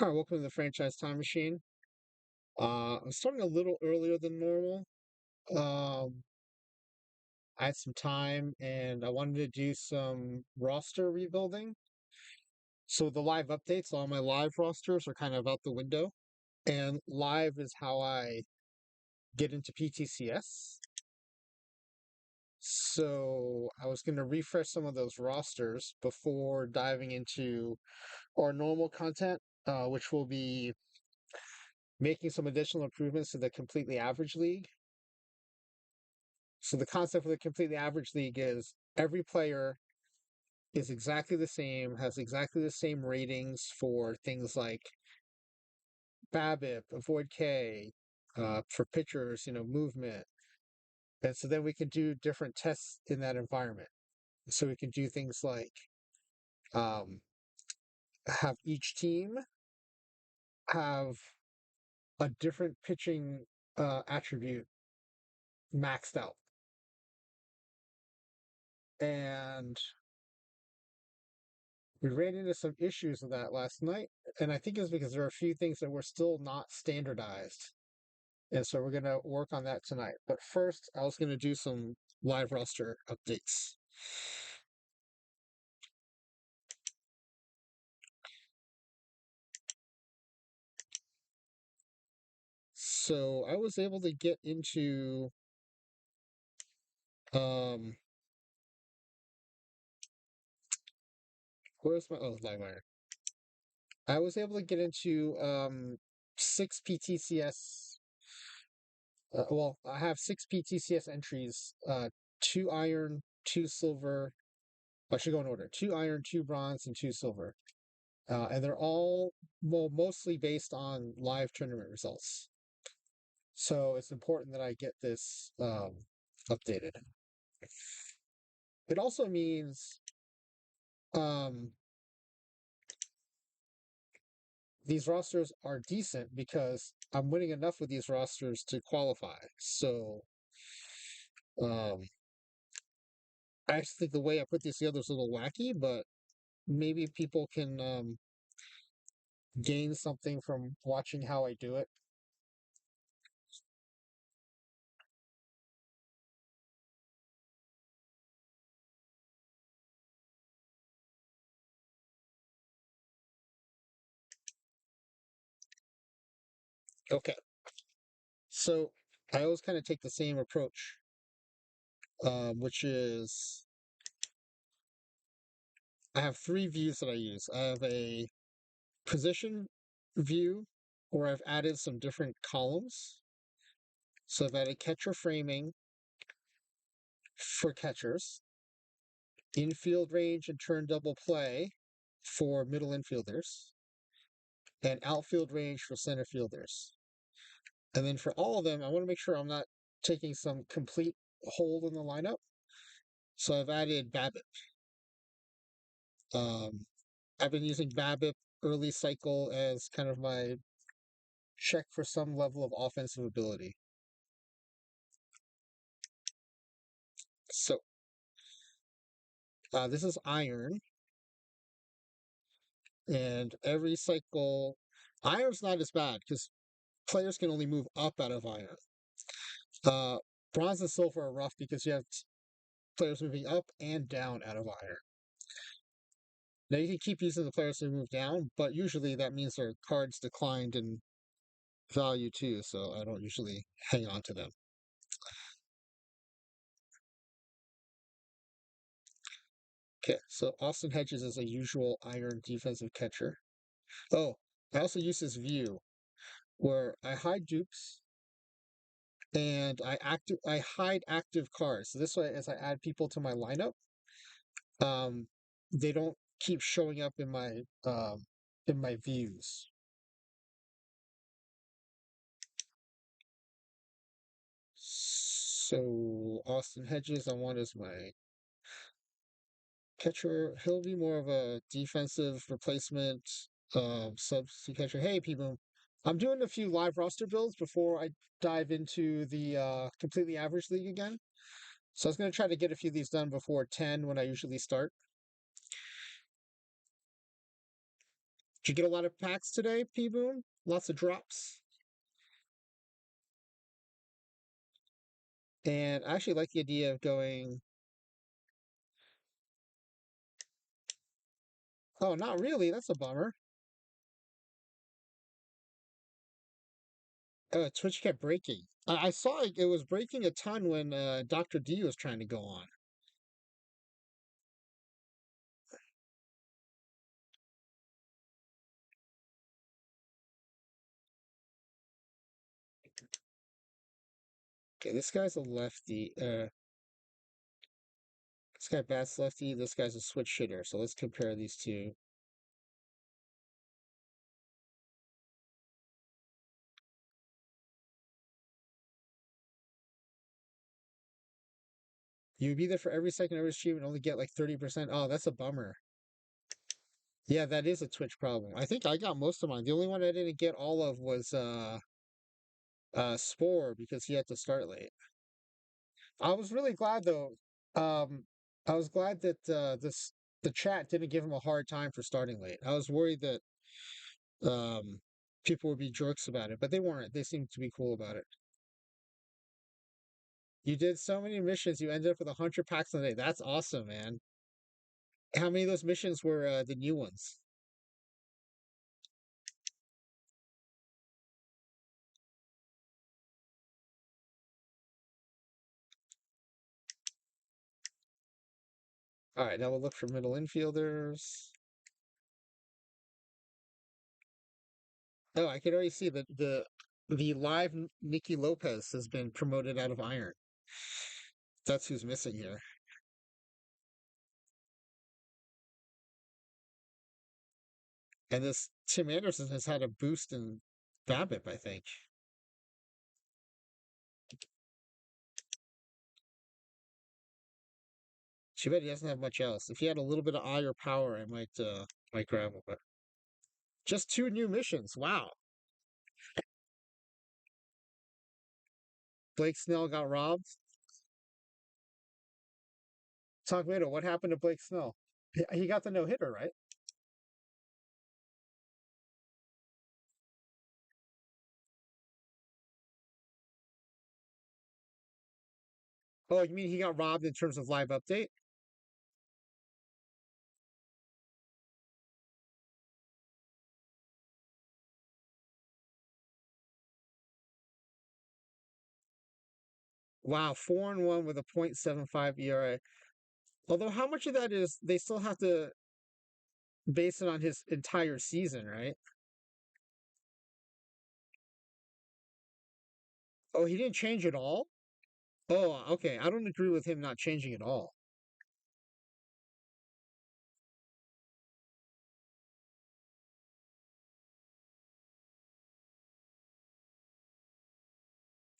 All right, welcome to the Franchise Time Machine. I'm starting a little earlier than normal. Um, I had some time and I wanted to do some roster rebuilding. So the live updates, all my live rosters are kind of out the window. And live is how I get into PTCS. So I was going to refresh some of those rosters before diving into our normal content, which will be making some additional improvements to the completely average league. So the concept of the completely average league is every player is exactly the same, has exactly the same ratings for things like BABIP, avoid K, for pitchers, movement. And so then we can do different tests in that environment. So we can do things like um, have each team have a different pitching attribute maxed out. And we ran into some issues with that last night, and I think it's because there are a few things that were still not standardized. And so we're going to work on that tonight. But first, I was going to do some live roster updates. So I was able to get into um where's my live wire? I was able to get into 6 PTCS. Well, I have 6 PTCS entries, 2 iron, 2 silver. I should go in order: 2 iron, 2 bronze, and 2 silver. And they're all, well, mostly based on live tournament results. So it's important that I get this updated. It also means um, these rosters are decent because I'm winning enough with these rosters to qualify. So um, I actually think the way I put this together is a little wacky, but maybe people can gain something from watching how I do it. Okay. So I always kind of take the same approach, which is I have 3 views that I use. I have a position view where I've added some different columns. So I've added catcher framing for catchers, infield range and turn double play for middle infielders, and outfield range for center fielders. And then for all of them, I want to make sure I'm not taking some complete hole in the lineup. So I've added BABIP. Um, I've been using BABIP early cycle as kind of my check for some level of offensive ability. So this is iron, and every cycle, iron's not as bad because players can only move up out of iron. Uh, Bronze and silver are rough because you have players moving up and down out of iron. Now you can keep using the players who move down, but usually that means their cards declined in value too, so I don't usually hang on to them. Okay, so Austin Hedges is a usual iron defensive catcher. Oh, I also use this view where I hide dupes and I hide active cards. So this way, as I add people to my lineup, um, they don't keep showing up in my views. So Austin Hedges, I want as my catcher. He'll be more of a defensive replacement, substitute catcher. Hey, people, I'm doing a few live roster builds before I dive into the completely average league again. So I was going to try to get a few of these done before 10 when I usually start. Did you get a lot of packs today, P Boom? Lots of drops. And I actually like the idea of going. Oh, not really. That's a bummer. Twitch kept breaking. I saw it was breaking a ton when Dr. D was trying to go on. Okay, this guy's a lefty. This guy bats lefty. This guy's a switch hitter. So let's compare these two. You'd be there for every second of every stream and only get like 30%. Oh, that's a bummer. Yeah, that is a Twitch problem. I think I got most of mine. The only one I didn't get all of was Spore because he had to start late. I was really glad though. Um, I was glad that the chat didn't give him a hard time for starting late. I was worried that um people would be jerks about it, but they weren't. They seemed to be cool about it. You did so many missions, you ended up with 100 packs a day. That's awesome, man. How many of those missions were the new ones? All right, now we'll look for middle infielders. Oh, I can already see that the live Nicky Lopez has been promoted out of Iron. That's who's missing here. And this Tim Anderson has had a boost in BABIP, I think. Too bad he doesn't have much else. If he had a little bit of eye or power, I might grab him. But just two new missions. Wow. Blake Snell got robbed. Talk later. What happened to Blake Snell? He got the no hitter, right? Oh, you mean he got robbed in terms of live update? Wow, 4-1 with a .75 ERA. Although, how much of that is they still have to base it on his entire season, right? Oh, he didn't change at all? Oh, okay. I don't agree with him not changing at all.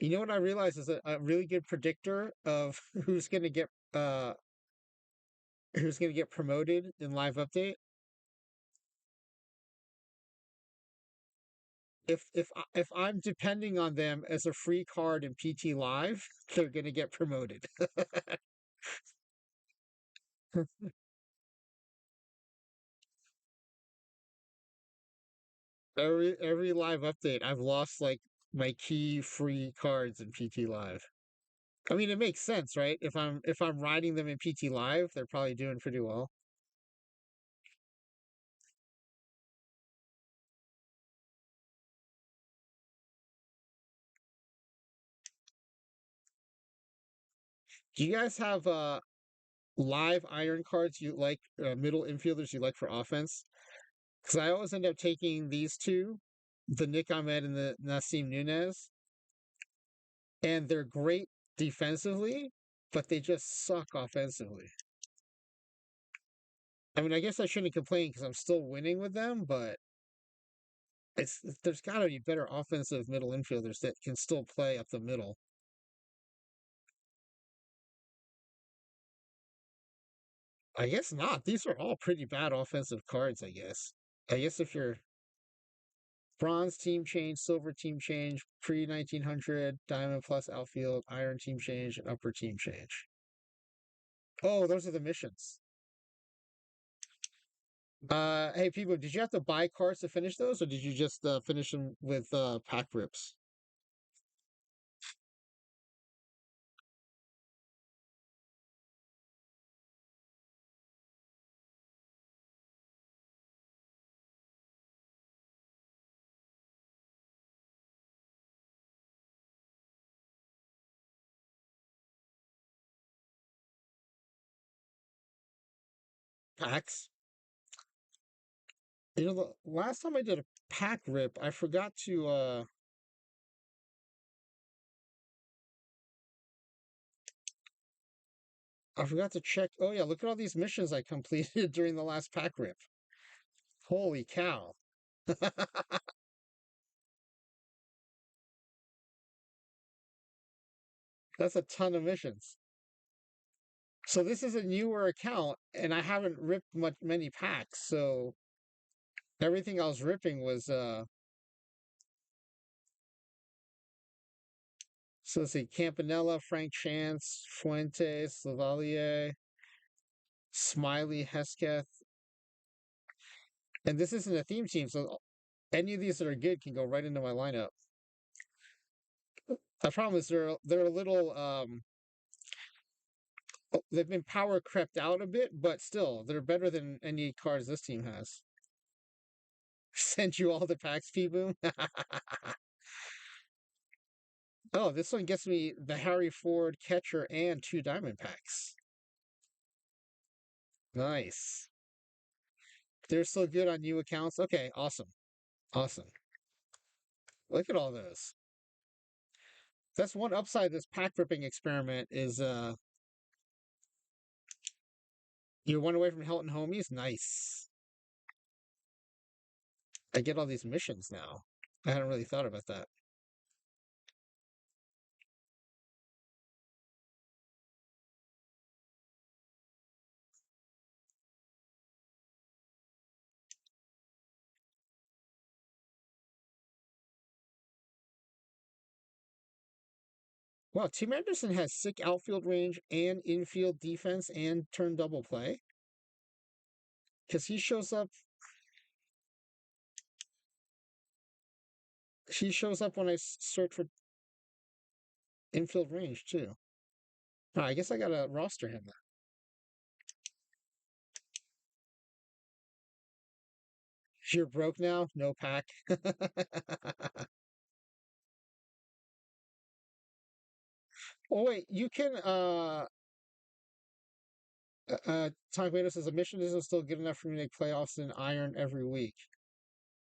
You know what I realize is a really good predictor of uh who's gonna get promoted in live update? If I'm depending on them as a free card in PT Live, they're gonna get promoted. Every live update, I've lost like my key free cards in PT Live. I mean, it makes sense, right? If I'm riding them in PT Live, they're probably doing pretty well. Do you guys have live iron cards you like, middle infielders you like for offense? Because I always end up taking these two, the Nick Ahmed and the Nasim Nunez, and they're great defensively, but they just suck offensively. I mean, I guess I shouldn't complain because I'm still winning with them, but there's got to be better offensive middle infielders that can still play up the middle. I guess not. These are all pretty bad offensive cards, I guess. I guess if you're bronze team change, silver team change, pre 1900, diamond plus outfield, iron team change, and upper team change. Oh, those are the missions. Hey people, did you have to buy cards to finish those, or did you just finish them with pack rips? Packs? You know, the last time I did a pack rip, I forgot to check. Oh yeah, look at all these missions I completed during the last pack rip. Holy cow. That's a ton of missions. So this is a newer account, and I haven't ripped many packs. So everything I was ripping was so let's see, Campanella, Frank Chance, Fuentes, Lavalier, Smiley, Hesketh, and this isn't a theme team, so any of these that are good can go right into my lineup. The problem is they're a little they've been power crept out a bit, but still they're better than any cards this team has. Send you all the packs, P Boom. Oh, this one gets me the Harry Ford catcher and two diamond packs. Nice. They're so good on new accounts. Okay, awesome. Awesome. Look at all those. That's one upside of this pack ripping experiment is you're one away from Helton Homies. Nice. I get all these missions now. I hadn't really thought about that. Wow, Tim Anderson has sick outfield range and infield defense and turn double play. Because he shows up when I search for infield range too. Oh, I guess I gotta roster him then. You're broke now? No pack. Oh wait, you can Tom Guido says a mission isn't still good enough for me to make playoffs in Iron every week,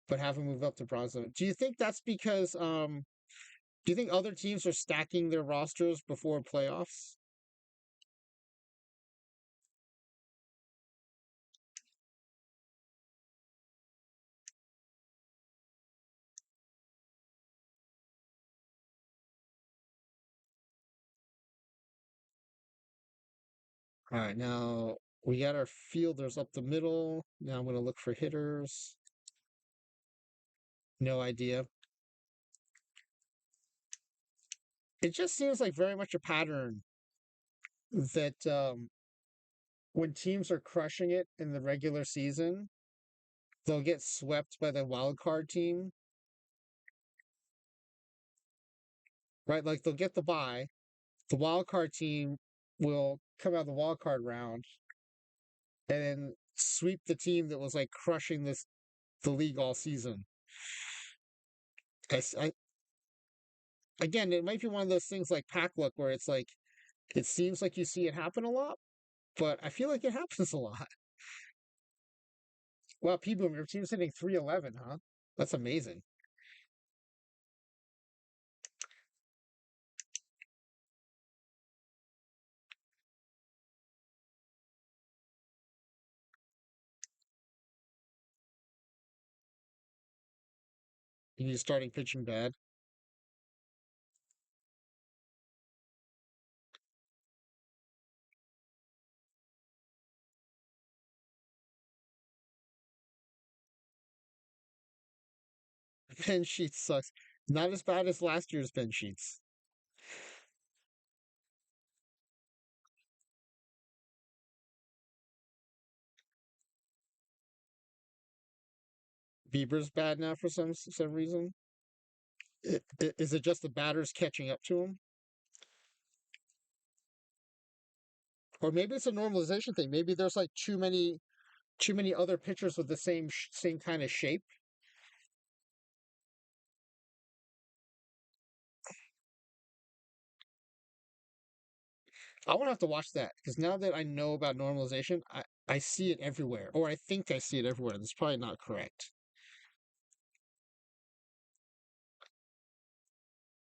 but have him move up to Bronze. Do you think that's because do you think other teams are stacking their rosters before playoffs? All right, now we got our fielders up the middle. Now I'm gonna look for hitters. No idea. It just seems like very much a pattern that when teams are crushing it in the regular season, they'll get swept by the wild card team, right? Like they'll get the bye. The wild card team will come out of the wild card round and then sweep the team that was like crushing the league all season. I again, it might be one of those things like pack luck where it's like it seems like you see it happen a lot, but I feel like it happens a lot. Wow, P Boom, your team's hitting 311, huh? That's amazing. You're starting pitching bad. Ben Sheets sucks. Not as bad as last year's Ben Sheets. Bieber's bad now for some reason. Is it just the batters catching up to him, or maybe it's a normalization thing? Maybe there's like too many other pitchers with the same kind of shape. I want to have to watch that because now that I know about normalization, I see it everywhere, or I think I see it everywhere. That's probably not correct.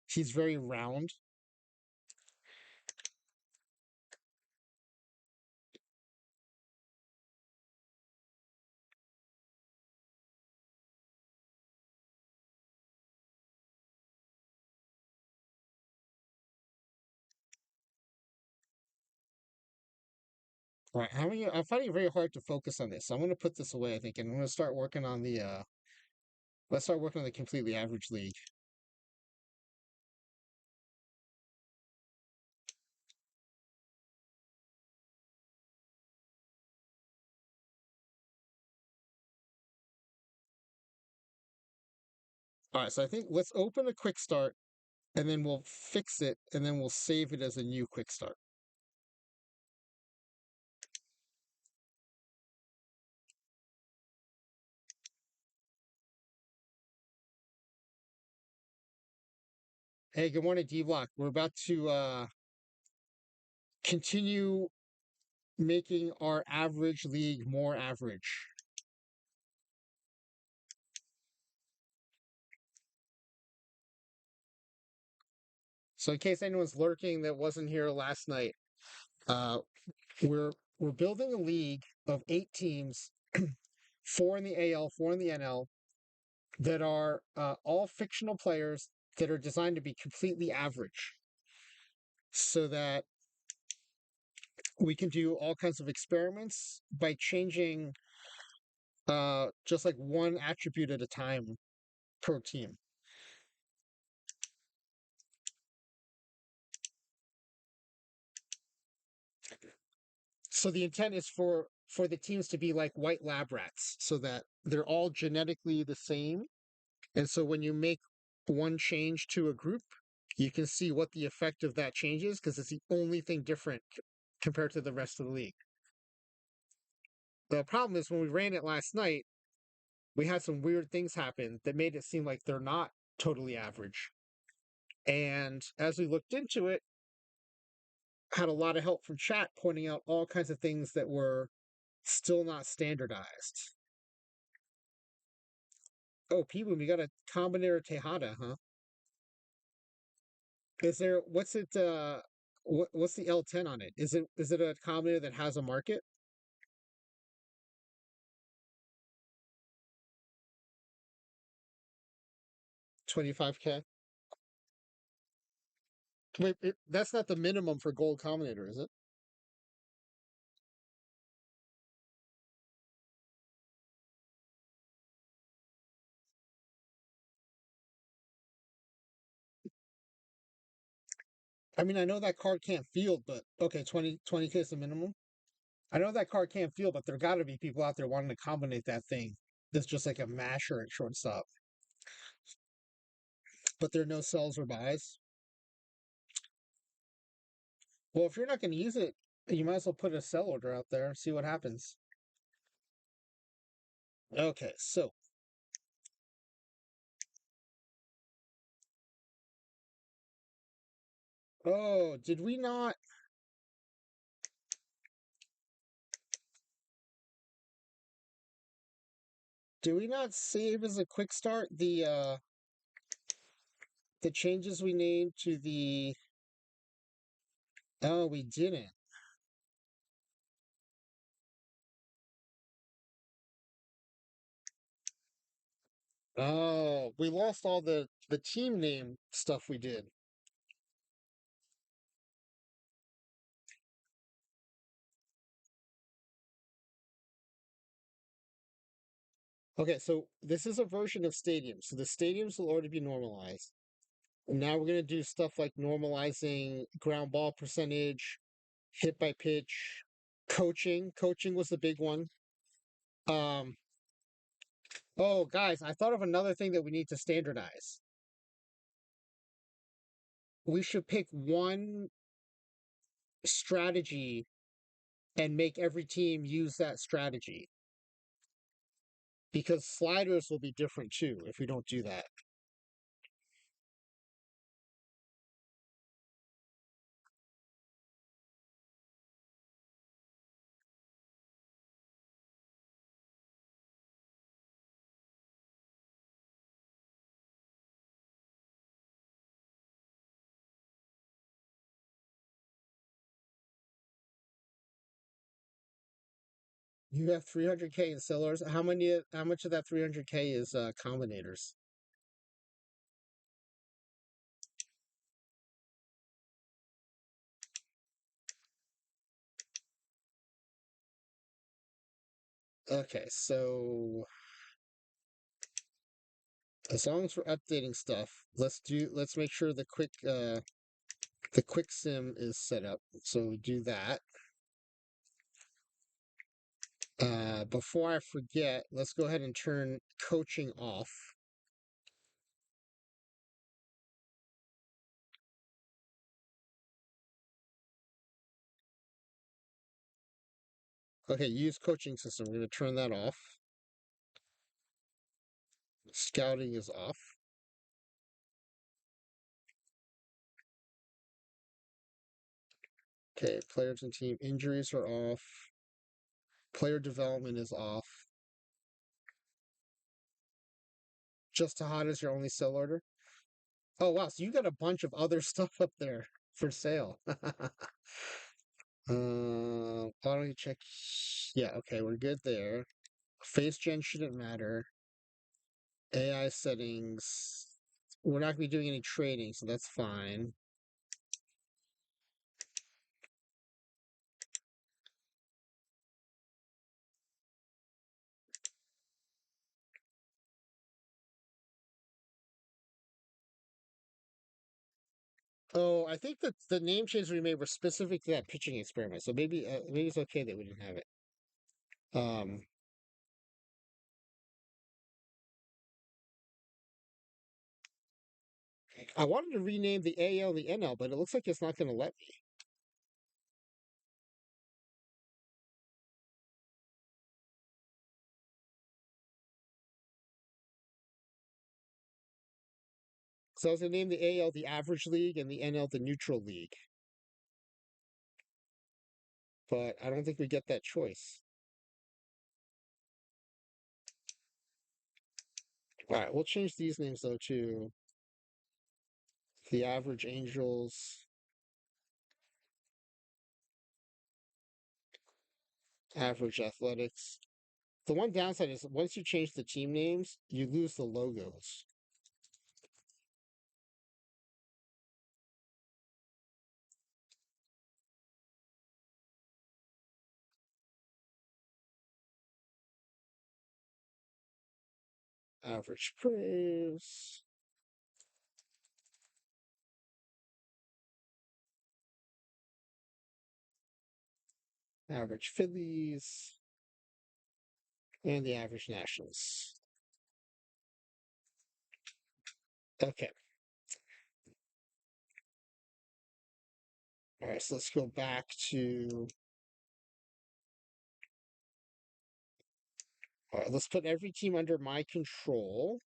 He's very round. All right, I'm finding it very hard to focus on this. So I'm going to put this away, I think, and I'm going to start working on the. Let's start working on the completely average league. All right, so I think let's open a quick start, and then we'll fix it, and then we'll save it as a new quick start. Hey, good morning, D Block. We're about to continue making our average league more average. So, in case anyone's lurking that wasn't here last night, uh, we're we're building a league of 8 teams, four in the AL, four in the NL, that are all fictional players that are designed to be completely average, so that we can do all kinds of experiments by changing just like one attribute at a time per team. So the intent is for the teams to be like white lab rats, so that they're all genetically the same. And so when you make one change to a group, you can see what the effect of that change is because it's the only thing different compared to the rest of the league. The problem is when we ran it last night, we had some weird things happen that made it seem like they're not totally average. And as we looked into it, had a lot of help from chat pointing out all kinds of things that were still not standardized. Oh, P-Boom, you got a Combinator Tejada, huh? Is there what's it what's the L10 on it? Is it a Combinator that has a market? 25K? Wait, that's not the minimum for gold Combinator, is it? I mean, I know that card can't field, but okay, 20K is the minimum. I know that card can't field, but there got to be people out there wanting to combinate that thing. That's just like a masher at shortstop. But there are no sells or buys. Well, if you're not going to use it, you might as well put a sell order out there, see what happens. Okay, so oh, did we not save as a quick start the changes we made to the oh, we didn't. Oh, we lost all the team name stuff we did. Okay, so this is a version of stadiums. So the stadiums will already be normalized. Now we're gonna do stuff like normalizing ground ball percentage, hit by pitch, coaching. Coaching was the big one. Um, Oh, guys, I thought of another thing that we need to standardize. We should pick one strategy and make every team use that strategy because sliders will be different too if we don't do that. You have 300K in sellers. How much of that 300K is combinators? Okay, so as long as we're updating stuff, let's make sure the quick sim is set up. So we do that. Before I forget, let's go ahead and turn coaching off. Okay, use coaching system. We're going to turn that off. Scouting is off. Okay, players and team injuries are off. Player development is off. Just Tahada is your only sell order. Oh wow, so you got a bunch of other stuff up there for sale. Auto check. Yeah, okay, we're good there. Face gen shouldn't matter. AI settings. We're not gonna be doing any trading, so that's fine. Oh, I think that the name changes we made were specific to that pitching experiment, so maybe it's okay that we didn't have it. Um, I wanted to rename the AL and the NL, but it looks like it's not going to let me. So I was going to name the AL the Average League and the NL the Neutral League, but I don't think we get that choice. All right, we'll change these names though to the Average Angels, Average Athletics. The one downside is once you change the team names, you lose the logos. Average Braves, Average Phillies, and the Average Nationals. Okay. All right, so let's go back to. All right, let's put every team under my control.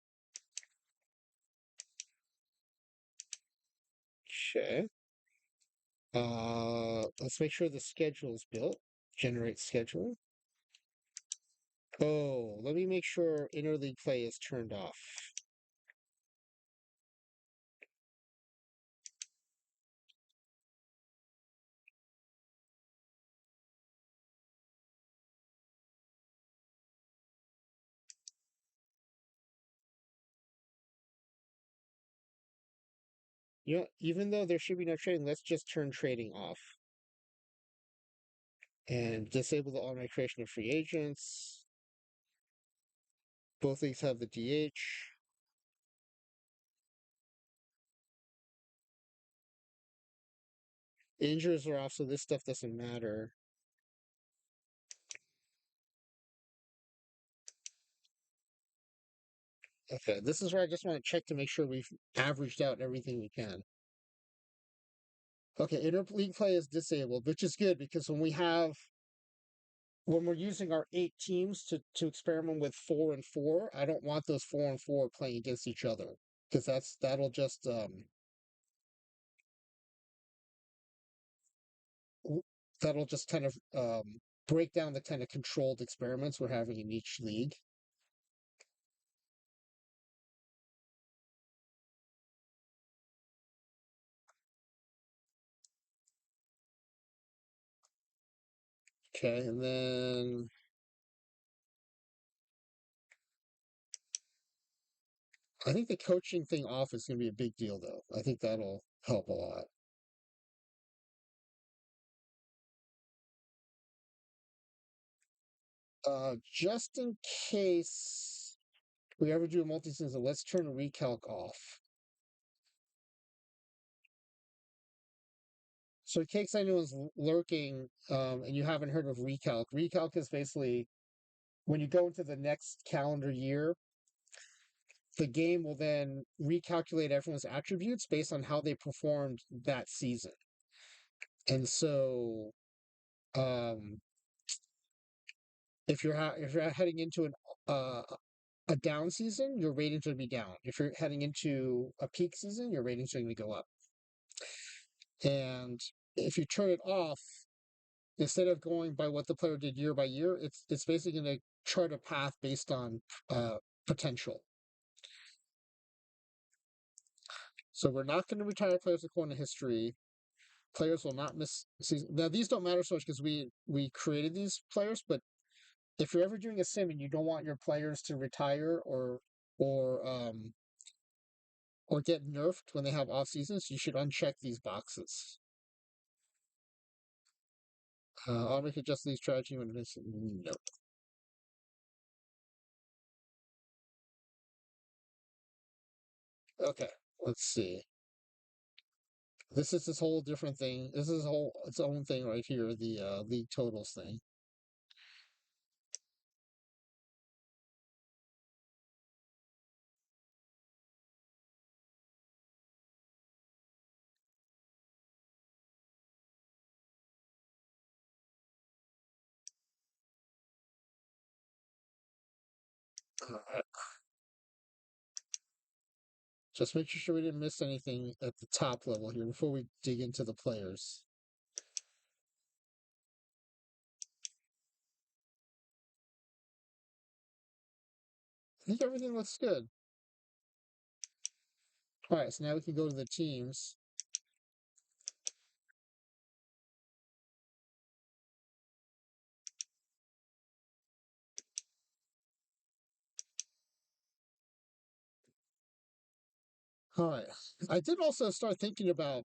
Okay. Let's make sure the schedule is built. Generate schedule. Oh, let me make sure interleague play is turned off. You know, even though there should be no trading, let's just turn trading off and disable the automatic creation of free agents. Both leagues have the DH. Injuries are off, so this stuff doesn't matter. Okay, this is where I just want to check to make sure we've averaged out everything we can. Okay, interleague play is disabled, which is good because when we're using our 8 teams to experiment with 4 and 4, I don't want those 4 and 4 playing against each other because w- that'll just kind of break down the kind of controlled experiments we're having in each league. Okay, and then I think the coaching thing off is going to be a big deal, though. I think that'll help a lot. Just in case we ever do a multi-season, let's turn recalc off. So in case anyone's lurking, and you haven't heard of recalc, recalc is basically when you go into the next calendar year, the game will then recalculate everyone's attributes based on how they performed that season. And so, um, if you're heading into uh, a down season, your ratings would be down. If you're heading into a peak season, your ratings are going to go up. And if you turn it off, instead of going by what the player did year by year, it's basically going to chart a path based on potential. So we're not going to retire players according to history. Players will not miss season. Now these don't matter so much because we created these players, but if you're ever doing a sim and you don't want your players to retire or um or get nerfed when they have off seasons, you should uncheck these boxes. Automatic adjust these strategy when it's no. Okay, let's see. This whole different thing. This is whole its own thing right here. The league totals thing. Uh, just making sure we didn't miss anything at the top level here before we dig into the players. I think everything looks good. All right, so now we can go to the teams. All right. I did also start thinking about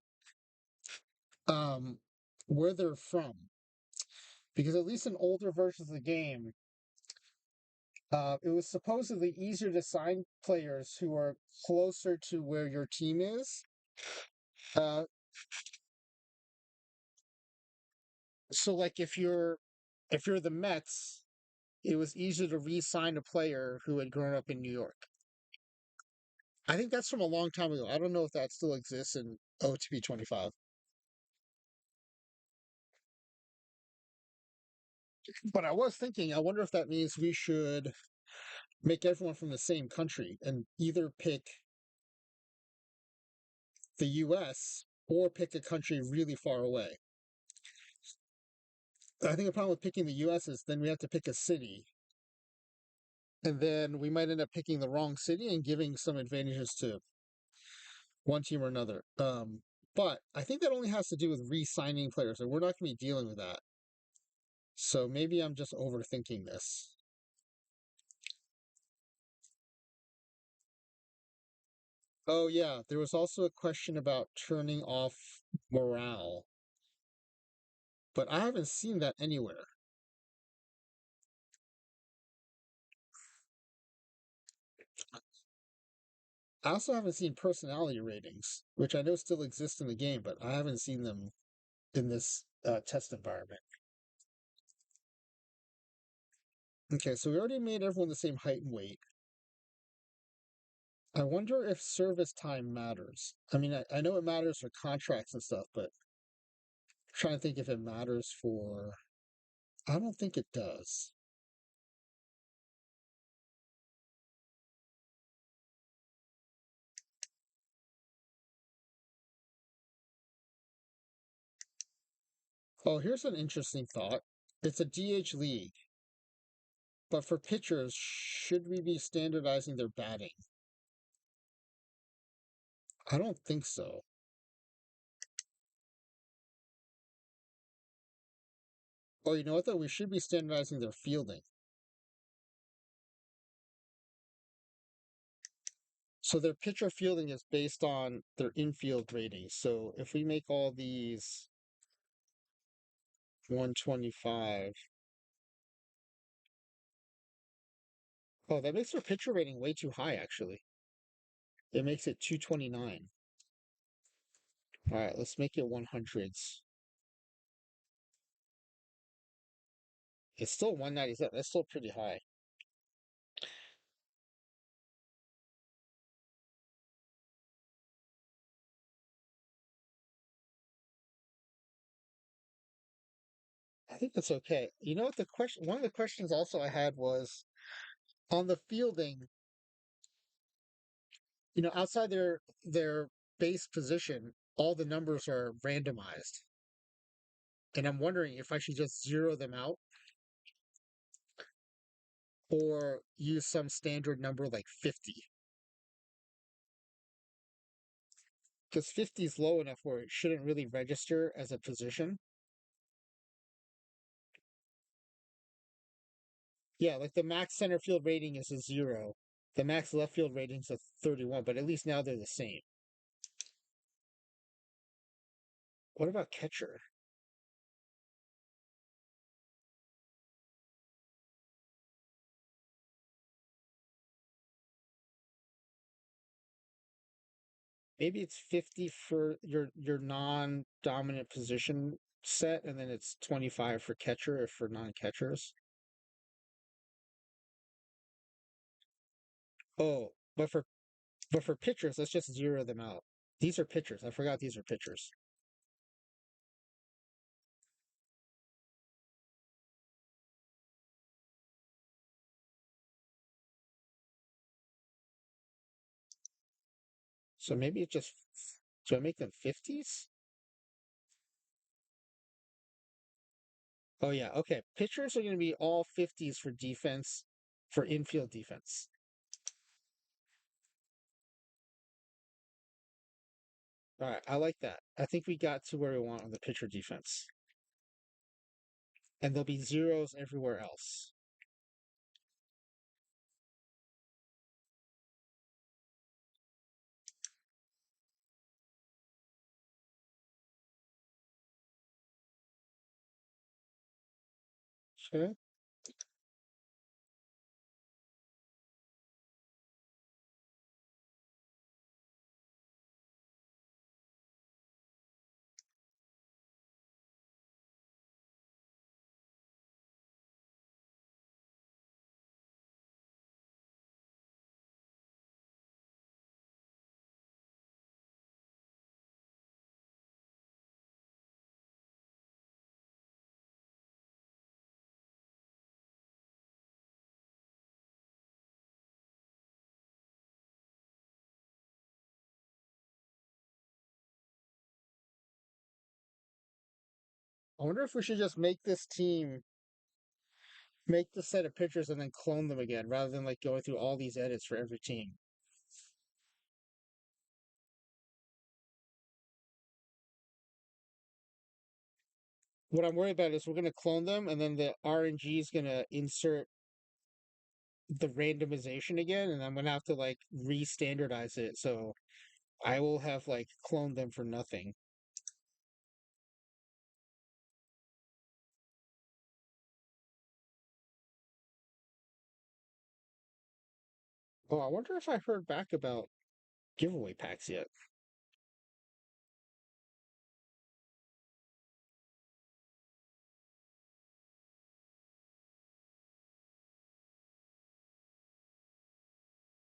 um, where they're from because at least in older versions of the game, it was supposedly easier to sign players who are closer to where your team is. Uh, so, like if you're the Mets, it was easier to re-sign a player who had grown up in New York. I think that's from a long time ago. I don't know if that still exists in OTP 25. But I was thinking, I wonder if that means we should make everyone from the same country and either pick the US or pick a country really far away. I think the problem with picking the US is then we have to pick a city. And then we might end up picking the wrong city and giving some advantages to one team or another. But I think that only has to do with re signing players, and we're not going to be dealing with that. So maybe I'm just overthinking this. Oh, yeah, there was also a question about turning off morale, but I haven't seen that anywhere. I also haven't seen personality ratings, which I know still exist in the game, but I haven't seen them in this test environment. Okay, so we already made everyone the same height and weight. I wonder if service time matters. I mean, I know it matters for contracts and stuff, but I'm trying to think if it matters for. I don't think it does. Oh, here's an interesting thought. It's a DH league, but for pitchers, should we be standardizing their batting? I don't think so. Oh, you know what though? We should be standardizing their fielding. So their pitcher fielding is based on their infield ratings. So if we make all these 125, oh, that makes their pitcher rating way too high, actually. It makes it 229. All right, let's make it 100s. It's still 197. That's still pretty high. I think that's okay. You know what the question, one of the questions also I had was on the fielding, outside their base position, all the numbers are randomized. And I'm wondering if I should just zero them out or use some standard number like 50. Because 50 is low enough where it shouldn't really register as a position. Yeah, like the max center field rating is a 0. The max left field rating is a 31, but at least now they're the same. What about catcher? Maybe it's 50 for your non-dominant position set, and then it's 25 for catcher if for non-catchers. Oh, but for pitchers, let's just zero them out. These are pitchers. I forgot these are pitchers. So maybe it just do I make them 50s? Oh yeah, okay. Pitchers are going to be all 50s for defense, for infield defense. All right, I like that. I think we got to where we want on the pitcher defense. And there'll be zeros everywhere else. Okay. I wonder if we should just make this team, make the set of pitchers and then clone them again rather than like going through all these edits for every team. What I'm worried about is we're going to clone them and then the RNG is going to insert the randomization again and I'm going to have to like re-standardize it. So I will have like cloned them for nothing. Oh, I wonder if I heard back about giveaway packs yet.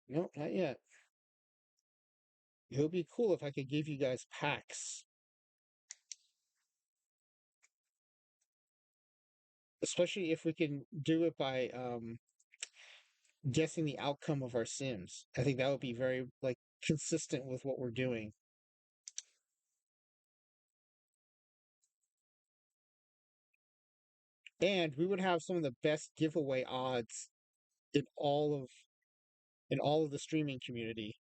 No, not yet. It would be cool if I could give you guys packs, especially if we can do it by guessing the outcome of our sims. I think that would be very like consistent with what we're doing. And we would have some of the best giveaway odds in all of the streaming community.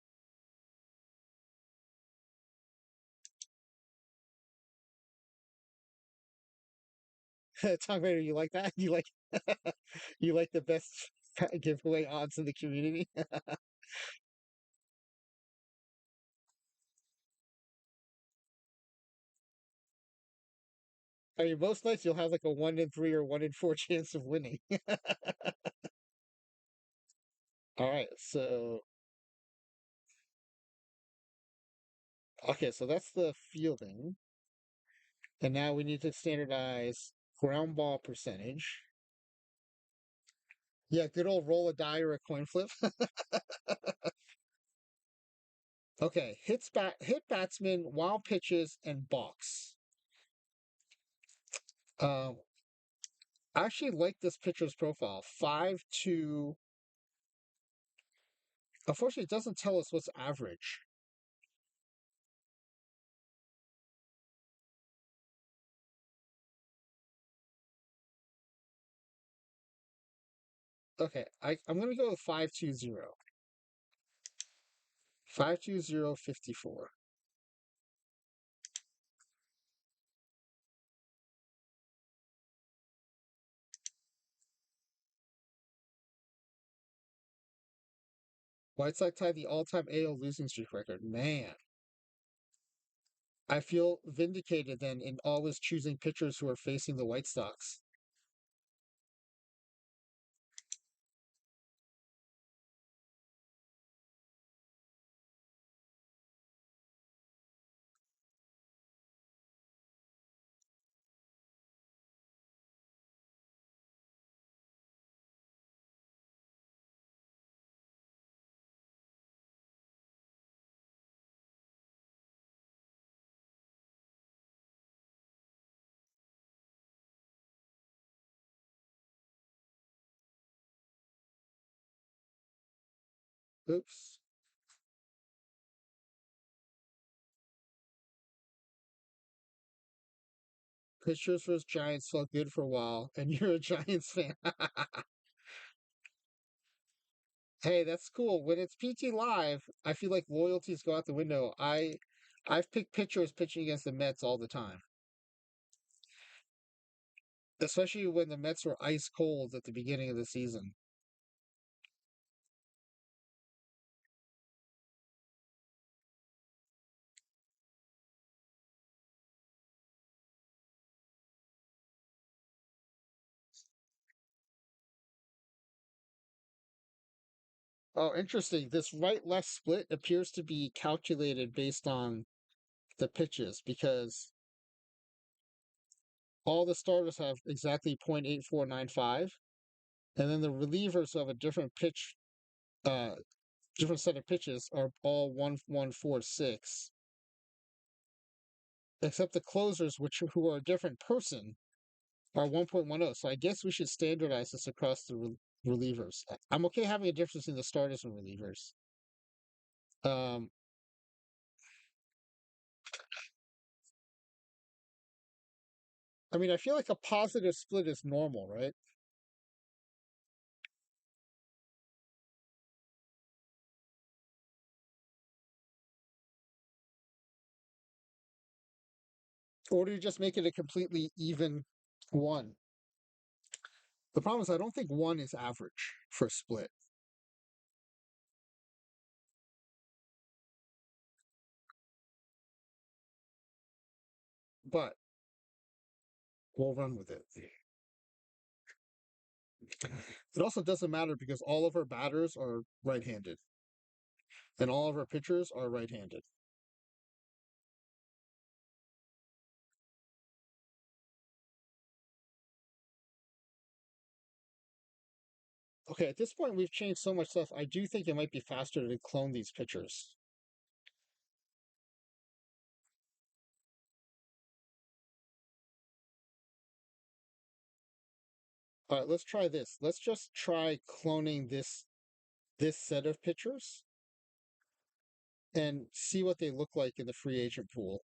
Tom Raider, you like that? You like the best giveaway odds in the community? I mean, most nights you'll have like a 1 in 3 or 1 in 4 chance of winning. All right, so okay, so that's the fielding, and now we need to standardize ground ball percentage. Yeah, good old roll a die or a coin flip. Okay, hit batsman, wild pitches, and balks. Um, I actually like this pitcher's profile. 5'2". Unfortunately, it doesn't tell us what's average. Okay, I'm gonna go with 520. 52054. White Sox tied the all-time AL losing streak record. Man, I feel vindicated then in always choosing pitchers who are facing the White Sox. Oops. Pitchers versus Giants felt good for a while, and you're a Giants fan. Hey, that's cool. When it's PT Live, I feel like loyalties go out the window. I've picked pitchers pitching against the Mets all the time, especially when the Mets were ice cold at the beginning of the season. Oh, interesting. This right-left split appears to be calculated based on the pitches because all the starters have exactly 0.8495, and then the relievers who have a uh, different set of pitches are all 1146, except the closers, which who are a different person, are 1.10. So I guess we should standardize this across the relievers. I'm okay having a difference in the starters and relievers. Um, I mean, I feel like a positive split is normal, right? Or do you just make it a completely even one? The problem is I don't think one is average for a split, but we'll run with it. It also doesn't matter because all of our batters are right-handed and all of our pitchers are right-handed. Okay, at this point we've changed so much stuff. I do think it might be faster to clone these pitchers. All right, let's try this. Let's just try cloning this set of pictures and see what they look like in the free agent pool.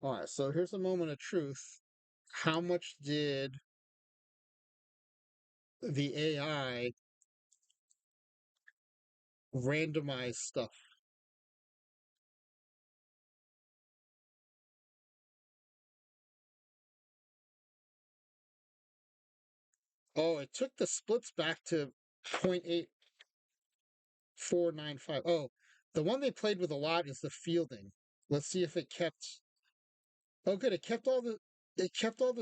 All right, so here's a moment of truth. How much did the AI randomize stuff? Oh, it took the splits back to 0.8495. Oh, the one they played with a lot is the fielding. Let's see if it kept. Oh, good. It kept all the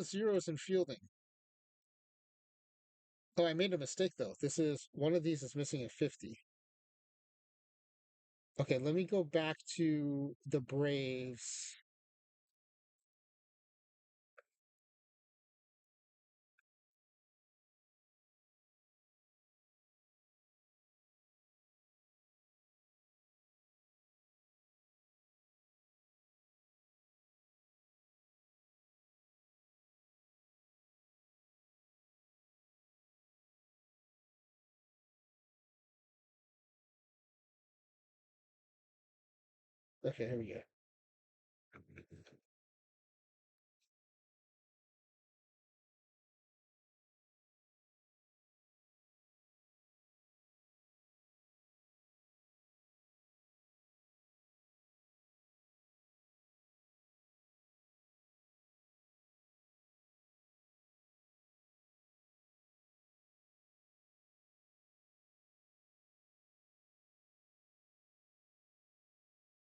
zeros in fielding. Oh, I made a mistake though. This is one of these is missing a 50. Okay, let me go back to the Braves. Okay, here we go.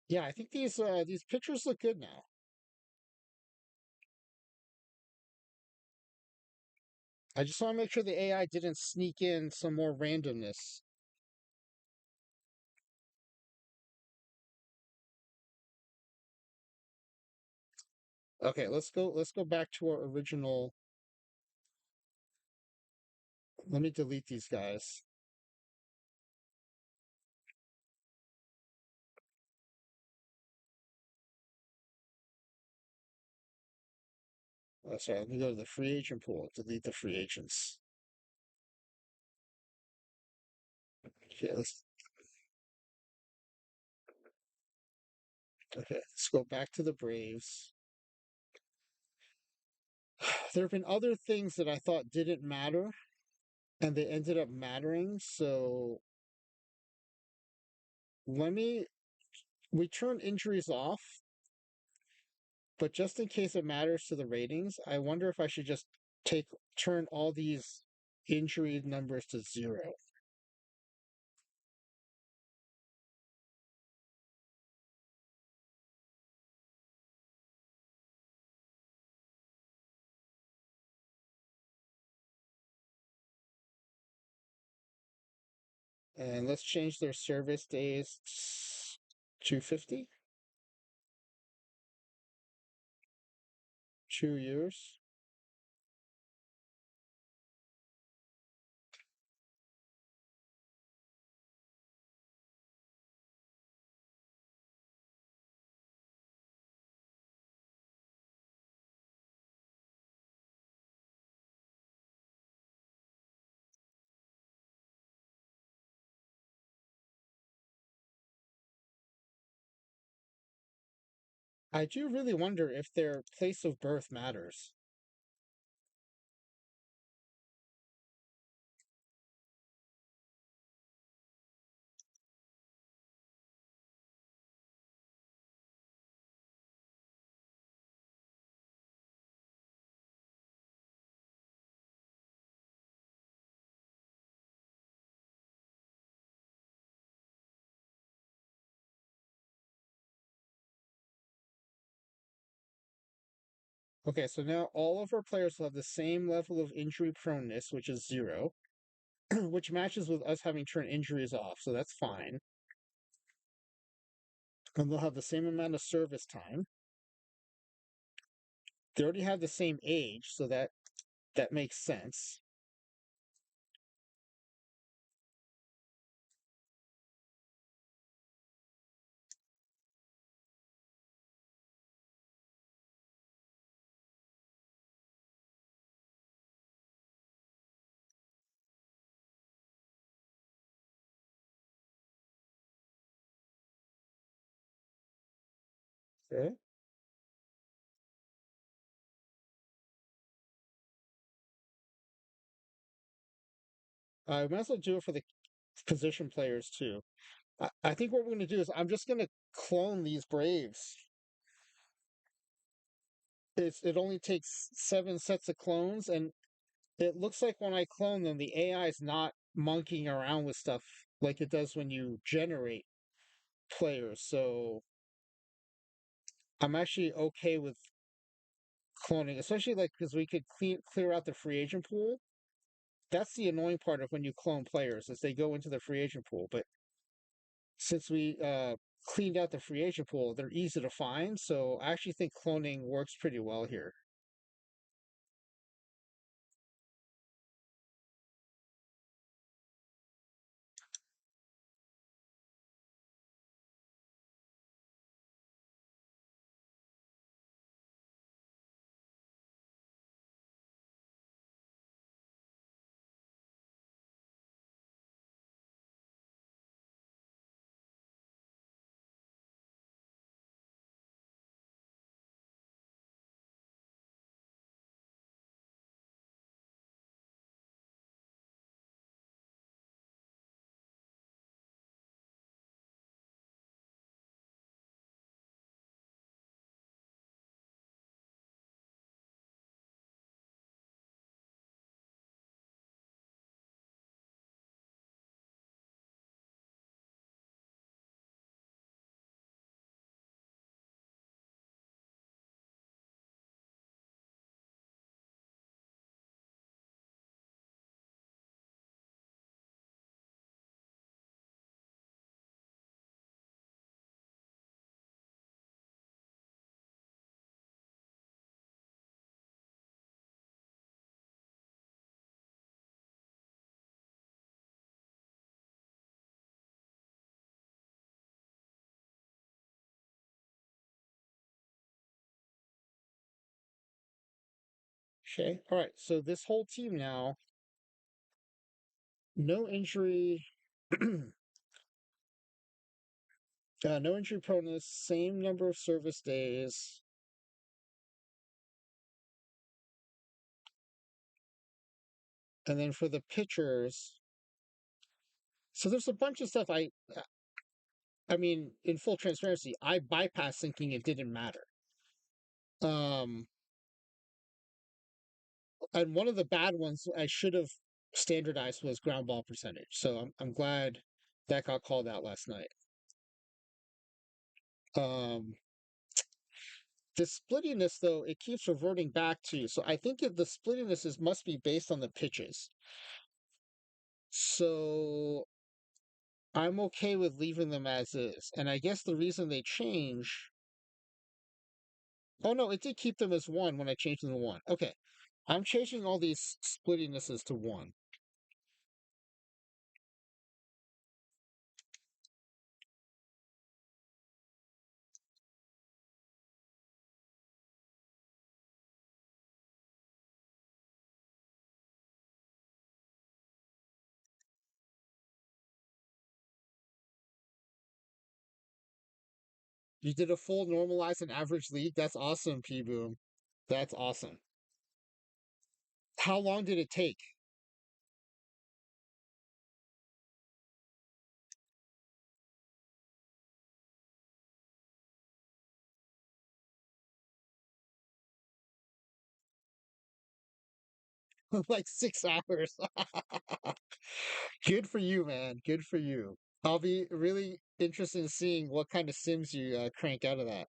Yeah, I think these pictures look good now. I just want to make sure the AI didn't sneak in some more randomness. Okay, let's go back to our original. Let me delete these guys. Oh, sorry, let me go to the free agent pool. Delete the free agents. Okay, let's go back to the Braves. There have been other things that I thought didn't matter, and they ended up mattering. So let me. We turn injuries off, but just in case it matters to the ratings, I wonder if I should just take turn all these injury numbers to 0. And let's change their service days to 50, 2 years. I do really wonder if their place of birth matters. Okay, so now all of our players will have the same level of injury proneness, which is 0, which matches with us having turned injuries off, so that's fine. and they'll have the same amount of service time. They already have the same age, so that makes sense. Okay. I might as well do it for the position players too. I think what we're going to do is I'm just going to clone these Braves. It only takes 7 sets of clones, and it looks like when I clone them, the AI is not monkeying around with stuff like it does when you generate players. So I'm actually okay with cloning, especially like because we could clear out the free agent pool. That's the annoying part of when you clone players is they go into the free agent pool. But since we cleaned out the free agent pool, they're easy to find. So I actually think cloning works pretty well here. Okay. All right. So this whole team now, no injury, no injury proneness, same number of service days. And then for the pitchers, so there's a bunch of stuff I mean, in full transparency, I bypassed thinking it didn't matter. Um, and one of the bad ones I should have standardized was ground ball percentage. So I'm glad that got called out last night. Um, the splittiness, though, it keeps reverting back to. So I think the splittiness must be based on the pitches. So I'm okay with leaving them as is. And I guess the reason they change. Oh no, it did keep them as one when I changed them to one. Okay. I'm changing all these splittinesses to one. You did a full normalized and average league. That's awesome, P Boom. That's awesome. How long did it take? Like 6 hours. Good for you, man. Good for you. I'll be really interested in seeing what kind of sims you crank out of that.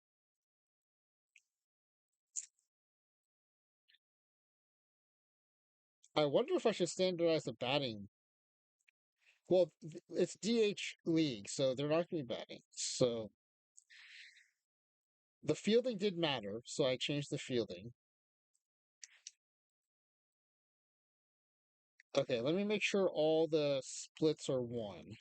I wonder if I should standardize the batting. Well, it's DH league, so they're not going to be batting. So The fielding did matter, so I changed the fielding. Okay, let me make sure all the splits are 1.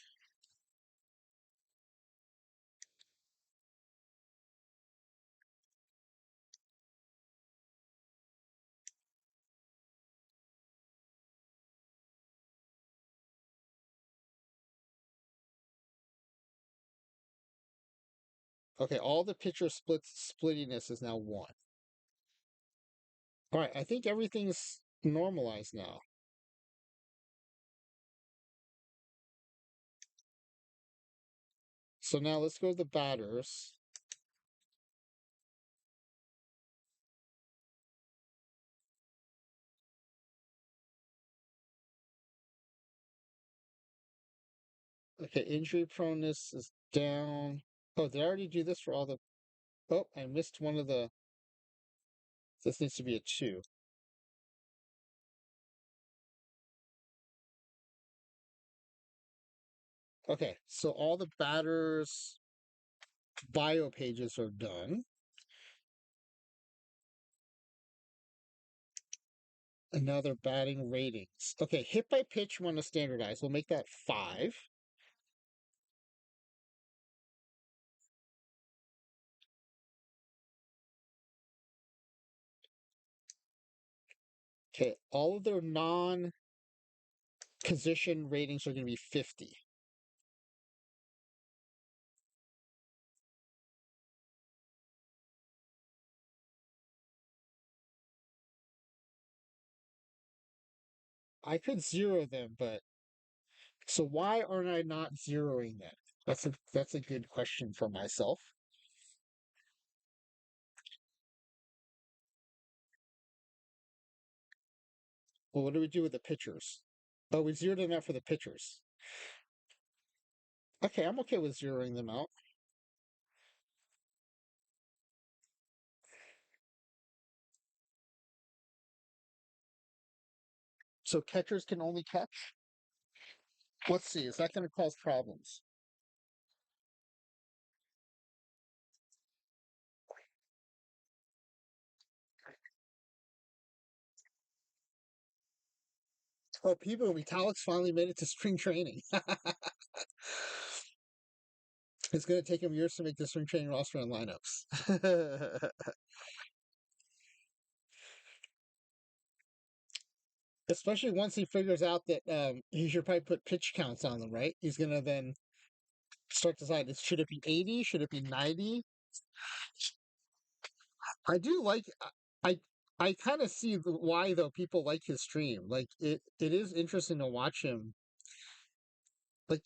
Okay, all the pitcher splittiness is now 1. All right, I think everything's normalized now. So now let's go to the batters. Okay, injury proneness is down. Oh, did I already do this for all the... Oh, I missed one of the... This needs to be a 2. Okay, so all the batters' bio pages are done. And now they're batting ratings. Okay, hit by pitch want to standardize. We'll make that 5. Okay, all of their non-position ratings are going to be 50. I could zero them, but so why aren't I not zeroing them? That's a good question for myself. Well, what do we do with the pitchers? Oh, we zeroed them out for the pitchers. Okay, I'm okay with zeroing them out. So catchers can only catch? Let's see, is that going to cause problems? Oh, people, Vitalik's finally made it to spring training. It's going to take him years to make the spring training roster and lineups. Especially once he figures out that he should probably put pitch counts on them, right? He's going to then start to decide, should it be 80? Should it be 90? I do like, I, I kind of see why though people like his stream. Like it is interesting to watch him. Like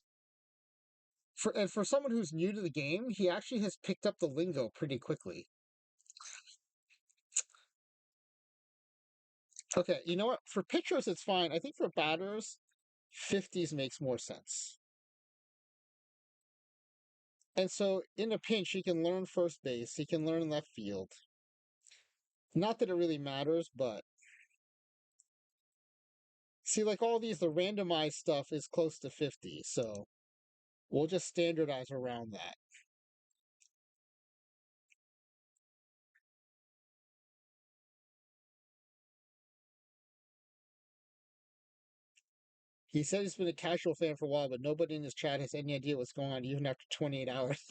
for someone who's new to the game, he actually has picked up the lingo pretty quickly. Okay, you know what? For pitchers, it's fine. I think for batters, 50s makes more sense. And so in a pinch, he can learn first base, he can learn left field. Not that it really matters, but see, like all these, the randomized stuff is close to 50, so we'll just standardize around that. He said he's been a casual fan for a while, but nobody in his chat has any idea what's going on, even after 28 hours.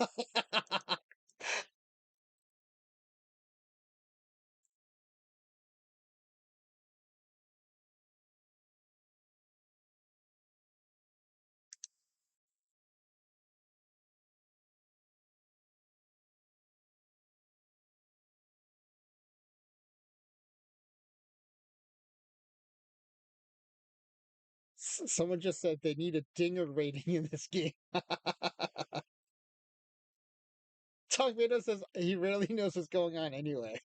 Someone just said they need a dinger rating in this game. Talkmano says he rarely knows what's going on anyway.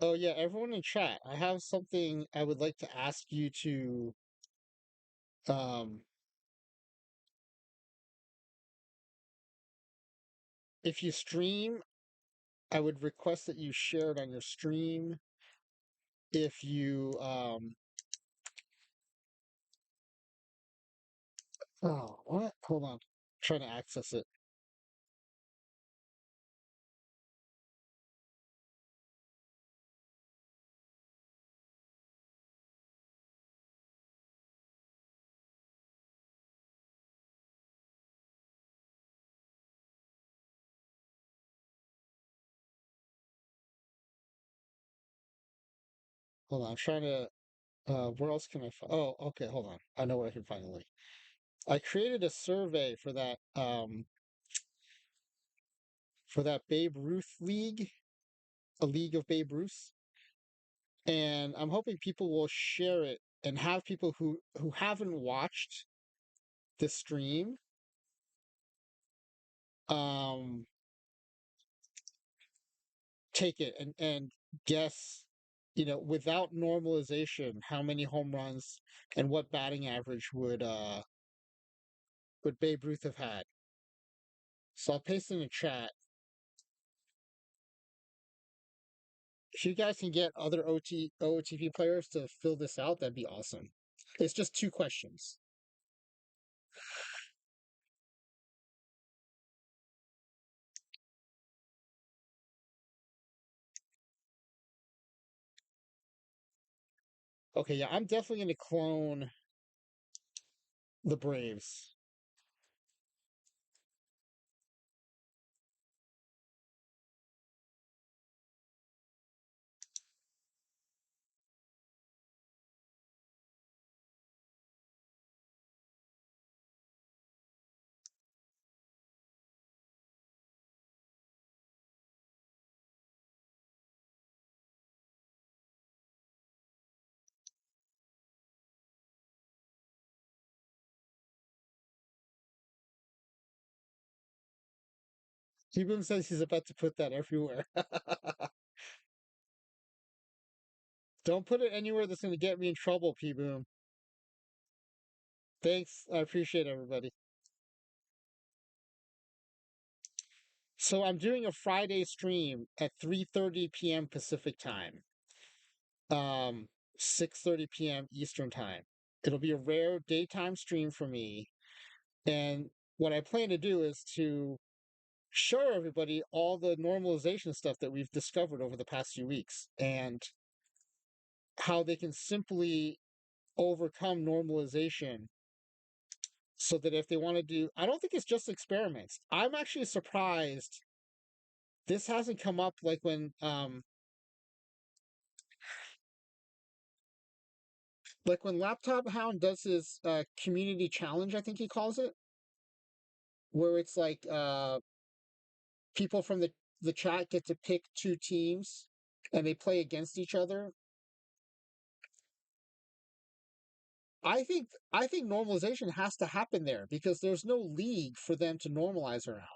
Oh yeah, everyone in chat, I have something I would like to ask you to um if you stream, I would request that you share it on your stream. If you oh, what? Hold on. Trying to access it. Hold on. I'm trying to where else can I find? Oh, okay, hold on. I know where I can find the link. I created a survey for that Babe Ruth league, a league of Babe Ruths, and I'm hoping people will share it and have people who haven't watched the stream um take it and guess, without normalization, how many home runs and what batting average would Babe Ruth have had. So I'll paste in the chat. If you guys can get other OOTP players to fill this out, that'd be awesome. It's just two questions. Okay, yeah, I'm definitely going to clone the Braves. T-Boom says he's about to put that everywhere. Don't put it anywhere that's going to get me in trouble, P-Boom. Thanks. I appreciate everybody. So I'm doing a Friday stream at 3:30 p.m. Pacific time. 6:30 p.m. Eastern time. It'll be a rare daytime stream for me. And what I plan to do is to show everybody all the normalization stuff that we've discovered over the past few weeks and how they can simply overcome normalization so that if they want to do, I don't think it's just experiments. I'm actually surprised this hasn't come up like when Laptop Hound does his community challenge, I think he calls it, where it's like people from the chat get to pick two teams and they play against each other. I think normalization has to happen there because there's no league for them to normalize around.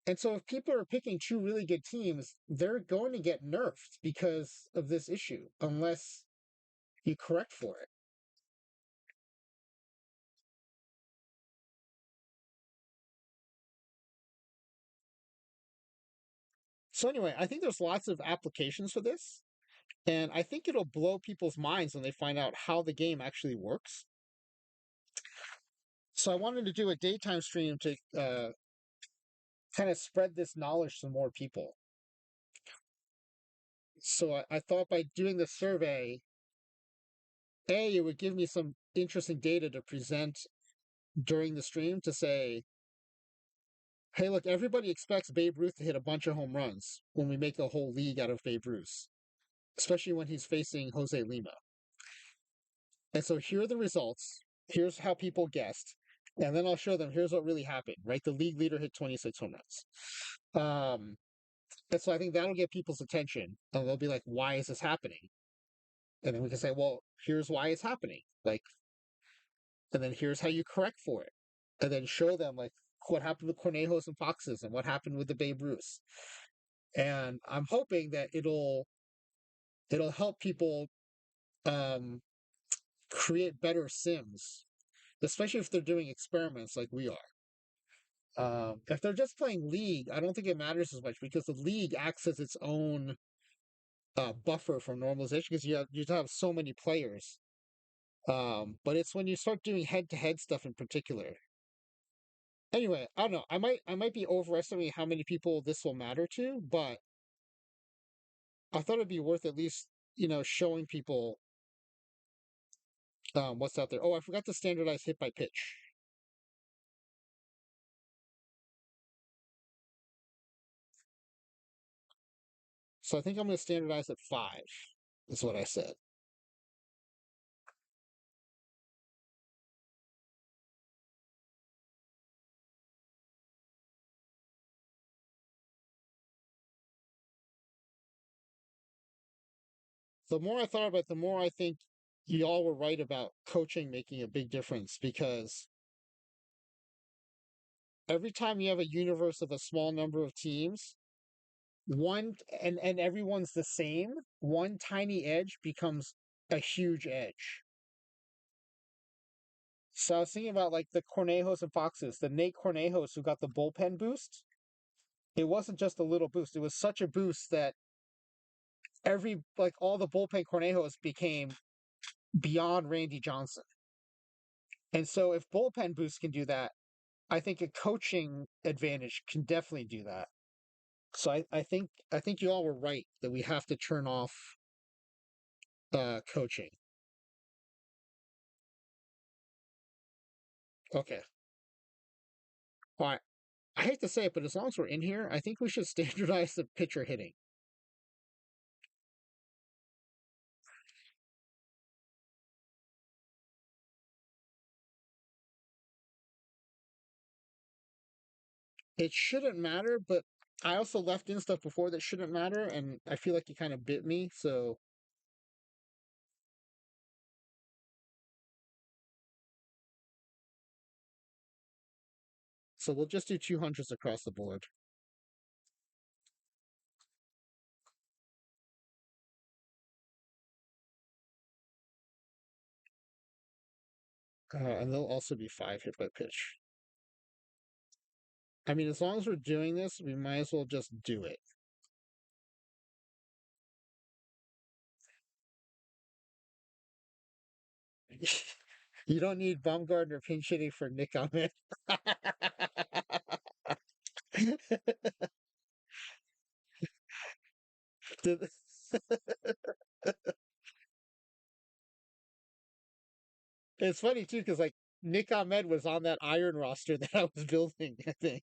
And so if people are picking two really good teams, they're going to get nerfed because of this issue unless you correct for it. So anyway, I think there's lots of applications for this, and I think it'll blow people's minds when they find out how the game actually works. So I wanted to do a daytime stream to kind of spread this knowledge to more people. So I thought by doing the survey, it would give me some interesting data to present during the stream to say, hey, look, everybody expects Babe Ruth to hit a bunch of home runs when we make a whole league out of Babe Ruth, especially when he's facing Jose Lima. And so here are the results. Here's how people guessed. And then I'll show them here's what really happened, right? The league leader hit 26 home runs. And so I think that'll get people's attention. And they'll be like, why is this happening? And then we can say, well, here's why it's happening. Like, and then here's how you correct for it. And then show them like what happened with Cornejos and Foxes and what happened with the Babe Ruth. And I'm hoping that it'll help people um, create better sims especially if they're doing experiments like we are. If they're just playing League, I don't think it matters as much because the League acts as its own buffer from normalization because you have so many players. But it's when you start doing head-to-head stuff in particular. Anyway, I don't know. I might be overestimating how many people this will matter to, but I thought it'd be worth at least showing people what's out there. Oh, I forgot to standardize hit by pitch. So I think I'm going to standardize at 5, is what I said. The more I thought about it, the more I think y'all were right about coaching making a big difference because every time you have a universe of a small number of teams, one and everyone's the same, one tiny edge becomes a huge edge. So I was thinking about like the Cornejos and Foxes, the Nate Cornejos who got the bullpen boost. It wasn't just a little boost; it was such a boost that all the bullpen Cornejos became beyond Randy Johnson. And so if bullpen boost can do that, I think a coaching advantage can definitely do that. So I think you all were right that we have to turn off coaching. Okay. All right. I hate to say it, but as long as we're in here, I think we should standardize the pitcher hitting. It shouldn't matter, but I also left in stuff before that shouldn't matter, and I feel like you kind of bit me. So we'll just do 200s across the board. And they'll also be 5 hit by pitch. I mean, as long as we're doing this, we might as well just do it. You don't need Baumgartner pinch hitting for Nick Ahmed. Did- it's funny too, because like Nick Ahmed was on that iron roster that I was building, I think.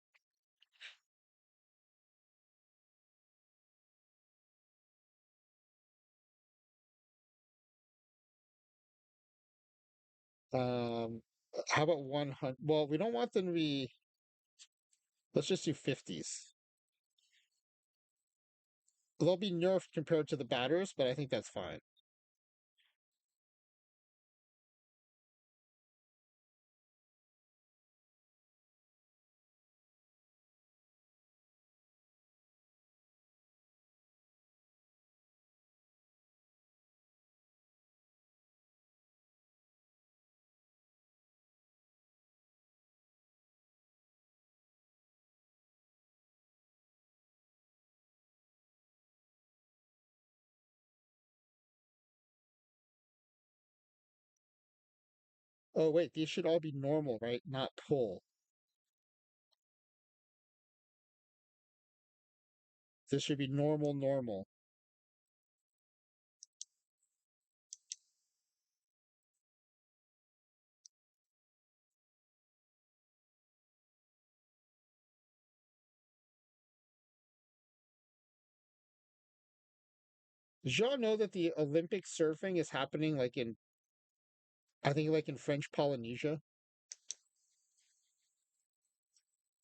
Um, how about 100? Well, we don't want them to be, let's just do 50s. They'll be nerfed compared to the batters, but I think that's fine. Oh, wait, these should all be normal, right? Not pull. This should be normal, normal. Did y'all know that the Olympic surfing is happening like I think like in French Polynesia?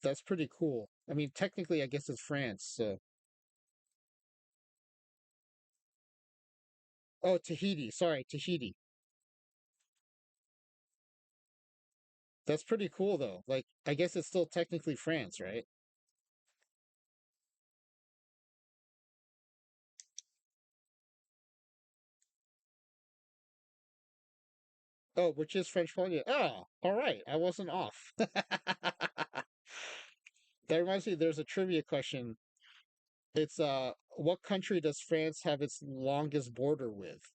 That's pretty cool. I mean, technically, I guess it's France, so. Oh, Tahiti. Sorry, Tahiti. That's pretty cool, though. Like, I guess it's still technically France, right? Oh, which is French Polonia. Oh, all right. I wasn't off. That reminds me, there's a trivia question. It's what country does France have its longest border with?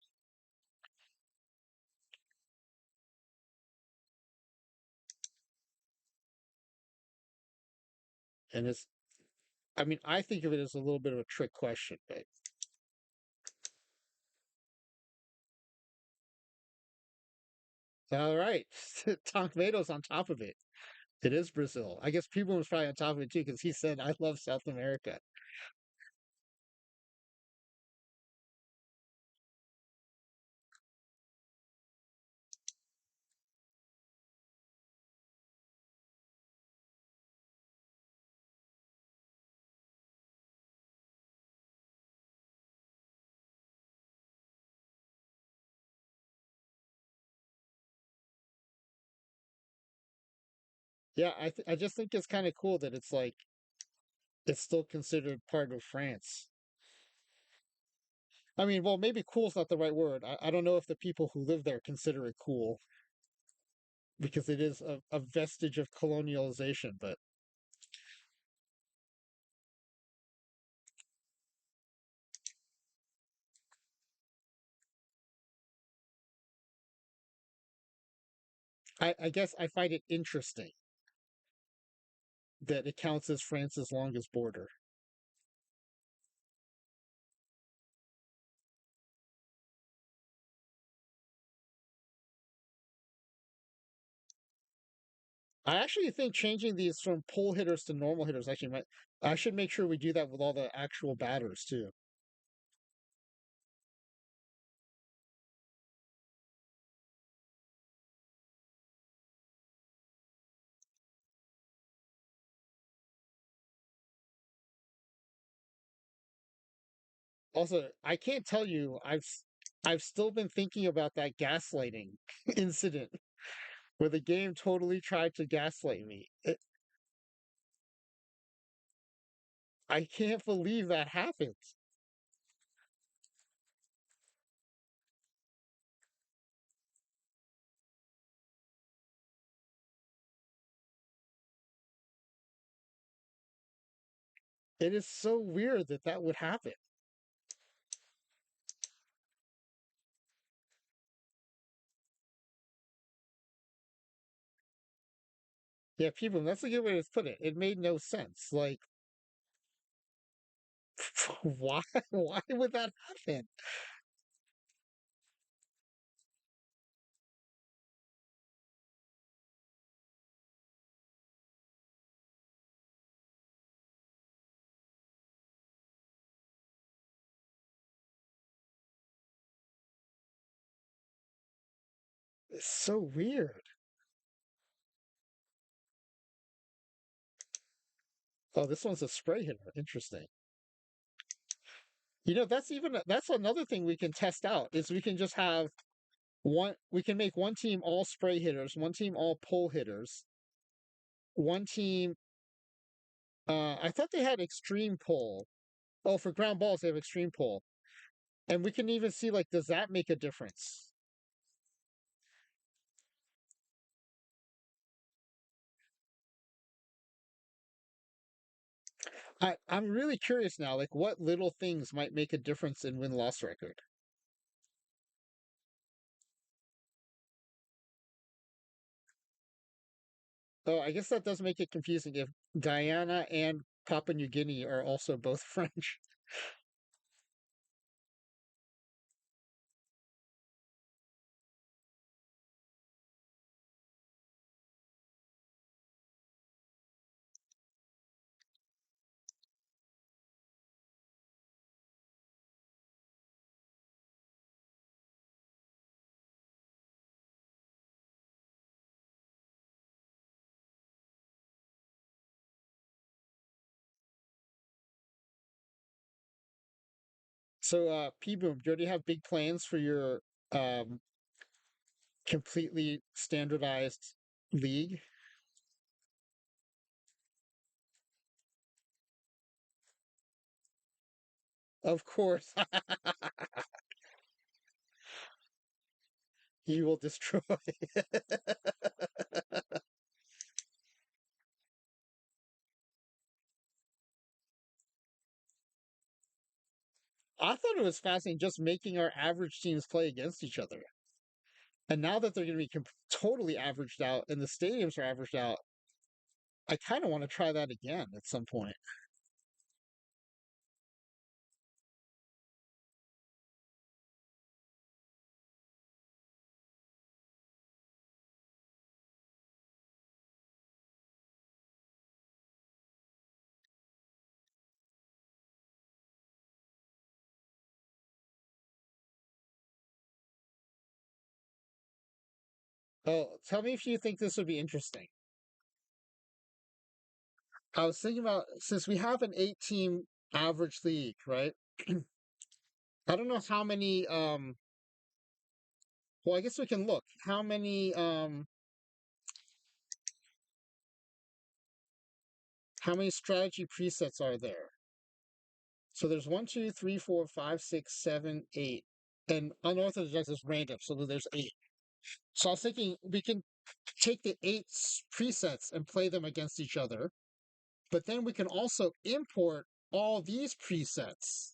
And it's, I mean, I think of it as a little bit of a trick question, but all right. Tom Tomatoes on top of it. It is Brazil. I guess people was probably on top of it too because he said, "I love South America." Yeah, I just think it's kind of cool that it's like it's still considered part of France. I mean, well, maybe cool is not the right word. I don't know if the people who live there consider it cool because it is a vestige of colonialization. But I guess I find it interesting that it counts as France's longest border. I actually think changing these from pull hitters to normal hitters actually might. I should make sure we do that with all the actual batters too. Also, I can't tell you, I've still been thinking about that gaslighting incident where the game totally tried to gaslight me. I can't believe that happened. It is so weird that that would happen. Yeah, people, that's a good way to put it. It made no sense. Like, why? Why would that happen? It's so weird. Oh, this one's a spray hitter. Interesting. That's another thing we can test out is we can just have we can make one team all spray hitters, one team all pull hitters, one team I thought they had extreme pull. Oh, for ground balls they have extreme pull. And we can even see like does that make a difference? I'm really curious now, like what little things might make a difference in win-loss record. Oh, I guess that does make it confusing if Guyana and Papua New Guinea are also both French. So, P Boom, do you already have big plans for your um, completely standardized league? Of course. You will destroy. I thought it was fascinating just making our average teams play against each other. And now that they're going to be totally averaged out and the stadiums are averaged out, I kind of want to try that again at some point. Oh, tell me if you think this would be interesting. I was thinking about since we have an 8 team average league, right? I don't know how many well, I guess we can look. How many strategy presets are there? So there's one, two, three, four, five, six, seven, eight. And unorthodox is random, so there's eight. So I was thinking we can take the eight presets and play them against each other, but then we can also import all these presets,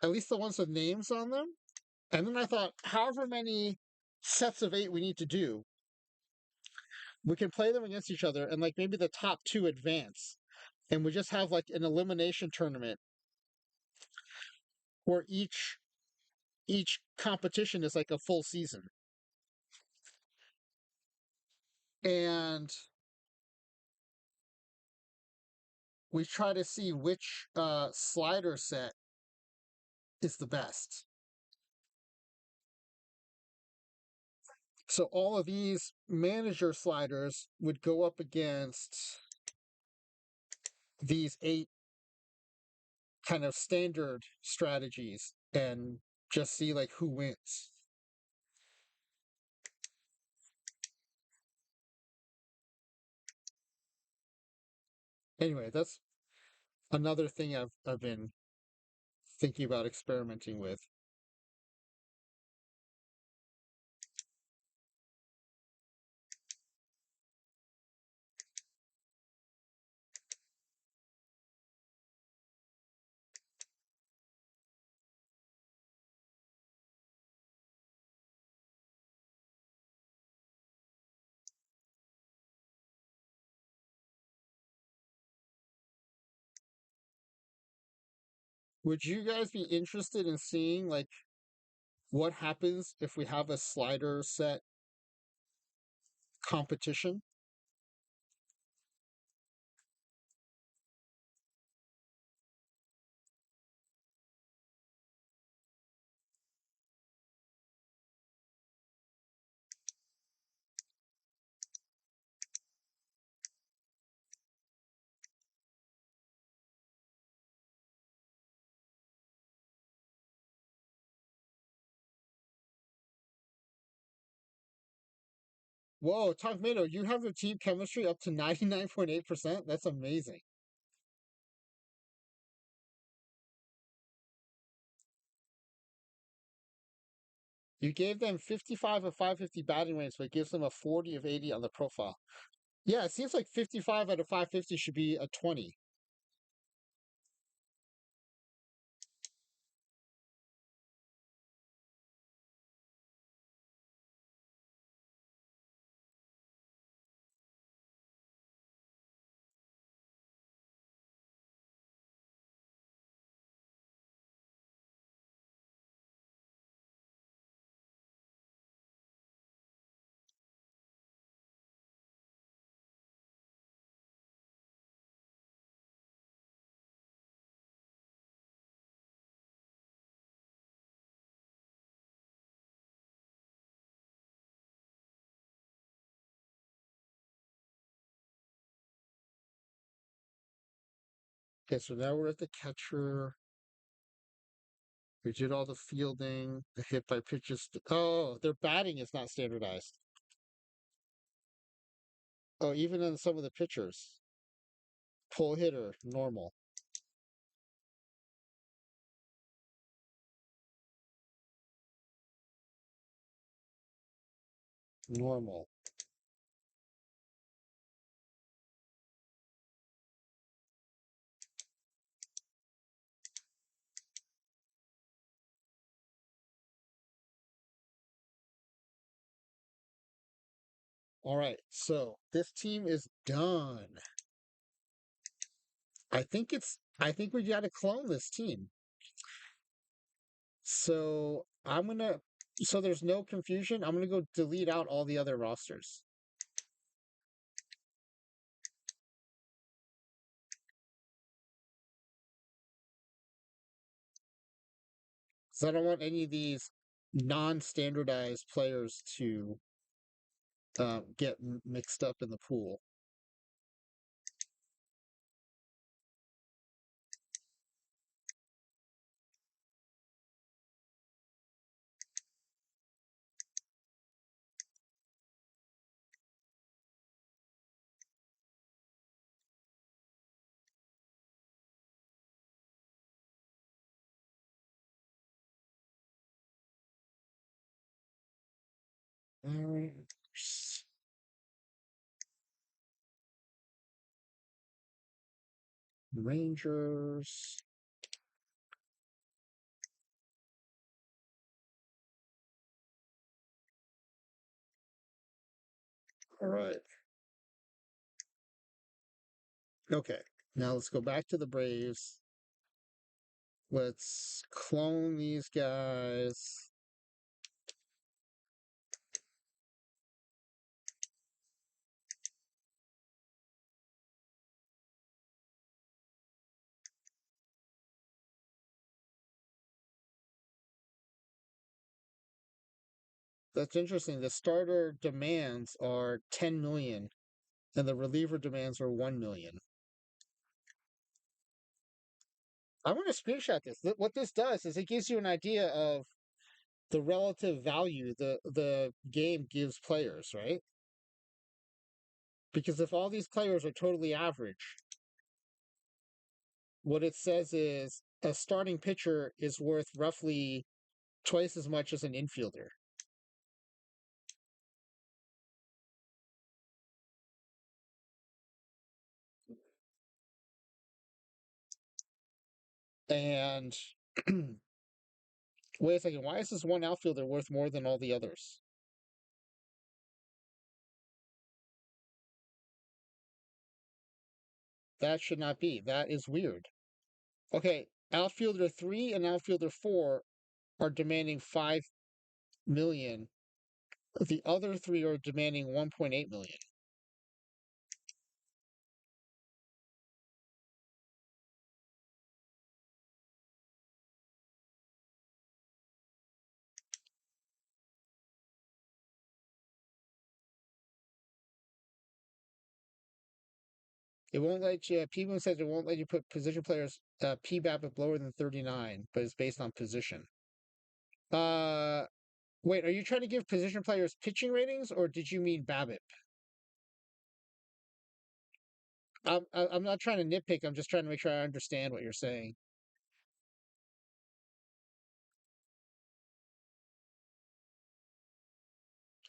at least the ones with names on them. And then I thought, however many sets of eight we need to do, we can play them against each other, and like maybe the top two advance, and we just have like an elimination tournament where each competition is like a full season, and we try to see which slider set is the best. So all of these manager sliders would go up against these eight kind of standard strategies and just see like who wins. Anyway, that's another thing I've been thinking about experimenting with. Would you guys be interested in seeing like what happens if we have a slider set competition? Whoa, Tomato, you have your team chemistry up to 99.8%? That's amazing. You gave them 55 of 550 batting range, so it gives them a 40 of 80 on the profile. Yeah, it seems like 55 out of 550 should be a 20. Okay, so now we're at the catcher. We did all the fielding, the hit by pitches. Oh, their batting is not standardized. Oh, even in some of the pitchers. Pull hitter, normal. Normal. All right, so this team is done. I think we got to clone this team. So so there's no confusion. I'm gonna go delete out all the other rosters. So I don't want any of these non-standardized players to get mixed up in the pool. All right. Rangers. All right. Okay. Now let's go back to the Braves. Let's clone these guys. That's interesting. The starter demands are 10 million and the reliever demands are 1 million. I want to screenshot this. What this does is it gives you an idea of the relative value the game gives players, right? Because if all these players are totally average, what it says is a starting pitcher is worth roughly twice as much as an infielder. And wait a second, why is this one outfielder worth more than all the others? That should not be. That is weird. Okay, outfielder 3 and outfielder 4 are demanding 5 million. The other 3 are demanding 1.8 million. It won't let you. People says it won't let you put position players PBAP lower than 39, but it's based on position. Uh, wait, are you trying to give position players pitching ratings, or did you mean BABIP? I'm not trying to nitpick. I'm just trying to make sure I understand what you're saying.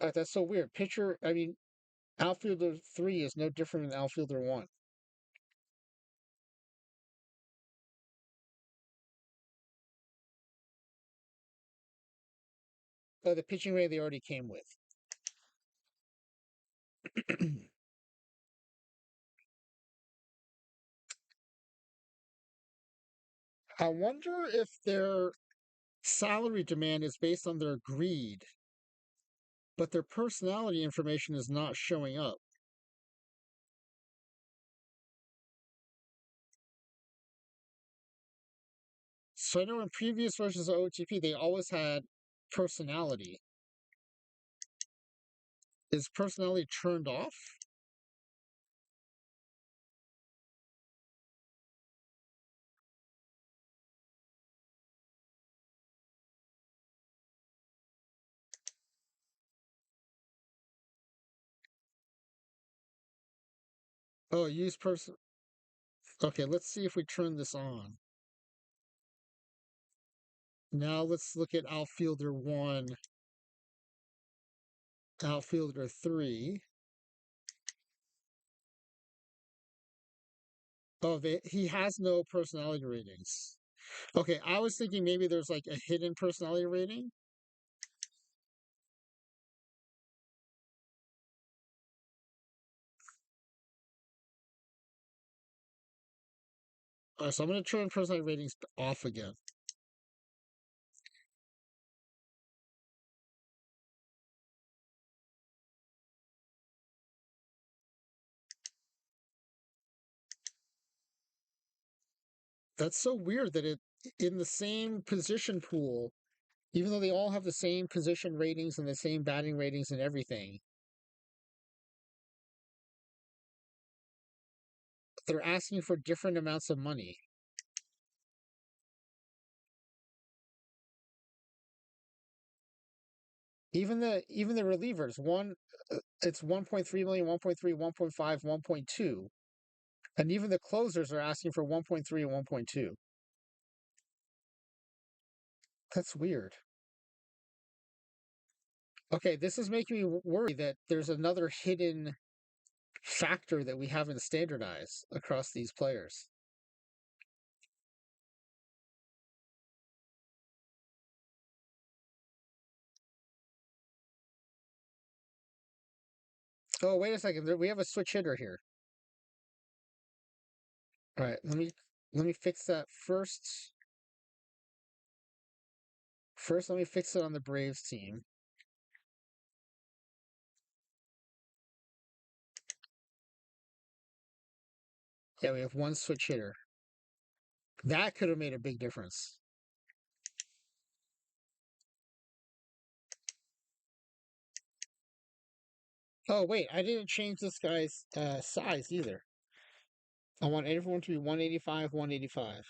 That's so weird. Pitcher, I mean, outfielder 3 is no different than outfielder 1. The pitching rating they already came with. I wonder if their salary demand is based on their greed, but their personality information is not showing up. So I know in previous versions of OTP, they always had personality. Is personality turned off? Oh, use person. Okay, let's see if we turn this on. Now let's look at outfielder 1. Outfielder 3. Oh, he has no personality ratings. Okay, I was thinking maybe there's like a hidden personality rating. So I'm going to turn personality ratings off again. That's so weird that it in the same position pool, even though they all have the same position ratings and the same batting ratings and everything, they're asking for different amounts of money. Even the relievers, it's 1.3 million, 1.3, 1.5, 1.2. And even the closers are asking for 1.3 and 1.2. That's weird. Okay, this is making me worry that there's another hidden factor that we haven't standardized across these players. Oh, wait a second. We have a switch hitter here. All right, let me fix that first. First, let me fix it on the Braves team. Yeah, we have one switch hitter. That could have made a big difference. Oh, wait, I didn't change this guy's size either. I want everyone to be 185, 185.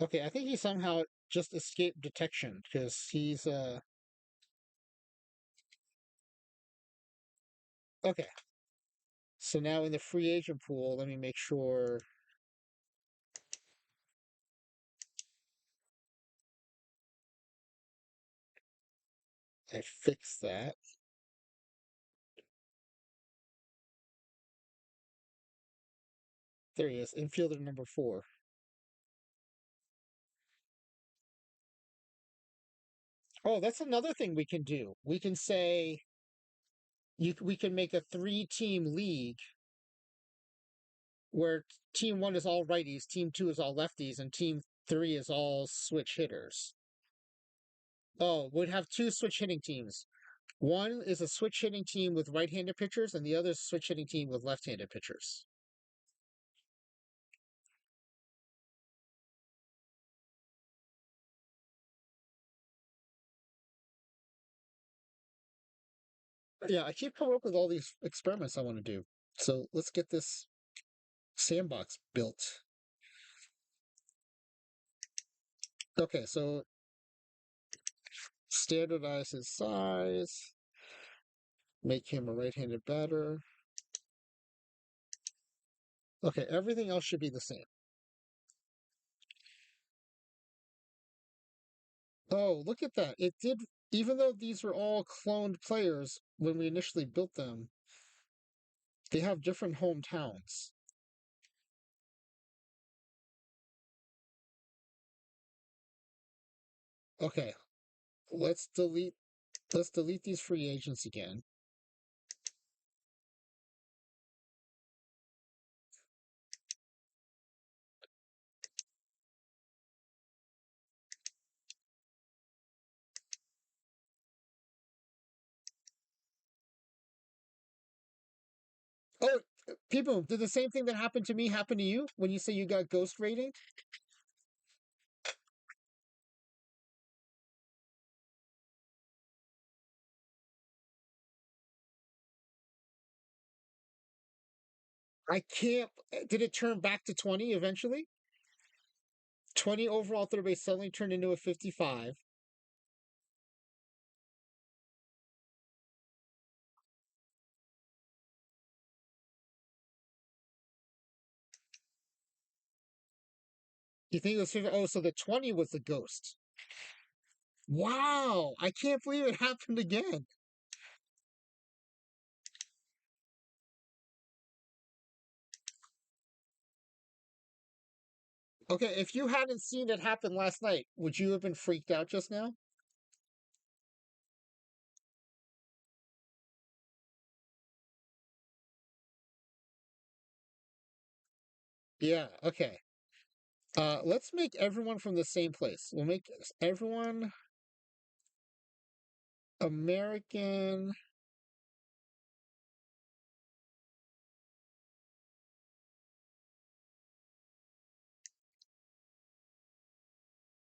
Okay, I think he somehow just escaped detection because he's okay. So now in the free agent pool, let me make sure I fix that. There he is, infielder number 4. Oh, that's another thing we can do. We can say we can make a 3-team league where team 1 is all righties, team 2 is all lefties, and team 3 is all switch hitters. Oh, we'd have 2 switch hitting teams. One is a switch hitting team with right-handed pitchers, and the other is a switch hitting team with left-handed pitchers. Yeah, I keep coming up with all these experiments I want to do. So let's get this sandbox built. Okay, so standardize his size, make him a right-handed batter. Okay, everything else should be the same. Oh, look at that. It did, even though these were all cloned players when we initially built them, they have different hometowns. Okay, let's delete let's delete these free agents again. Oh, people, did the same thing that happened to me happen to you when you say you got ghost rating? I can't. Did it turn back to 20 eventually? 20 overall third base suddenly turned into a 55. You think it was 50? Oh, so the 20 was the ghost. Wow, I can't believe it happened again. Okay, if you hadn't seen it happen last night, would you have been freaked out just now? Yeah, okay. Let's make everyone from the same place. We'll make everyone American,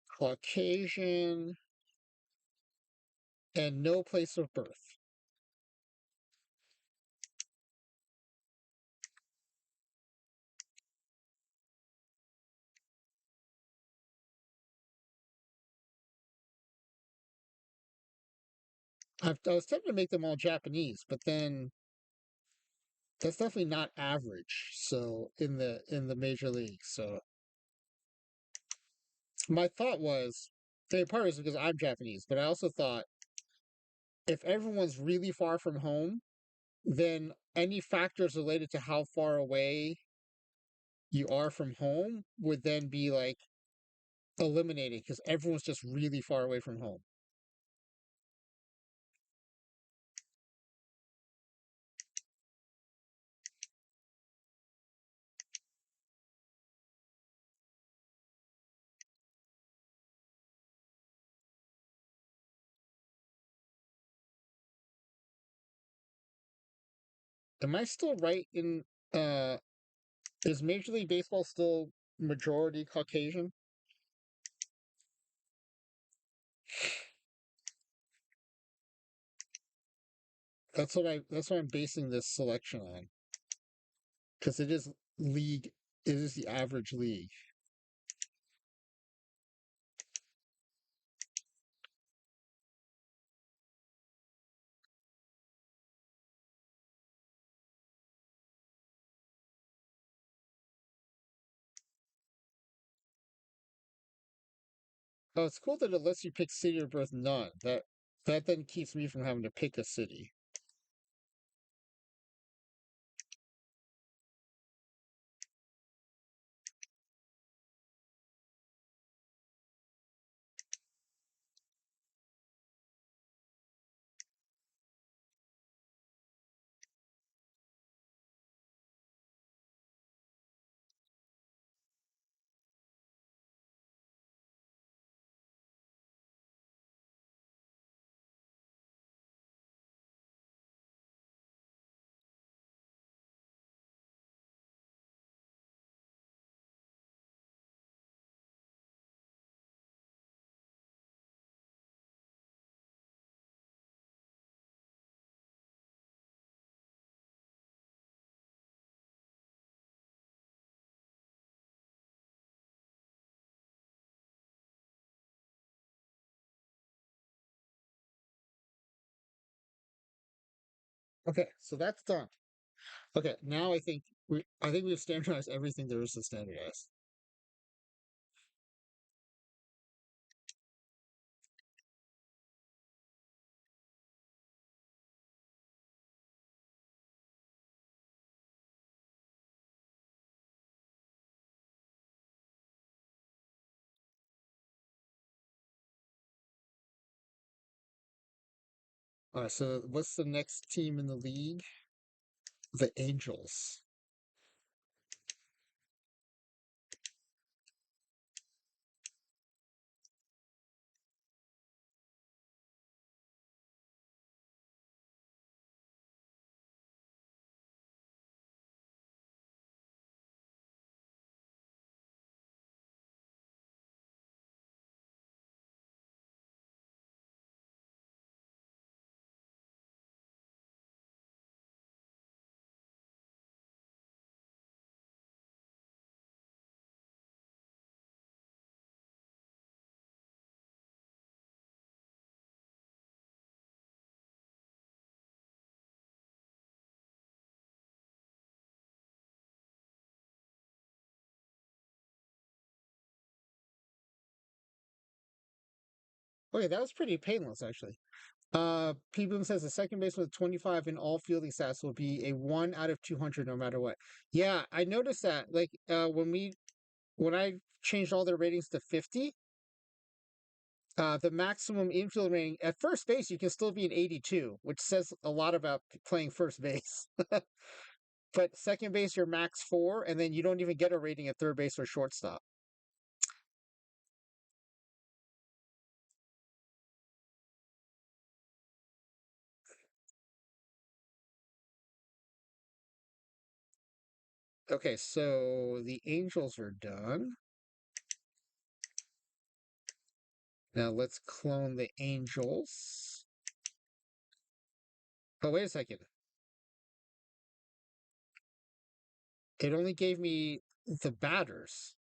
Caucasian, and no place of birth. I was tempted to make them all Japanese, but then that's definitely not average. So in the major leagues, so my thought was, part is because I'm Japanese, but I also thought if everyone's really far from home, then any factors related to how far away you are from home would then be like eliminated because everyone's just really far away from home. Am I still right in uh is Major League Baseball still majority Caucasian? That's what I'm basing this selection on because it is the average league. Oh, it's cool that it lets you pick city of birth none. That then keeps me from having to pick a city. Okay, so that's done. Okay, now I think we've standardized everything there is to standardize. All right, so what's the next team in the league? The Angels. Okay, that was pretty painless actually. P Boom says the second baseman with 25 in all fielding stats will be a 1 out of 200 no matter what. Yeah, I noticed that. Like when I changed all their ratings to 50, the maximum infield rating at first base you can still be an 82, which says a lot about playing first base. But second base you're max 4, and then you don't even get a rating at third base or shortstop. Okay, so the Angels are done. Now let's clone the Angels. Oh, wait a second. It only gave me the batters.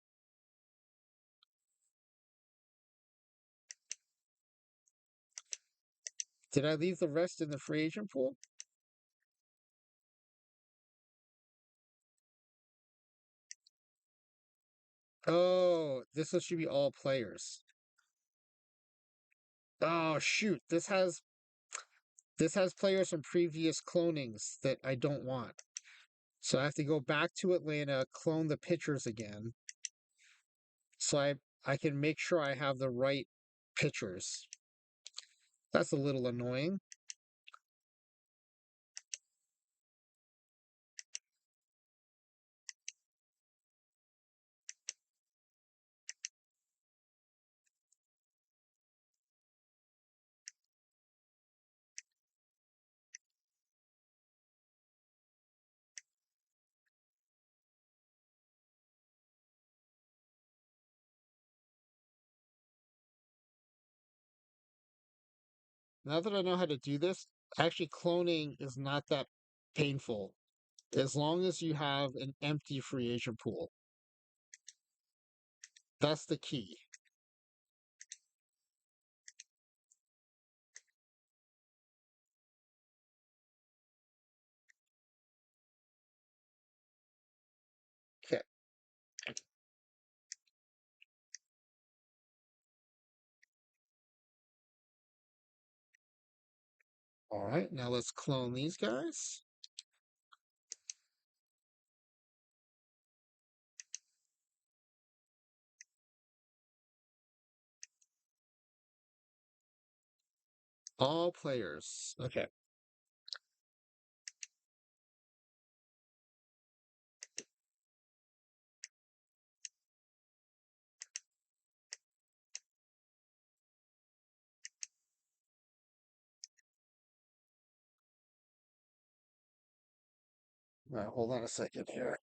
Did I leave the rest in the free agent pool? Oh, this should be all players. Oh shoot, this has players from previous clonings that I don't want. So I have to go back to Atlanta, clone the pitchers again. So I can make sure I have the right pitchers. That's a little annoying. Now that I know how to do this, actually cloning is not that painful as long as you have an empty free agent pool. That's the key. Okay. All right. Now let's clone these guys. All players. Okay. All right, hold on a second here.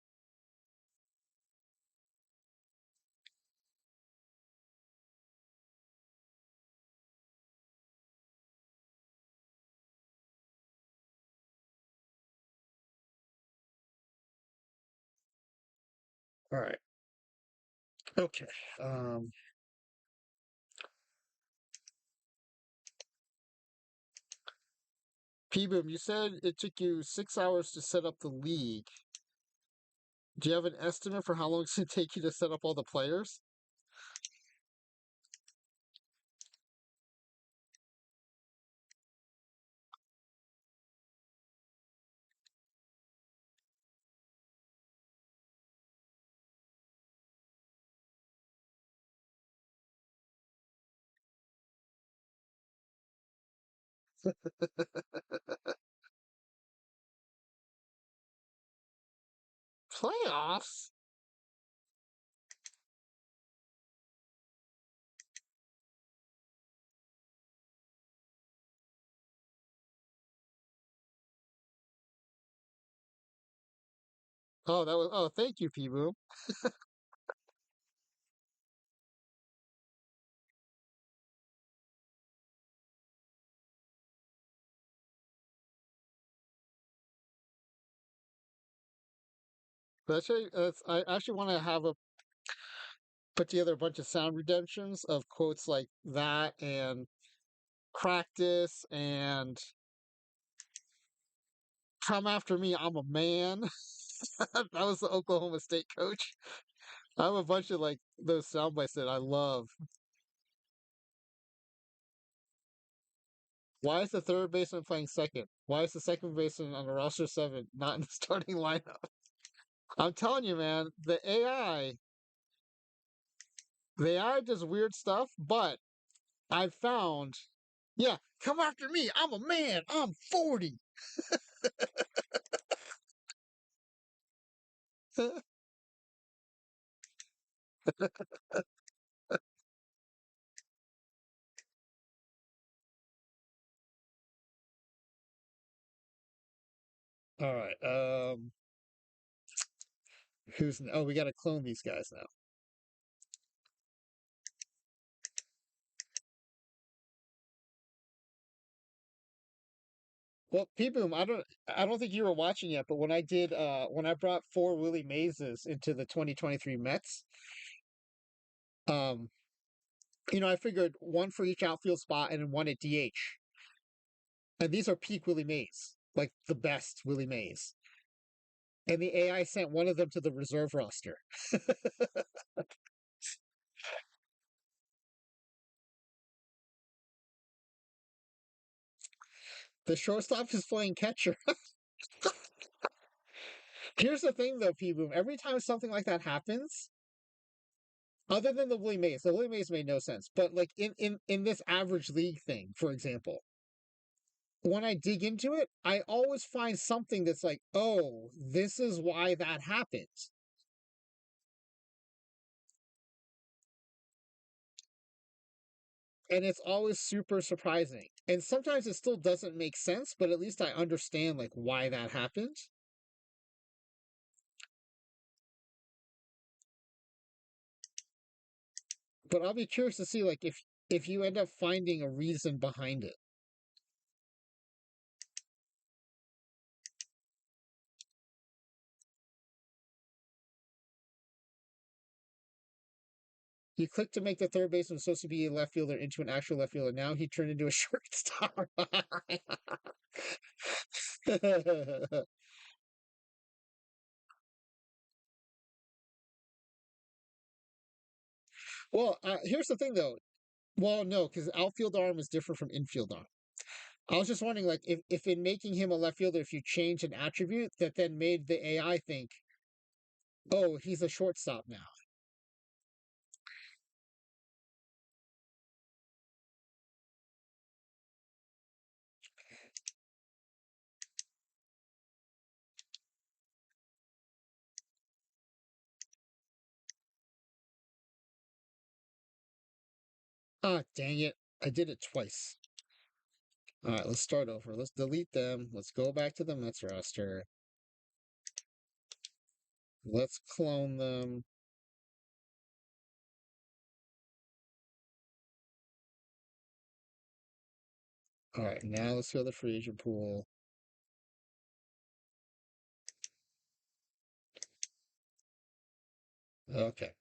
All right. Okay. Um, P-Boom, you said it took you 6 hours to set up the league. Do you have an estimate for how long it's going to take you to set up all the players? Playoffs? Oh, that was. Oh, thank you, P-Boom. But actually, I actually want to have a put together a bunch of sound redemptions of quotes like that and practice and come after me, I'm a man. That was the Oklahoma State coach. I have a bunch of like those sound bites that I love. Why is the third baseman playing second? Why is the second baseman on the roster seven not in the starting lineup? I'm telling you, man, the AI does weird stuff, but I've found, yeah, come after me. I'm a man. I'm 40. All right. Oh, we got to clone these guys now. Well, P-Boom, I don't think you were watching yet, but when I brought four Willie Mazes into the 2023 Mets, um, I figured one for each outfield spot and then one at DH. And these are peak Willie Mays, like the best Willie Mays. And the AI sent one of them to the reserve roster. The shortstop is playing catcher. Here's the thing, though, P Boom. Every time something like that happens, other than the Willie Mays made no sense. But like in this average league thing, for example, when I dig into it, I always find something that's like, oh, this is why that happens. And it's always super surprising. And sometimes it still doesn't make sense, but at least I understand like why that happened. But I'll be curious to see like if you end up finding a reason behind it. You click to make the third baseman supposed to be a left fielder into an actual left fielder. Now he turned into a shortstop. Well, here's the thing though. Well, no, because outfield arm is different from infield arm. I was just wondering, like, if in making him a left fielder, if you change an attribute that then made the AI think, oh, he's a shortstop now. Ah, dang it. I did it twice. All right, let's start over. Let's delete them. Let's go back to the Mets roster. Let's clone them. All right, now let's go to the free agent pool. Okay.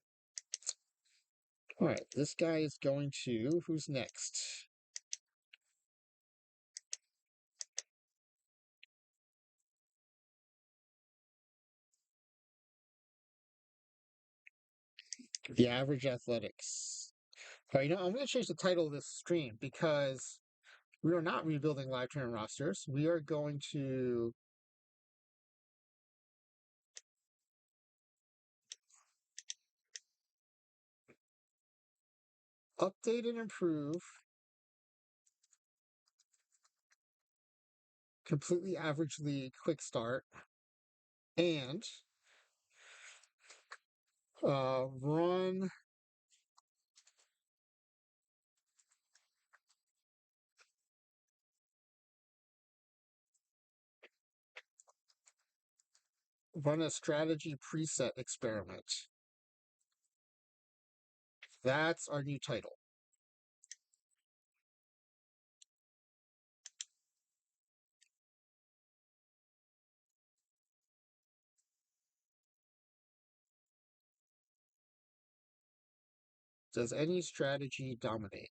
All right, this guy is going to. Who's next? The average athletics. All right, I'm going to change the title of this stream because we are not rebuilding live term rosters. We are going to update and improve completely average league quick start and run a strategy preset experiment. That's our new title. Does any strategy dominate?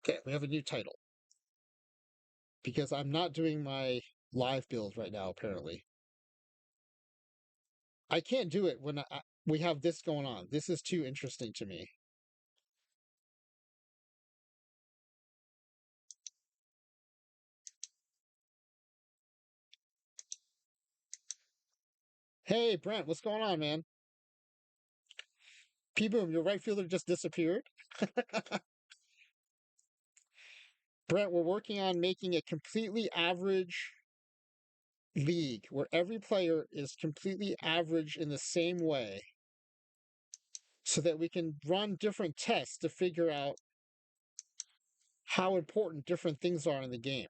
Okay, we have a new title because I'm not doing my live build right now, apparently. I can't do it when we have this going on. This is too interesting to me. Hey, Brent, what's going on, man? P Boom, your right fielder just disappeared. Brent, we're working on making a completely average league where every player is completely average in the same way so that we can run different tests to figure out how important different things are in the game.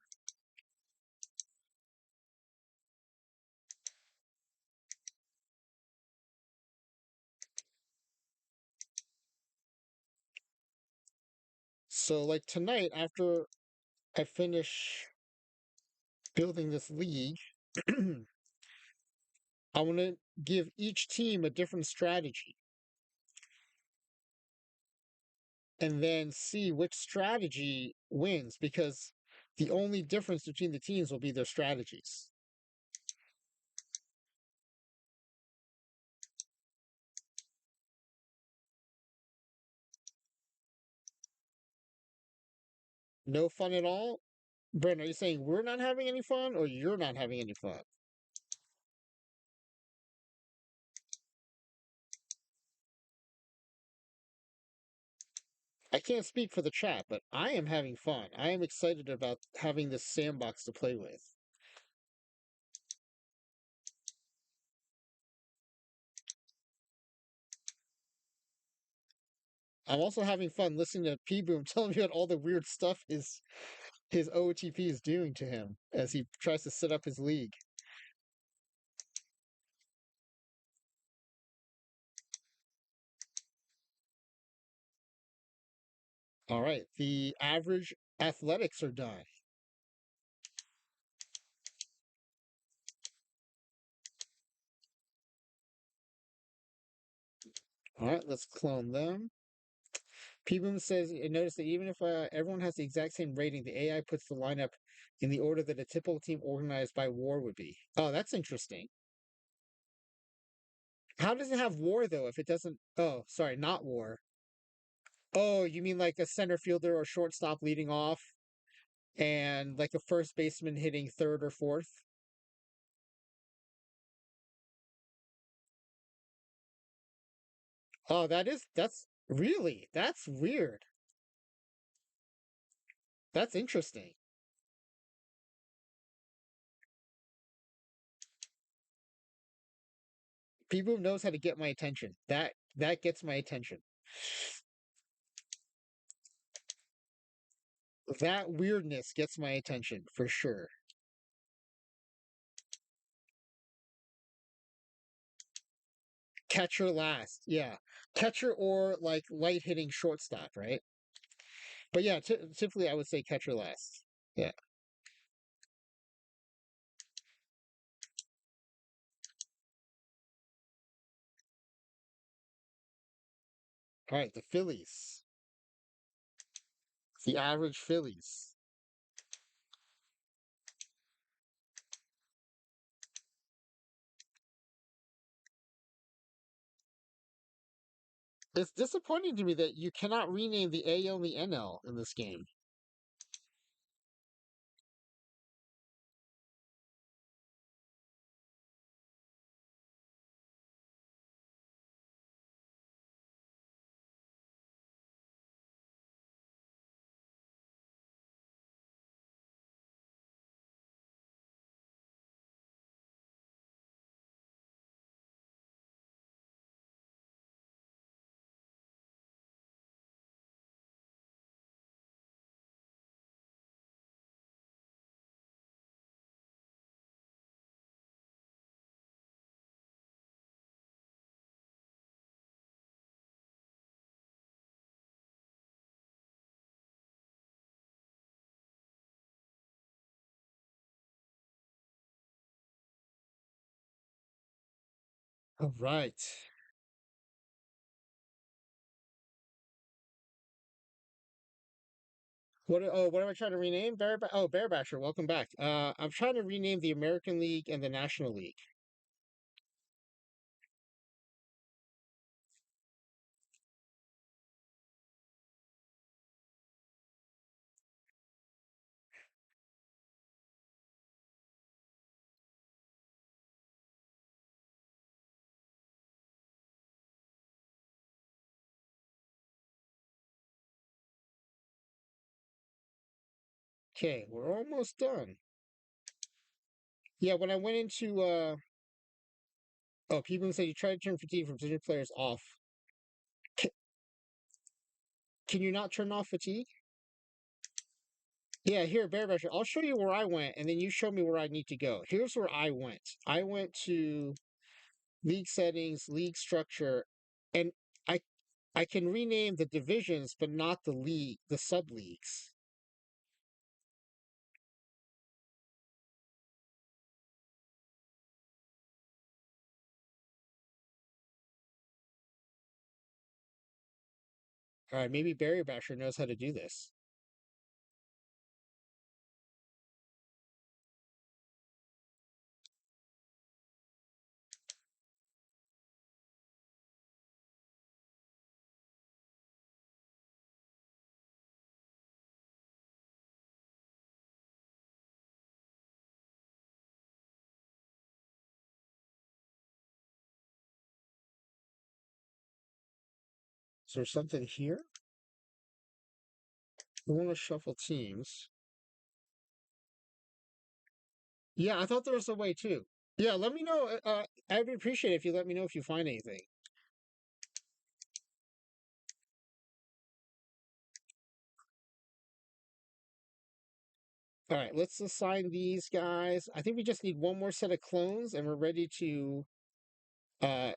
So, like tonight, after I finish building this league, I want to give each team a different strategy and then see which strategy wins because the only difference between the teams will be their strategies. No fun at all? Brent, are you saying we're not having any fun or you're not having any fun? I can't speak for the chat, but I am having fun. I am excited about having this sandbox to play with. I'm also having fun listening to P Boom telling me about all the weird stuff his OOTP is doing to him as he tries to set up his league. All right, the average athletics are done. All right, let's clone them. P-Boom says, notice that even if everyone has the exact same rating, the AI puts the lineup in the order that a typical team organized by war would be. Oh, that's interesting. How does it have war, though, if it doesn't? Oh, sorry, not war. Oh, you mean like a center fielder or shortstop leading off and like a first baseman hitting third or fourth? Oh, that's really, that's weird. That's interesting. P-Boom knows how to get my attention. That gets my attention. That weirdness gets my attention for sure. Catcher last, yeah. Catcher or like light hitting shortstop, right? But yeah, typically I would say catcher last. Yeah. All right, the Phillies, the average Phillies. It's disappointing to me that you cannot rename the AL and the NL in this game. All right. What am I trying to rename? Bear Basher, welcome back. I'm trying to rename the American League and the National League. Okay, we're almost done. Yeah, when I went into oh, people say you try to turn fatigue from position players off. Can, can you not turn off fatigue? Yeah, here, Bear Basher, I'll show you where I went, and then you show me where I need to go. Here's where I went. I went to league settings, league structure, and I I can rename the divisions, but not the sub leagues. All right, maybe Barry Basher knows how to do this. Is there something here? We want to shuffle teams. Yeah, I thought there was a way too. Yeah, let me know. I would appreciate it if you let me know if you find anything. All right, let's assign these guys. I think we just need one more set of clones, and we're ready to. Uh,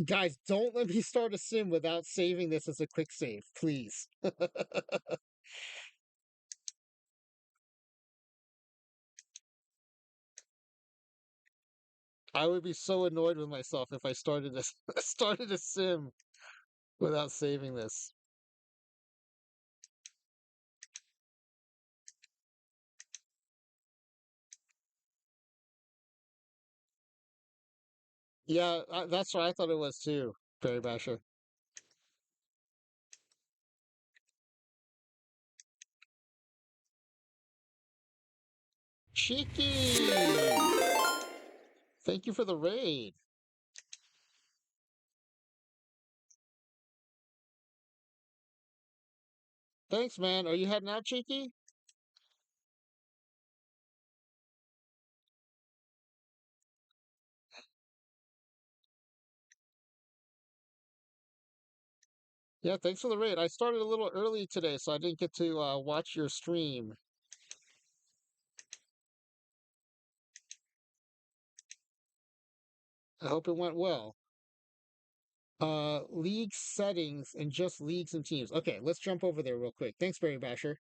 guys, don't let me start a sim without saving this as a quick save, please. I would be so annoyed with myself if I started this started a sim without saving this. Yeah, that's what I thought it was too, Barry Basher. Cheeky! Thank you for the raid. Thanks, man. Are you heading out, Cheeky? Yeah, thanks for the raid. I started a little early today, so I didn't get to watch your stream. I hope it went well. League settings and just leagues and teams. Okay, let's jump over there real quick. Thanks, Barry Basher.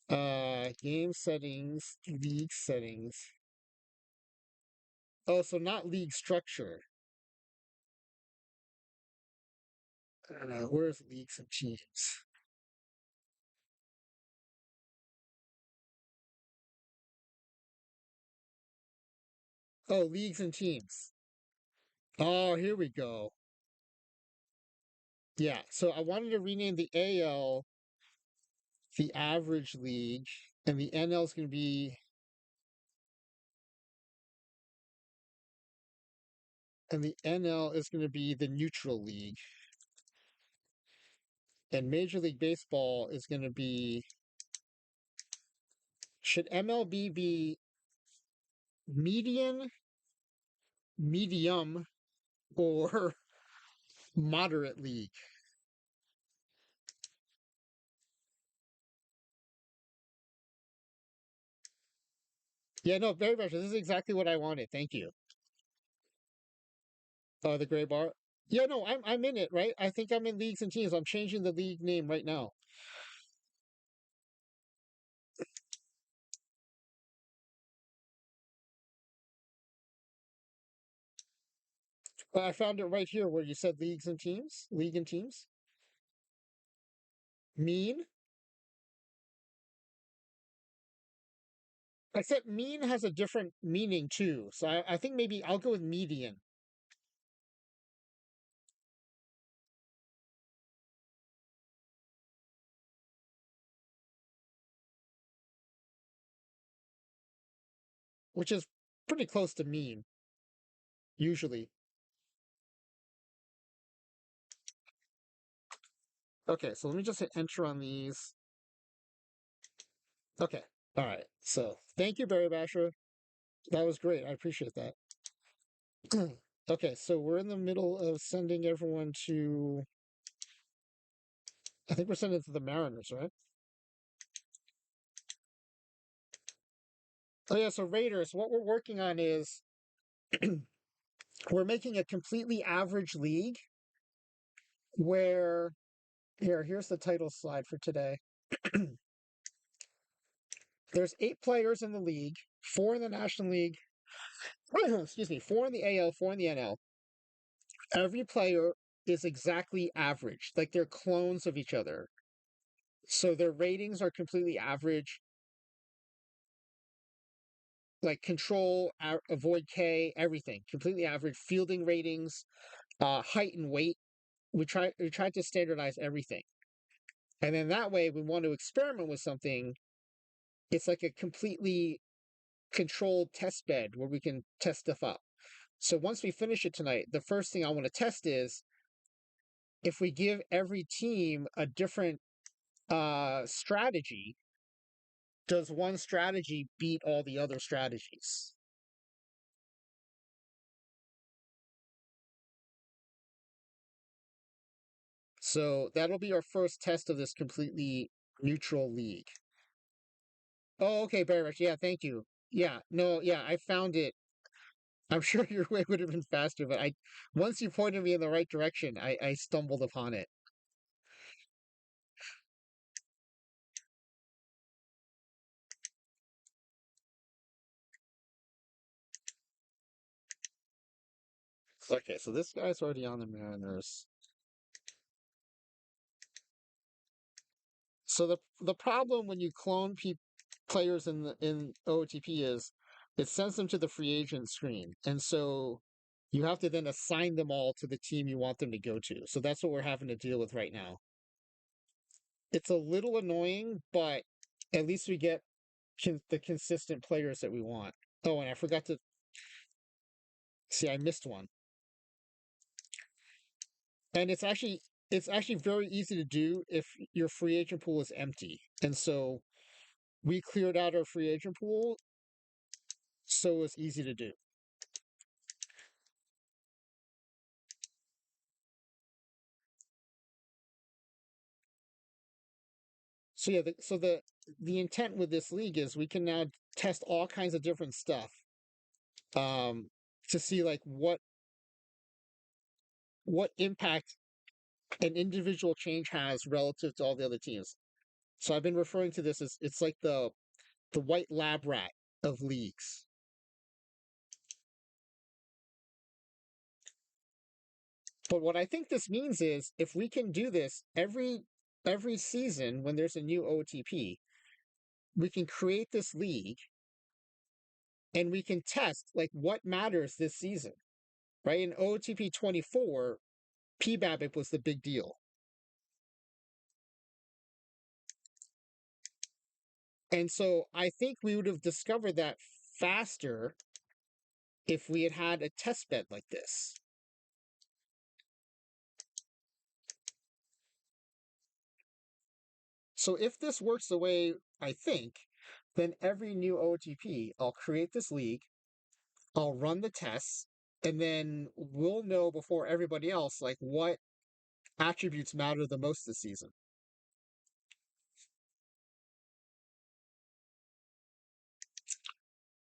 Game settings, league settings. Oh, so not league structure. I don't know. Where's leagues and teams? Oh, leagues and teams. Oh, here we go. Yeah, so I wanted to rename the AL the average league, and the NL is going to be, and the NL is going to be the neutral league, and Major League Baseball is going to be. Should MLB be median, medium, or moderate league? Yeah, no, very much. This is exactly what I wanted. Thank you. Oh, the gray bar. Yeah, no, I'm in it, right? I think I'm in leagues and teams. I'm changing the league name right now. I found it right here where you said leagues and teams, league and teams. Mean. Except mean has a different meaning too. So I think maybe I'll go with median. Which is pretty close to mean, usually. Okay, so let me just hit enter on these. Okay. All right. So thank you, Barry Basher. That was great. I appreciate that. Okay, so we're in the middle of sending everyone to. I think we're sending it to the Mariners, right? Oh yeah. So Raiders. What we're working on is we're making a completely average league where here's the title slide for today. There's 8 players in the league, 4 in the National League, excuse me, 4 in the AL, 4 in the NL. Every player is exactly average, like they're clones of each other. So their ratings are completely average, like control, avoid K, everything completely average. Fielding ratings, height and weight. We tried to standardize everything, and then that way, we want to experiment with something. It's like a completely controlled test bed where we can test stuff up. So once we finish it tonight, the first thing I want to test is if we give every team a different strategy, does one strategy beat all the other strategies? So that'll be our first test of this completely neutral league. Oh, okay, Barry Rich. Yeah, thank you. Yeah, no, yeah, I found it. I'm sure your way would have been faster, but I once you pointed me in the right direction, I stumbled upon it. Okay, so this guy's already on the Mariners. So the problem when you clone players in OOTP is it sends them to the free agent screen, and so you have to then assign them all to the team you want them to go to. So that's what we're having to deal with right now. It's a little annoying, but at least we get the consistent players that we want. Oh, and I forgot to see, I missed one. And it's actually very easy to do if your free agent pool is empty. And so we cleared out our free agent pool, so it was easy to do. So yeah, the intent with this league is we can now test all kinds of different stuff um, to see like what impact an individual change has relative to all the other teams. So I've been referring to this as it's like the white lab rat of leagues. But what I think this means is if we can do this every season when there's a new OTP, we can create this league and we can test like what matters this season. Right? In OTP 24, PBABIP was the big deal. And so I think we would have discovered that faster if we had had a test bed like this. So if this works the way I think, then every new OTP, I'll create this league, I'll run the tests, and then we'll know before everybody else like what attributes matter the most this season.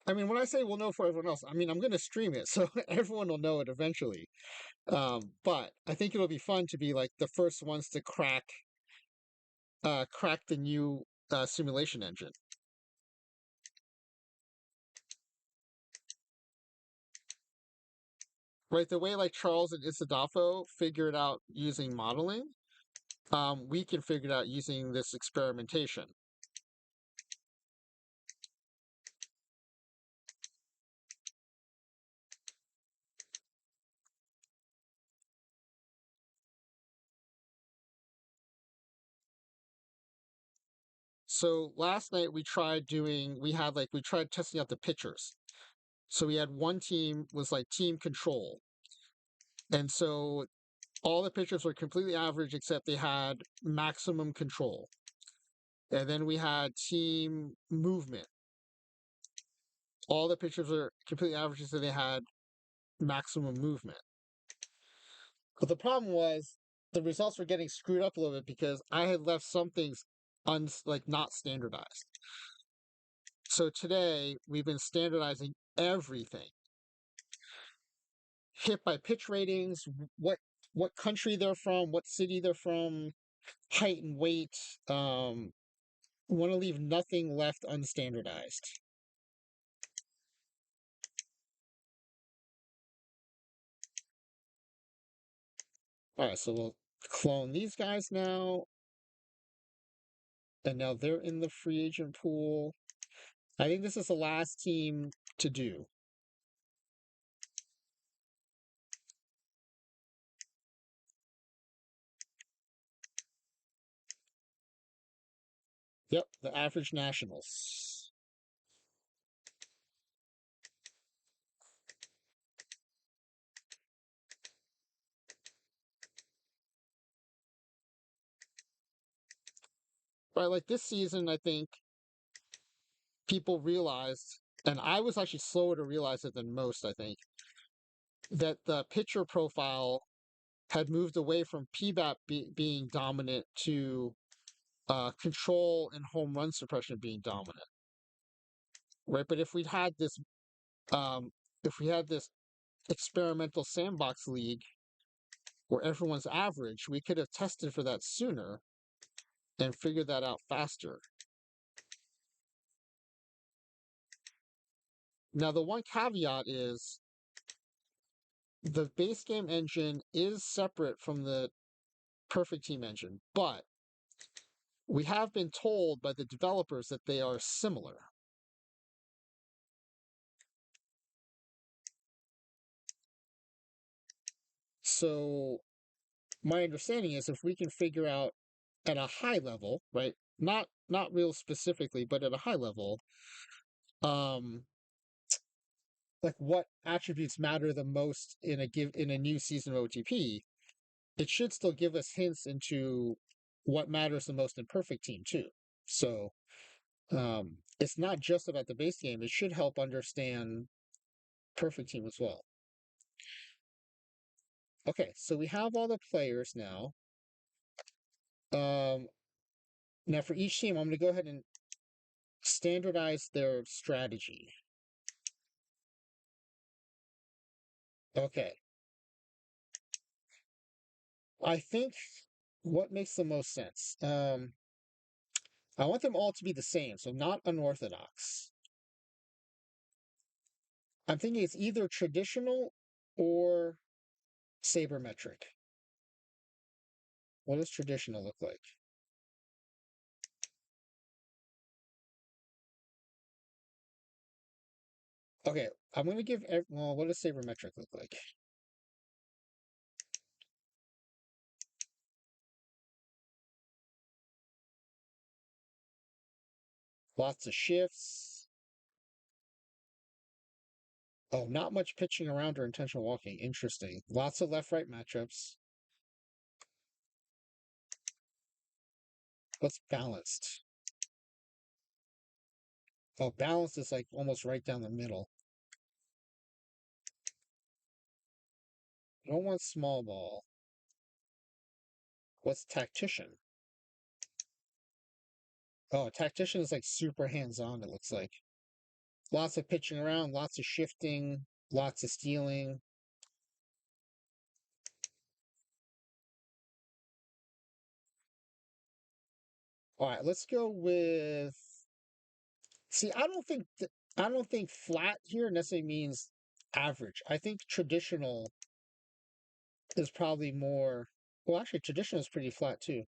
I mean, when I say we'll know for everyone else, I mean I'm going to stream it, so everyone will know it eventually. But I think it'll be fun to be like the first ones to crack the new simulation engine. Right, the way like Charles and Isadafo figured out using modeling, we can figure it out using this experimentation. So last night we tried testing out the pitchers. So we had one team was like team control. And so all the pitchers were completely average except they had maximum control. And then we had team movement. All the pitchers are completely averaging, so they had maximum movement. But the problem was the results were getting screwed up a little bit because I had left some things like not standardized. So today we've been standardizing everything. Hit by pitch ratings, what country they're from, what city they're from, height and weight. Want to leave nothing left unstandardized. All right, so we'll clone these guys now, and now they're in the free agent pool. I think this is the last team to do. Yep, the average nationals. Right, like this season, I think people realized, and I was actually slower to realize it than most, I think, that the pitcher profile had moved away from being dominant to control and home run suppression being dominant. Right, but um, if we had this experimental sandbox league where everyone's average, we could have tested for that sooner and figured that out faster. Now, the one caveat is the base game engine is separate from the perfect team engine, but we have been told by the developers that they are similar. So, my understanding is if we can figure out at a high level, right? Not real specifically, but at a high level, um, like what attributes matter the most in a new season of OTP, it should still give us hints into what matters the most in perfect team too. So it's not just about the base game. It should help understand perfect team as well. Okay, so we have all the players now. Um, Now for each team, I'm going to go ahead and standardize their strategy. Okay, I think what makes the most sense. I want them all to be the same, so not unorthodox. I'm thinking it's either traditional or sabermetric. What does traditional look like? Okay, I'm going to give. Well, what does sabermetric look like? Lots of shifts. Oh, not much pitching around or intentional walking. Interesting. Lots of left-right matchups. What's balanced? Oh, balanced is like almost right down the middle. I don't want small ball. What's tactician? Oh, tactician is like super hands-on, it looks like. Lots of pitching around, lots of shifting, lots of stealing. All right, let's go with. See, I don't think flat here necessarily means average. I think traditional is probably more. Well, actually, traditional is pretty flat too.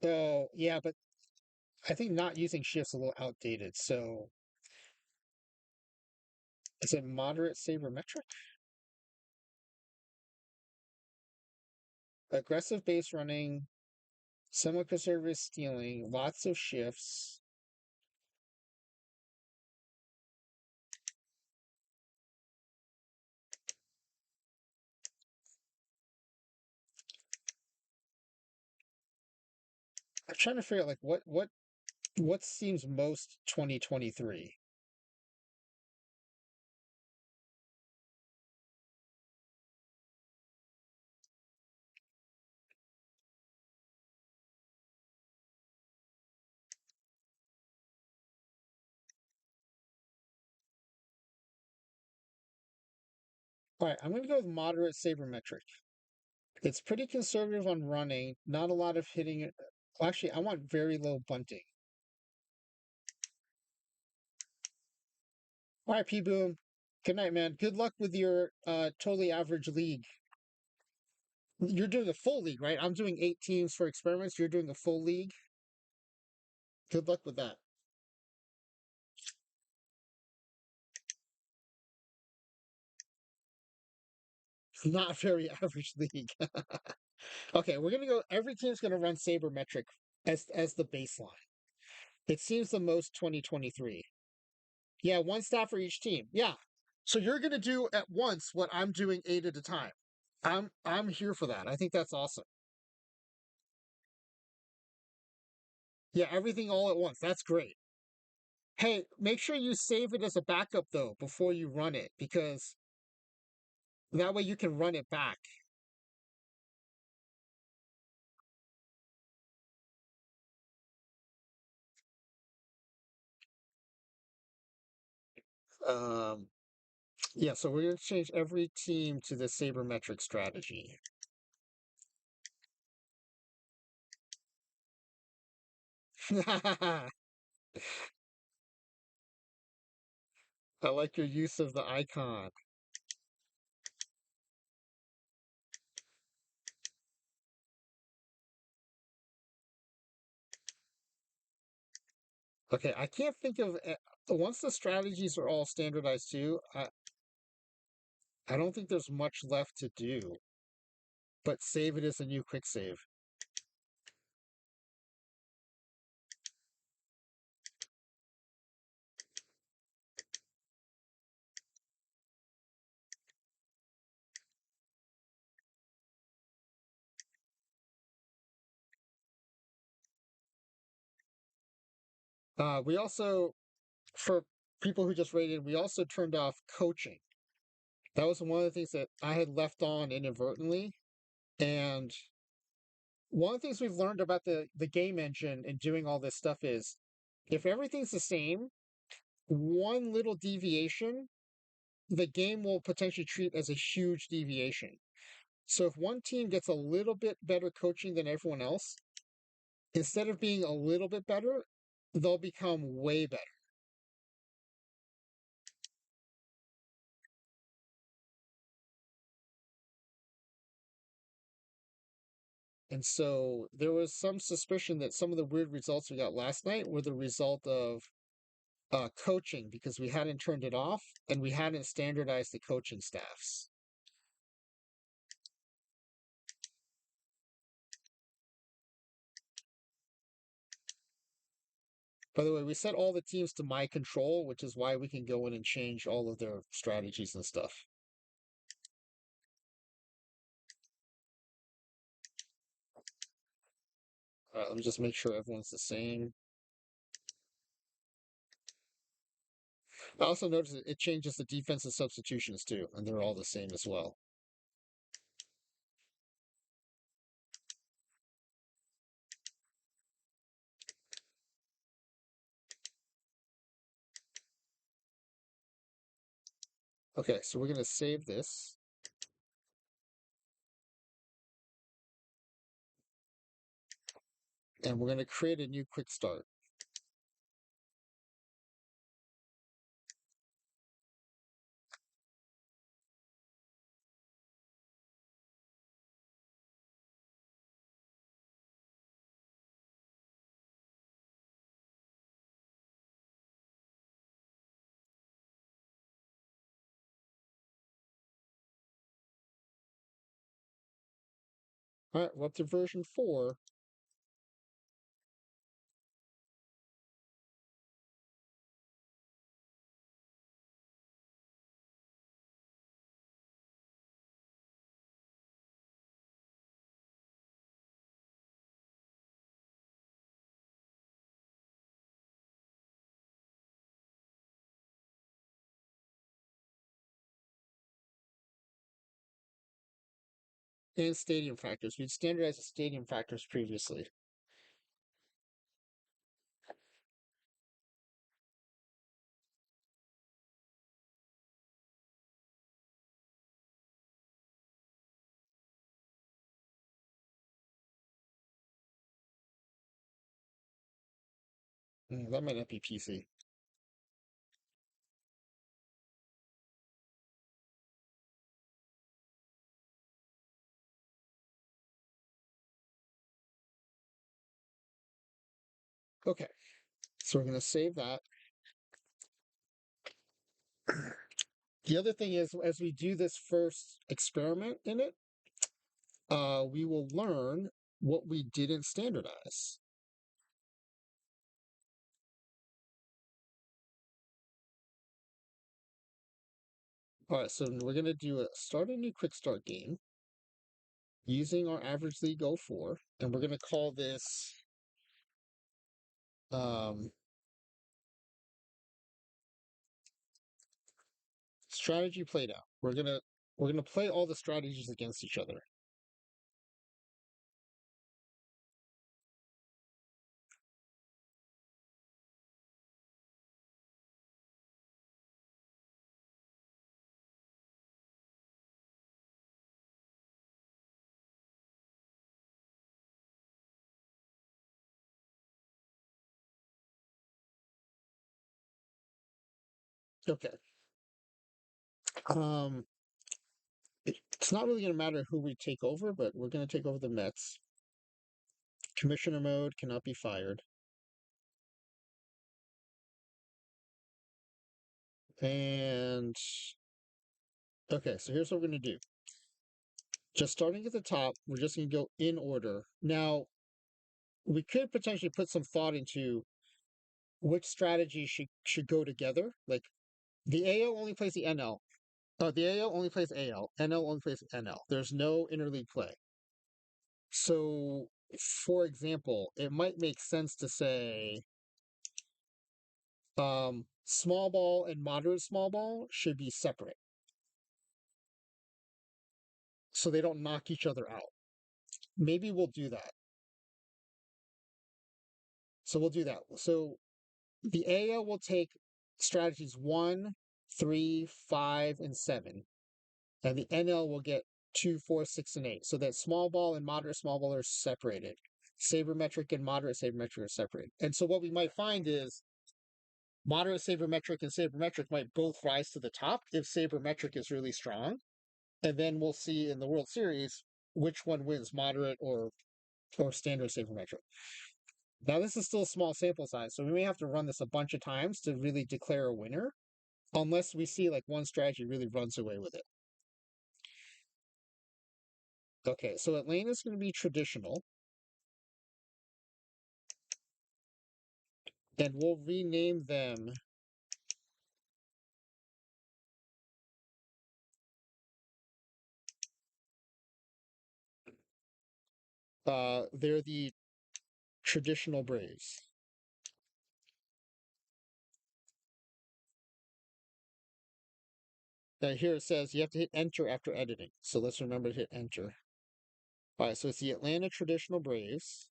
So yeah, but I think not using shifts a little outdated. So is it moderate sabermetric? Aggressive base running, semi-conservative stealing, lots of shifts. I'm trying to figure out like what seems most 2023. All right, I'm going to go with moderate sabermetric. It's pretty conservative on running, not a lot of hitting. Well, actually, I want very low bunting. All right, P Boom. Good night, man. Good luck with your totally average league. You're doing a full league, right? I'm doing 8 teams for experiments. You're doing a full league. Good luck with that. Not very average league. Okay, we're gonna go. Every team's gonna run sabermetric as the baseline. It seems the most 2023. Yeah, one staff for each team. Yeah. So you're gonna do at once what I'm doing 8 at a time. I'm here for that. I think that's awesome. Yeah, everything all at once. That's great. Hey, make sure you save it as a backup though before you run it because that way you can run it back. Um, yeah, so we're gonna change every team to the sabermetric strategy. I like your use of the icon. Okay, I can't think of once the strategies are all standardized too. I don't think there's much left to do, but save it as a new quick save. We also, for people who just rated, we also turned off coaching. That was one of the things that I had left on inadvertently. And one of the things we've learned about the game engine and doing all this stuff is if everything's the same, one little deviation, the game will potentially treat as a huge deviation. So if one team gets a little bit better coaching than everyone else, instead of being a little bit better, they'll become way better. And so there was some suspicion that some of the weird results we got last night were the result of coaching because we hadn't turned it off and we hadn't standardized the coaching staffs. By the way, we set all the teams to my control, which is why we can go in and change all of their strategies and stuff. Let me just make sure everyone's the same. I also noticed it changes the defensive substitutions too, and they're all the same as well. Okay, so we're going to save this, and we're going to create a new quick start. All right, we're up to version 4. And stadium factors. We'd standardized the stadium factors previously. That might not be PC. Okay, so we're going to save that. The other thing is, as we do this first experiment in it, we will learn what we didn't standardize. All right, so we're going to do a start a new quick start game using our average league 04, and we're going to call this um, strategy played out. We're gonna play all the strategies against each other. Okay. Um, it's not really gonna matter who we take over, but we're gonna take over the Mets. Commissioner mode cannot be fired. And okay, so here's what we're gonna do. Just starting at the top, we're just gonna go in order. Now, we could potentially put some thought into which strategy should go together. Like the AL only plays the NL. The AL only plays AL. NL only plays NL. There's no interleague play. So, for example, it might make sense to say small ball and moderate small ball should be separate so they don't knock each other out. Maybe we'll do that. So, we'll do that. So, the AL will take strategies 1, 3, 5, and 7. And the NL will get 2, 4, 6, and 8. So that small ball and moderate small ball are separated. Sabermetric and moderate sabermetric are separated. And so what we might find is moderate sabermetric and sabermetric might both rise to the top if sabermetric is really strong. And then we'll see in the World Series which one wins, moderate or standard sabermetric. Now this is still a small sample size, so we may have to run this a bunch of times to really declare a winner, unless we see like one strategy really runs away with it. Okay, so Atlanta's going to be traditional, and we'll rename them. They're the traditional Braves. Now here it says you have to hit enter after editing. So let's remember to hit enter. All right, so it's the Atlanta Traditional Braves.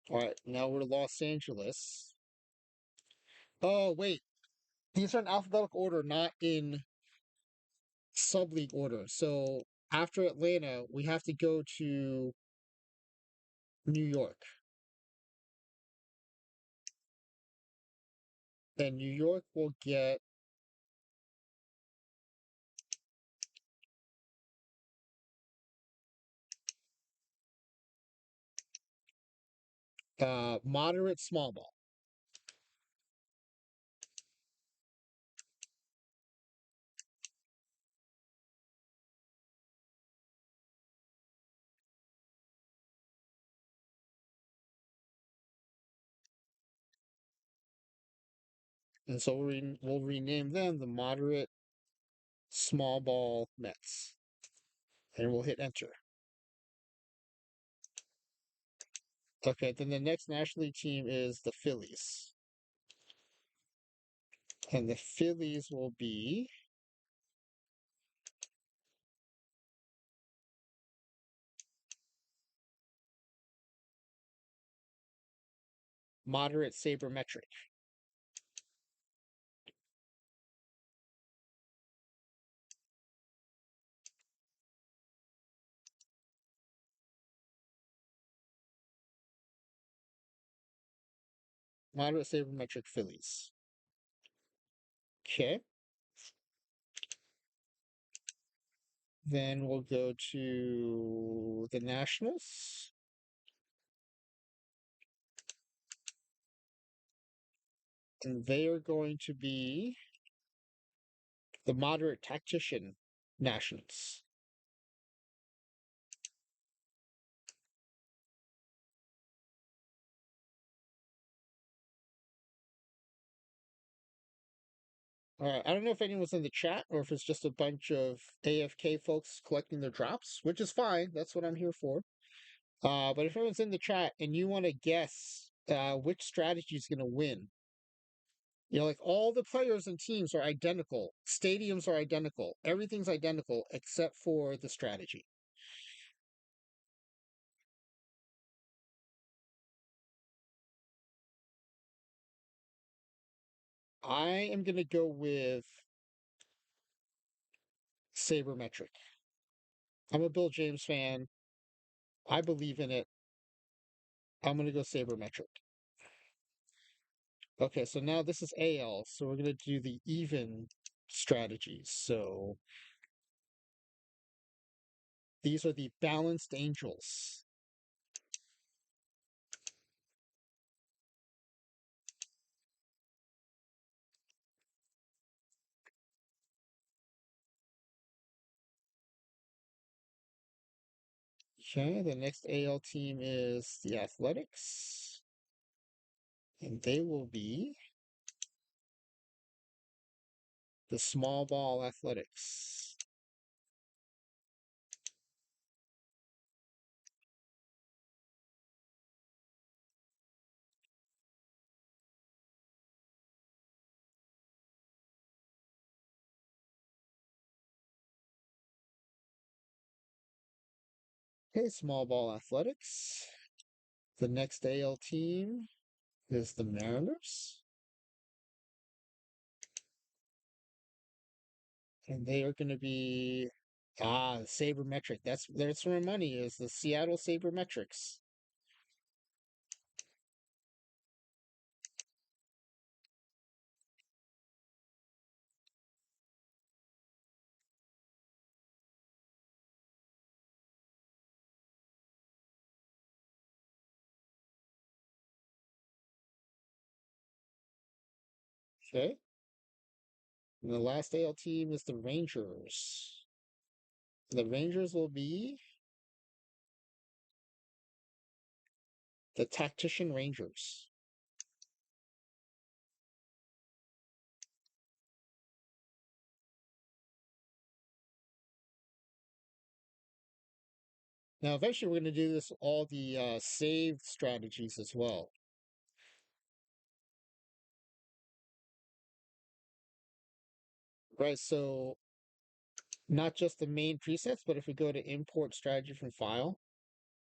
All right, now we're Los Angeles. Oh, wait. These are in alphabetical order, not in sub-league order. So after Atlanta, we have to go to New York. And New York will get moderate small ball. And so we'll rename them the moderate small ball Mets. And we'll hit enter. Okay, then the next National League team is the Phillies. And the Phillies will be Moderate sabermetric. Moderate sabermetric fillies. Okay. Then we'll go to the Nationals. And they are going to be the moderate tactician Nationals. All right. I don't know if anyone's in the chat or if it's just a bunch of AFK folks collecting their drops, which is fine. That's what I'm here for. But if anyone's in the chat and you want to guess which strategy is going to win, like all the players and teams are identical, stadiums are identical, everything's identical except for the strategy. I am going to go with sabermetric. I'm a Bill James fan. I believe in it. I'm going to go sabermetric. Okay, so now this is AL, so we're going to do the even strategies. So these are the balanced angels. Okay, the next AL team is the Athletics, and they will be the small ball Athletics. Okay, small ball Athletics. The next AL team is the Mariners, and they are going to be the sabermetric. That's where my money is. The Seattle Sabermetrics. Okay. And the last AL team is the Rangers. The Rangers will be the Tactician Rangers. Now, eventually, we're going to do this all the save strategies as well. Right. So, not just the main presets, but if we go to import strategy from file,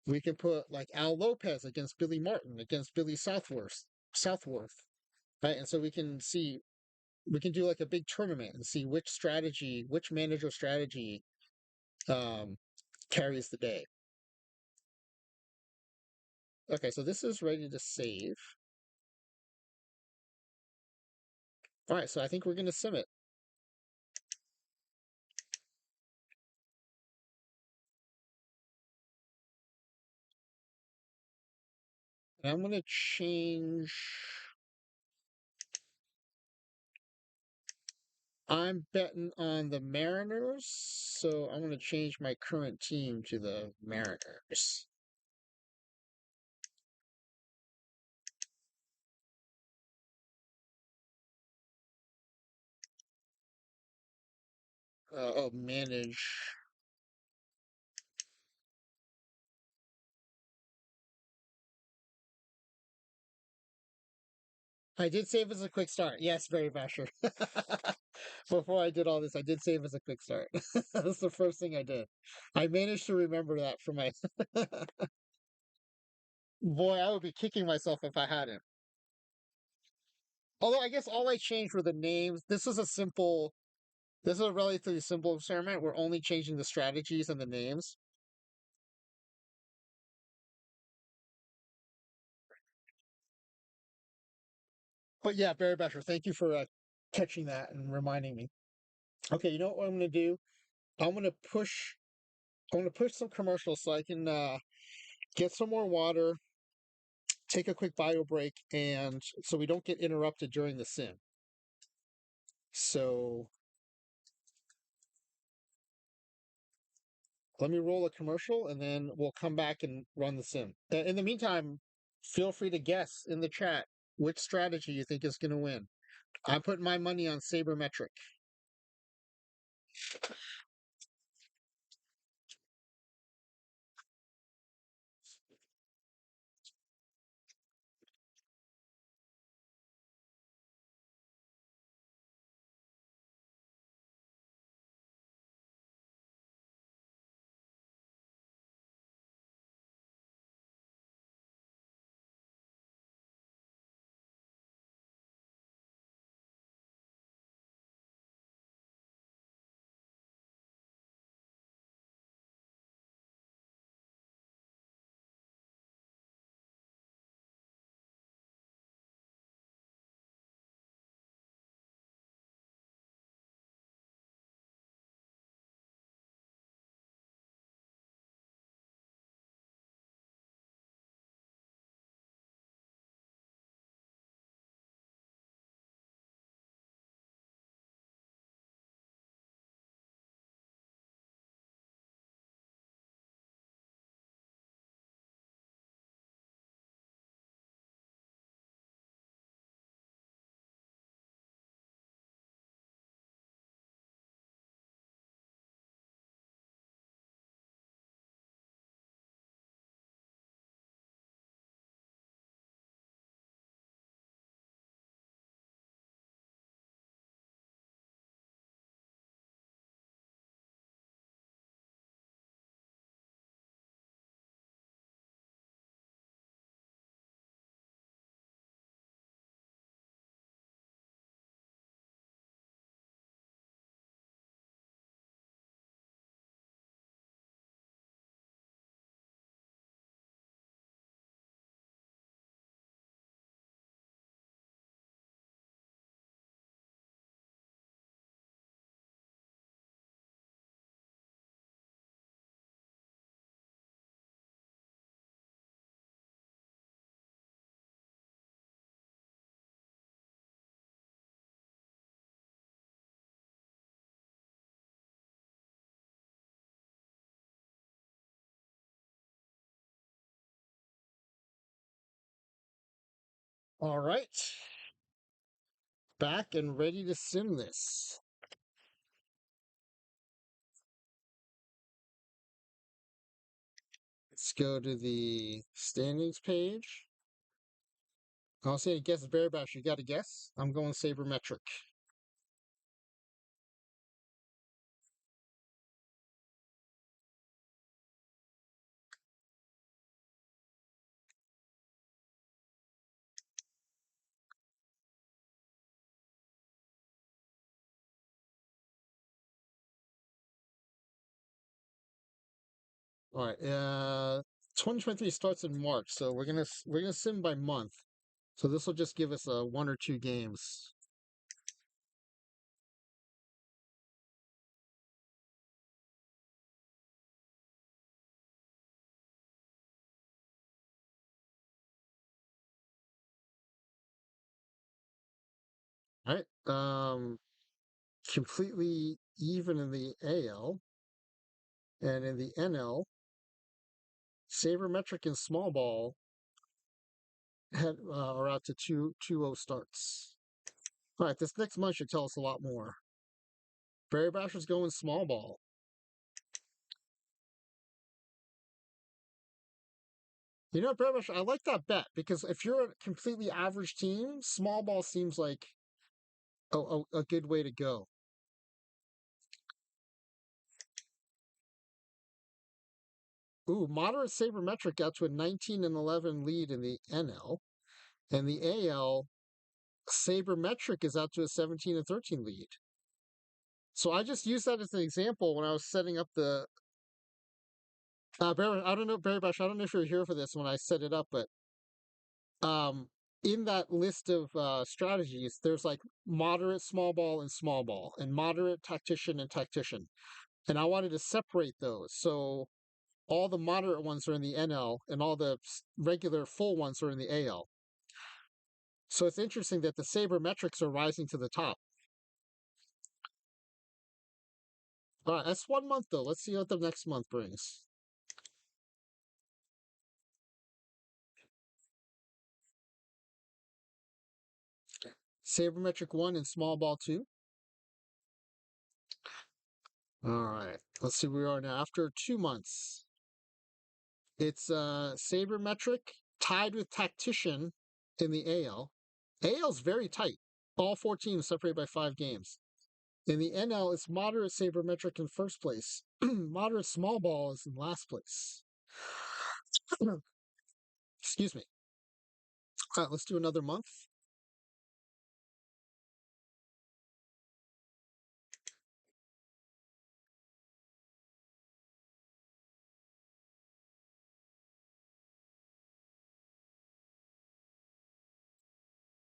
we can put like Al Lopez against Billy Martin against Billy Southworth, right? And so we can do like a big tournament and see which strategy, which manager strategy um, carries the day. Okay, so this is ready to save. All right, so I think we're going to sim it. And I'm going to change. I'm betting on the Mariners, so I'm going to change my current team to the Mariners. Manage. I did save as a quick start. Yes, very Basher. Before I did all this, I did save as a quick start. That's the first thing I did. I managed to remember that for my. Boy, I would be kicking myself if I hadn't. Although I guess all I changed were the names. This is a relatively simple experiment. We're only changing the strategies and the names. But yeah, Barry Basher, thank you for catching that and reminding me. Okay, you know what I'm going to do? I'm going to push. I'm going to push some commercials so I can get some more water, take a quick bio break, and so we don't get interrupted during the sim. So let me roll a commercial, and then we'll come back and run the sim. In the meantime, feel free to guess in the chat which strategy you think is going to win. I'm putting my money on sabermetric. All right, back and ready to sim this. Let's go to the standings page. I'll say guess Bear Bash. You got to guess. I'm going sabermetric. All right. 2023 starts in March, so we're gonna sim by month. So this will just give us one or two games. All right. Completely even in the AL and in the NL. Sabermetric and small ball are out to 2-0 starts. All right. This next month should tell us a lot more. Barry Basher's going small ball. You know, Barry Basher, I like that bet because if you're a completely average team, small ball seems like a good way to go. Ooh, moderate sabermetric got to a 19-11 lead in the NL, and the AL Sabermetric is out to a 17-13 lead. So I just used that as an example when I was setting up the Barry, I don't know, Barry Bash, I don't know if you're here for this when I set it up, but um, in that list of strategies, there's like moderate small ball, and moderate tactician and tactician. And I wanted to separate those. So all the moderate ones are in the NL and all the regular full ones are in the AL. So it's interesting that the sabermetrics are rising to the top. All right, that's 1 month though. Let's see what the next month brings. Sabermetric 1 and small ball 2. All right, let's see where we are now. After 2 months, it's sabermetric tied with tactician in the AL. AL's very tight. All 14 separated by 5 games. In the NL, it's moderate sabermetric in first place. Moderate small ball is in last place. Excuse me. All right, let's do another month.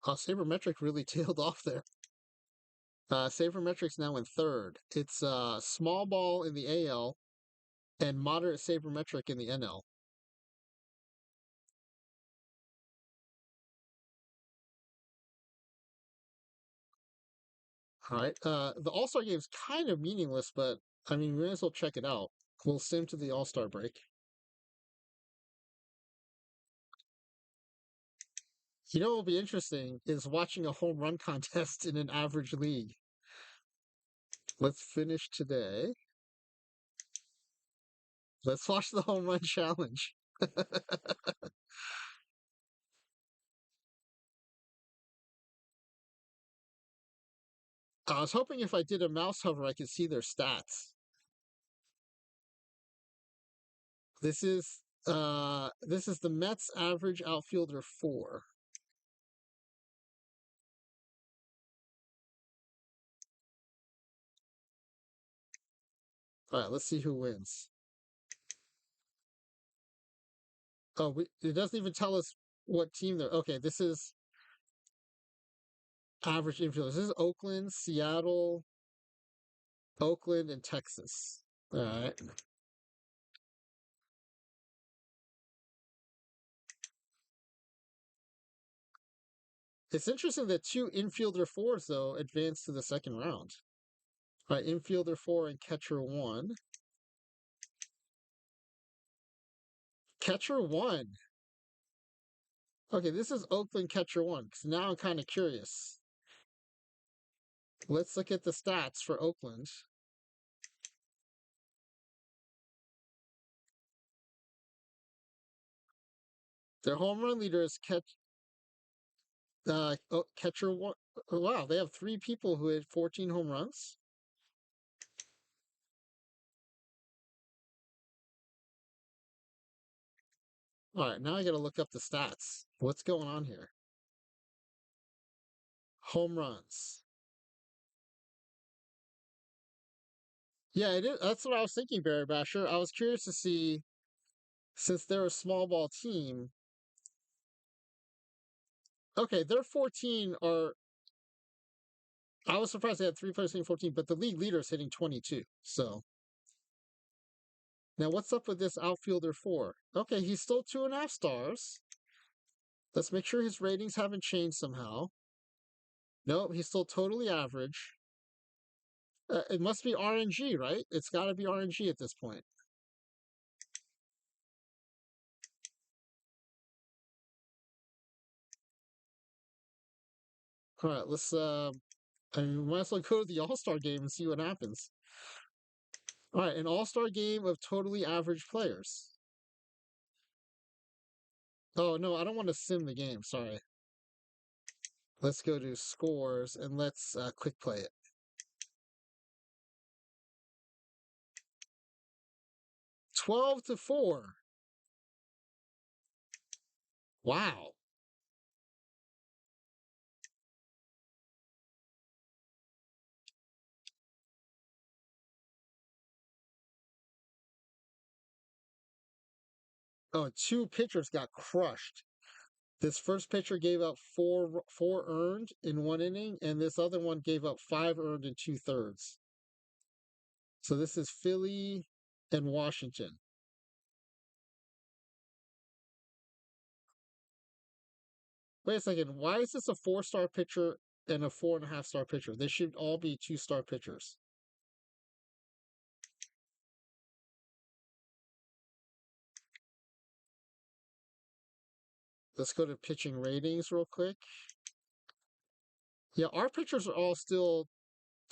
Sabermetric really tailed off there. Sabermetric's now in third. It's small ball in the AL and moderate sabermetric in the NL. All right. The All Star game's kind of meaningless, but I mean, we may as well check it out. We'll sim to the All Star break. You know what will be interesting is watching a home run contest in an average league. Let's finish today. Let's watch the home run challenge. I was hoping if I did a mouse hover, I could see their stats. This is the Mets average outfielder 4. All right, let's see who wins. Oh, it doesn't even tell us what team they're. Okay, this is average infielders. This is Oakland, Seattle, Oakland, and Texas. All right. It's interesting that 2 infielder 4s though advance to the second round. All right, infielder 4 and catcher 1. Catcher 1. Okay, this is Oakland catcher 1. Because now I'm kind of curious. Let's look at the stats for Oakland. Their home run leader is catcher 1. Oh, wow, they have 3 people who hit 14 home runs. All right, now I got to look up the stats. What's going on here? Home runs. Yeah, it is. That's what I was thinking, Barry Basher. I was curious to see, since they're a small ball team. Okay, their 14 are. I was surprised they had 3 players hitting 14, but the league leader is hitting 22. So now what's up with this outfielder 4? Okay, he's still 2.5 stars. Let's make sure his ratings haven't changed somehow. No, he's still totally average. It must be RNG, right? It's got to be RNG at this point. All right, let's. I mean, we might as well go to the All Star game and see what happens. All right, an All Star game of totally average players. Oh no, I don't want to sim the game. Sorry. Let's go to scores and let's quick play it. 12-4. Wow. Oh, two pitchers got crushed. This first pitcher gave up four earned in one inning, and this other one gave up five earned in two thirds. So this is Philly and Washington. Wait a second. Why is this a 4-star pitcher and a 4.5-star pitcher? They should all be 2-star pitchers. Let's go to pitching ratings real quick. Yeah, our pitchers are all still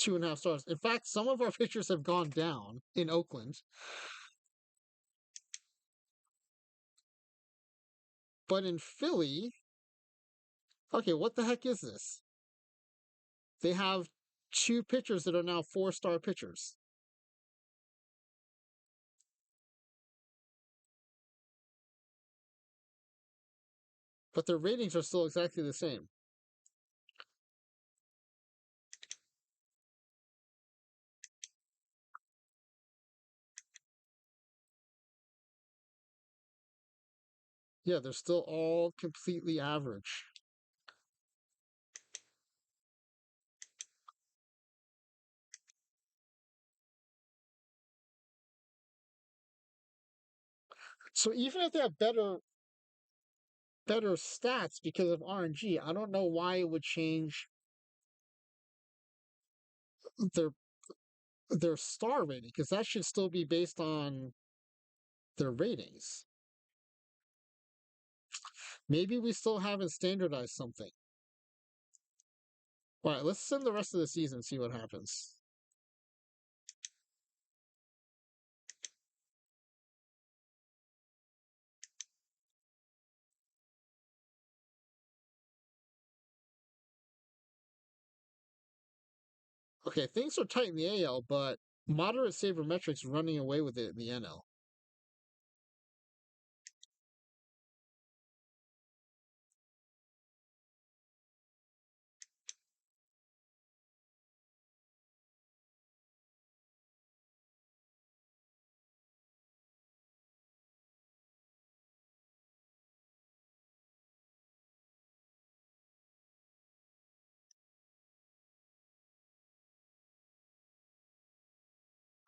2.5 stars. In fact, some of our pitchers have gone down in Oakland. But in Philly, okay, what the heck is this? They have two pitchers that are now 4-star pitchers. But their ratings are still exactly the same. Yeah, they're still all completely average. So even if they have better stats because of RNG, I don't know why it would change their their star rating because that should still be based on their ratings. Maybe we still haven't standardized something. All right, let's send the rest of the season see what happens. Okay, things are tight in the AL, but moderate sabermetrics running away with it in the NL.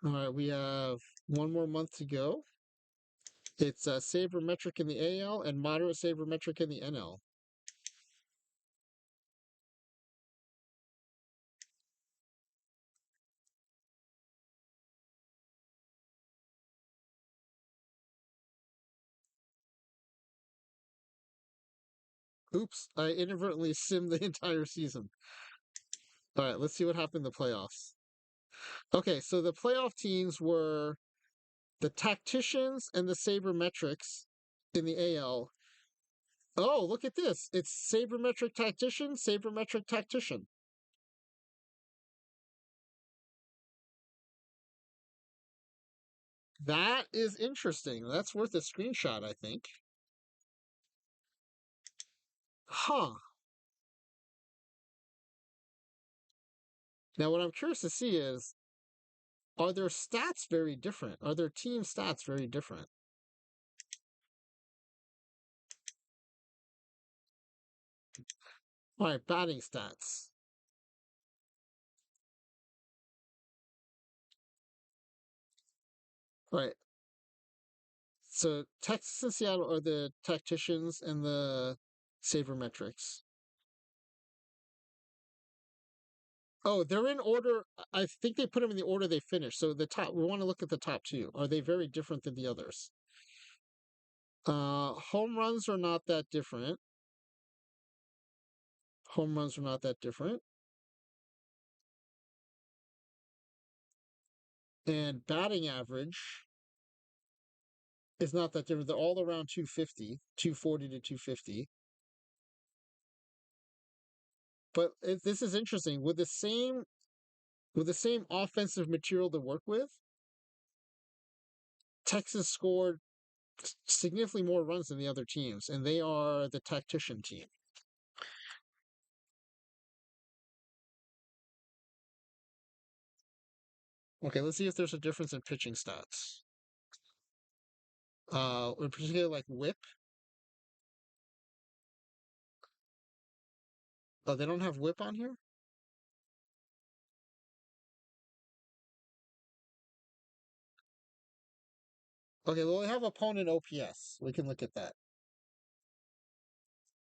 All right, we have one more month to go. It's sabermetric in the AL and moderate sabermetric in the NL. Oops, I inadvertently simmed the entire season. All right, let's see what happened in the playoffs. Okay, so the playoff teams were the Tacticians and the Sabermetrics in the AL. Oh, look at this. It's Sabermetric Tactician, Sabermetric Tactician. That is interesting. That's worth a screenshot, I think. Huh. Now, what I'm curious to see is are their stats very different? Are their team stats very different? All right, batting stats. All right. So Texas and Seattle are the tacticians and the sabermetrics. Oh, they're in order. I think they put them in the order they finished. So the top, we want to look at the top two. Are they very different than the others? Home runs are not that different. Home runs are not that different. And batting average is not that different. They're all around 250, 240 to 250. But this is interesting. With the same offensive material to work with, Texas scored significantly more runs than the other teams, and they are the tactician team. Okay, let's see if there's a difference in pitching stats. In particular, like whip. Oh, they don't have whip on here? Okay, well, they have opponent OPS. We can look at that.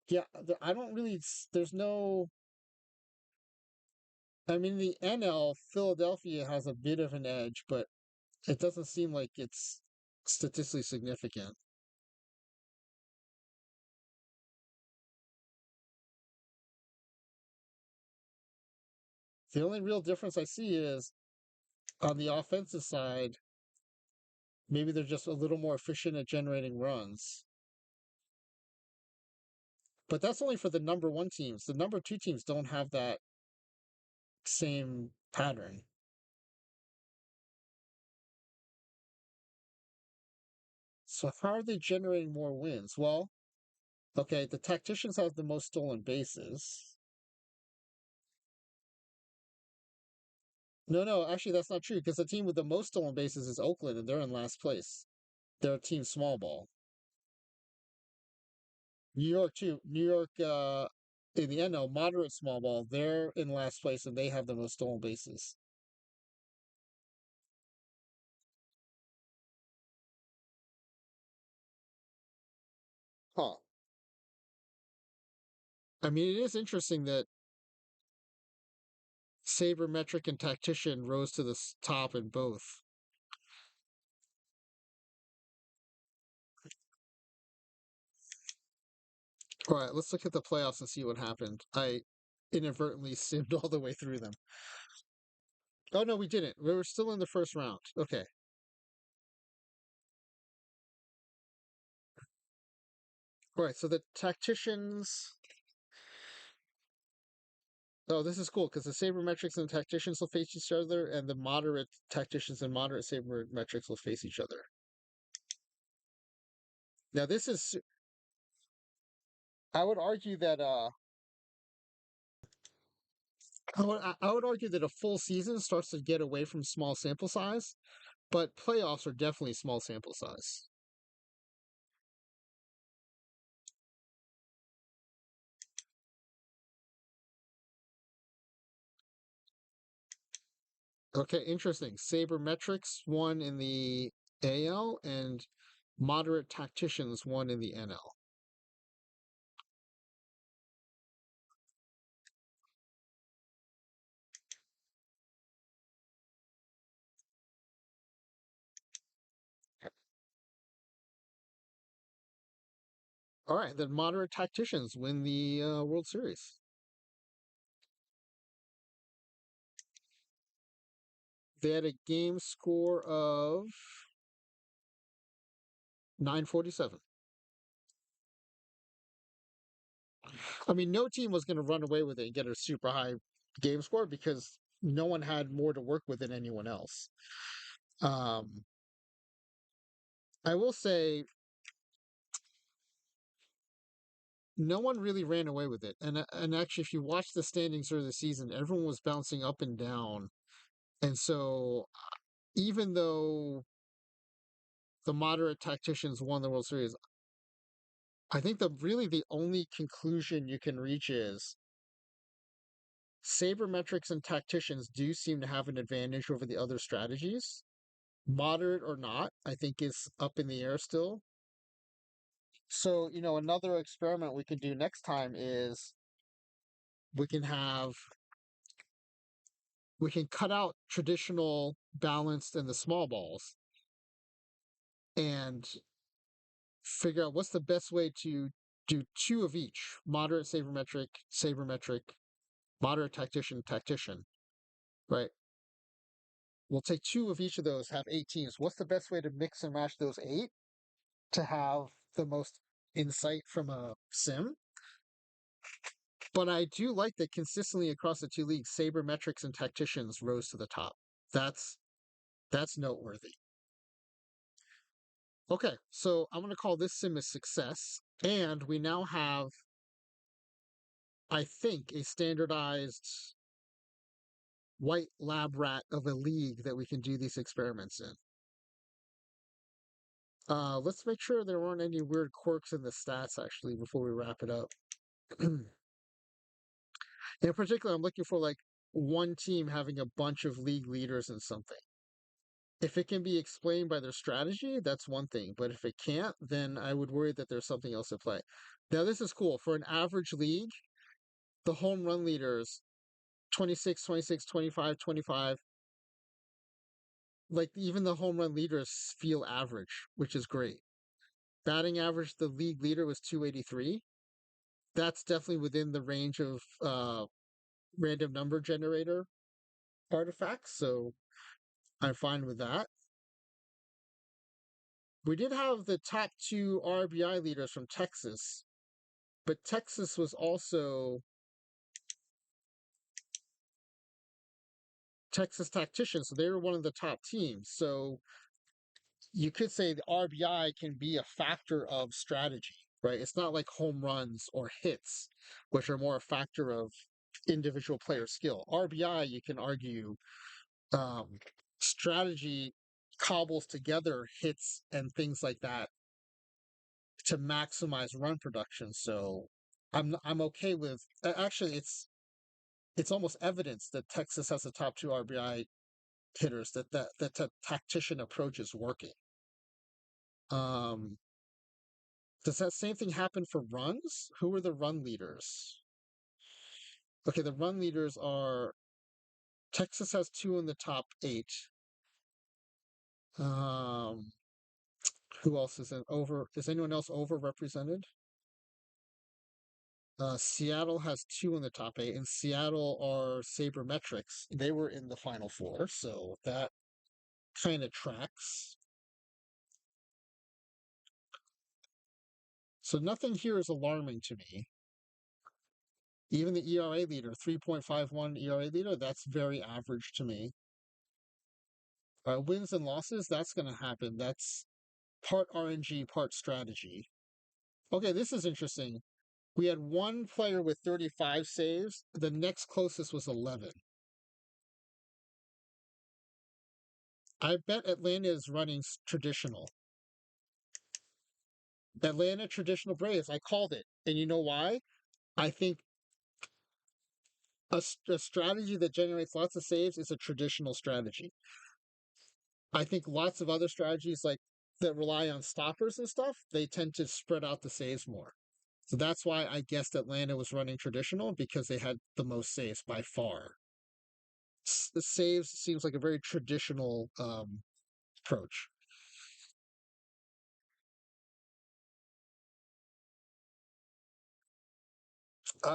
Yeah, I don't really, there's no, I mean, the NL, Philadelphia has a bit of an edge, but it doesn't seem like it's statistically significant. The only real difference I see is on the offensive side, maybe they're just a little more efficient at generating runs. But that's only for the number one teams. The number two teams don't have that same pattern. So how are they generating more wins? Well, okay, the tacticians have the most stolen bases. No, actually that's not true because the team with the most stolen bases is Oakland and they're in last place. They're a team small ball. New York too. New York in the NL, moderate small ball, they're in last place and they have the most stolen bases. Huh. I mean, it is interesting that sabermetric and tactician rose to the top in both. All right, let's look at the playoffs and see what happened. I inadvertently simmed all the way through them. Oh no, we didn't. We were still in the first round. Okay. All right, so the tacticians. Oh, this is cool because the sabermetrics and tacticians will face each other, and the moderate tacticians and moderate sabermetrics will face each other. Now, this is. I would argue that. I would argue that a full season starts to get away from small sample size, but playoffs are definitely small sample size. Okay, interesting. Sabermetrics won in the AL and moderate tacticians won in the NL. All right, then moderate tacticians win the World Series. They had a game score of 947. I mean, no team was going to run away with it and get a super high game score because no one had more to work with than anyone else. Um, I will say no one really ran away with it. And actually, if you watch the standings during the season, everyone was bouncing up and down. And so, even though the moderate tacticians won the World Series, I think the only conclusion you can reach is sabermetrics and tacticians do seem to have an advantage over the other strategies. Moderate or not, I think is up in the air still. So, another experiment we could do next time is we can have we can cut out traditional balanced and the small balls and figure out what's the best way to do two of each moderate sabermetric, moderate tactician, right? We'll take two of each of those, have 8 teams. What's the best way to mix and match those 8 to have the most insight from a sim? But I do like that consistently across the two leagues, sabermetrics and tacticians rose to the top. That's that's noteworthy. Okay, so I'm going to call this sim a success, and we now have, I think, a standardized white lab rat of a league that we can do these experiments in. Let's make sure there weren't any weird quirks in the stats actually before we wrap it up. In particular, I'm looking for like one team having a bunch of league leaders in something. If it can be explained by their strategy, that's one thing. But if it can't, then I would worry that there's something else at play. Now, this is cool. For an average league, the home run leaders 26, 26, 25, 25. Like even the home run leaders feel average, which is great. Batting average, the league leader was 283. That's definitely within the range of random number generator artifacts. So I'm fine with that. We did have the top two RBI leaders from Texas, but Texas was also Texas tacticians, so they were one of the top teams. So you could say the RBI can be a factor of strategy, right? It's not like home runs or hits, which are more a factor of individual player skill. RBI, you can argue, um, strategy cobbles together hits and things like that to maximize run production. So I'm okay with actually it's almost evidence that Texas has the top two RBI hitters that tactician approach is working. Um, does that same thing happen for runs? Who are the run leaders? Okay, the run leaders are Texas has two in the top eight. Um, who else is in over? Is anyone else overrepresented? Seattle has two in the top eight, and Seattle are sabermetrics. They were in the final four, so that kind of tracks. So nothing here is alarming to me. Even the ERA leader, 3.51 ERA leader, that's very average to me. Wins and losses, that's going to happen. That's part RNG, part strategy. Okay, this is interesting. We had one player with 35 saves. The next closest was 11. I bet Atlanta is running traditional. Atlanta traditional Braves. I called it. And you know why? I think a strategy that generates lots of saves is a traditional strategy. I think lots of other strategies like that rely on stoppers and stuff, they tend to spread out the saves more. So that's why I guessed Atlanta was running traditional because they had the most saves by far. The saves seems like a very traditional approach.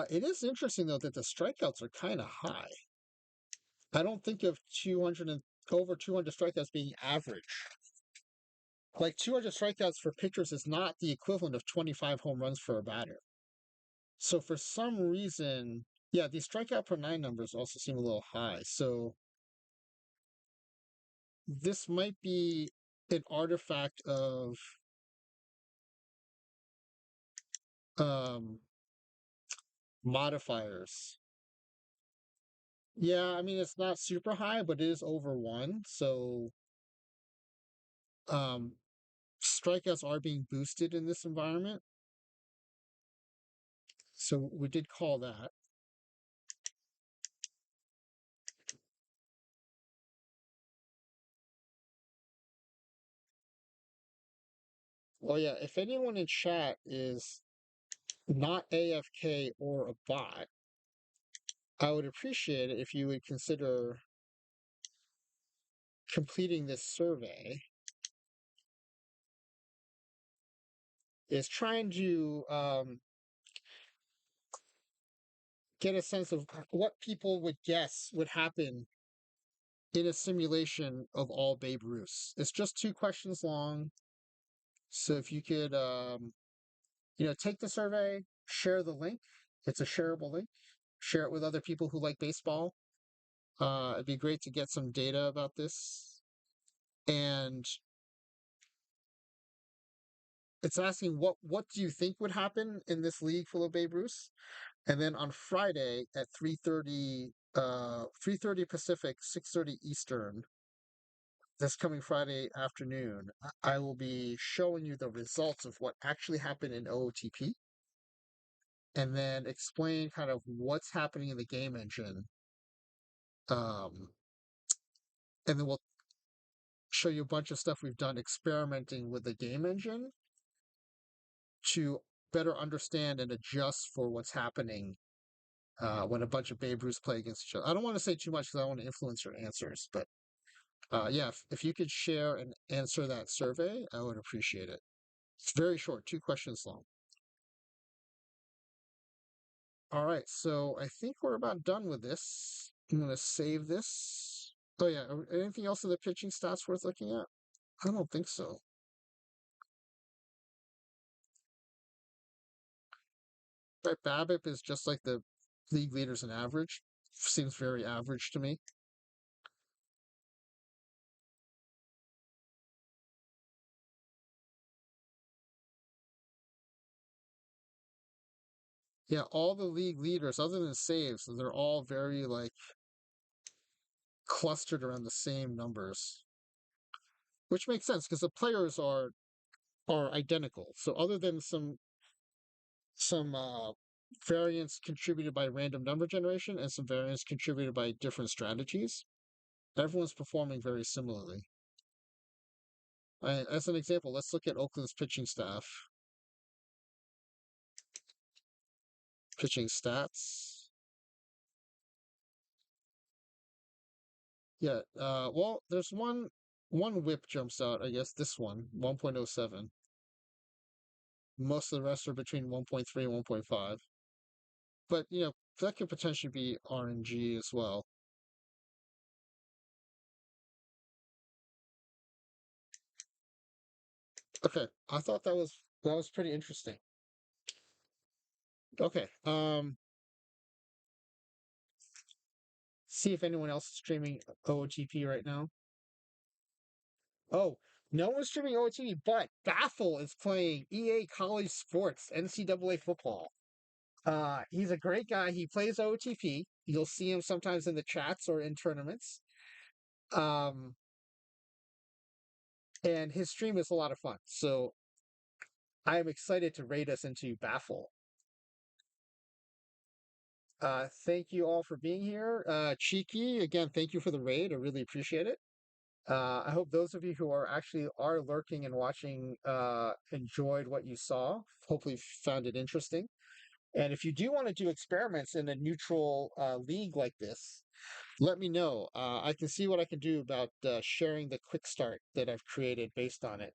It is interesting though that the strikeouts are kind of high. I don't think of 200 and over 200 strikeouts being average. Like 200 strikeouts for pitchers is not the equivalent of 25 home runs for a batter. So for some reason, yeah, these strikeout per nine numbers also seem a little high. So this might be an artifact of um, modifiers. Yeah, I mean it's not super high, but it is over one. So um, strikeouts are being boosted in this environment. So we did call that. Oh yeah, if anyone in chat is not AFK or a bot, I would appreciate it if you would consider completing this survey. Is trying to get a sense of what people would guess would happen in a simulation of all Babe Ruths. It's just two questions long. So if you could, take the survey, share the link. It's a shareable link. Share it with other people who like baseball. It'd be great to get some data about this. And it's asking what do you think would happen in this league full of Babe Ruths? And then on Friday at 3:30 3:30 Pacific, 6:30 Eastern, this coming Friday afternoon, I will be showing you the results of what actually happened in OOTP and then explain kind of what's happening in the game engine. Um, and then we'll show you a bunch of stuff we've done experimenting with the game engine to better understand and adjust for what's happening when a bunch of Babe Ruths play against each other. I don't want to say too much because I want to influence your answers, but yeah, if you could share and answer that survey, I would appreciate it. It's very short, 2 questions long. All right, so I think we're about done with this. I'm going to save this. Oh, yeah, anything else in the pitching stats worth looking at? I don't think so. Right, BABIP is just like the league leaders in average. Seems very average to me. Yeah, all the league leaders, other than saves, they're all very like clustered around the same numbers, which makes sense because the players are identical. So other than some variance contributed by random number generation and some variance contributed by different strategies, everyone's performing very similarly. As an example, let's look at Oakland's pitching staff. Pitching stats. Yeah, well, there's one whip jumps out, I guess this one, 1.07. Most of the rest are between 1.3 and 1.5. But, that could potentially be RNG as well. Okay, I thought that was pretty interesting. Okay, see if anyone else is streaming OOTP right now. Oh, no one's streaming OOTP, but Baffle is playing EA College Sports NCAA football. He's a great guy. He plays OOTP. You'll see him sometimes in the chats or in tournaments. Um, and his stream is a lot of fun. So I am excited to raid us into Baffle. Thank you all for being here. Cheeky, again, thank you for the raid. I really appreciate it. I hope those of you who are lurking and watching enjoyed what you saw. Hopefully found it interesting. And if you do want to do experiments in a neutral league like this, let me know. I can see what I can do about sharing the quick start that I've created based on it.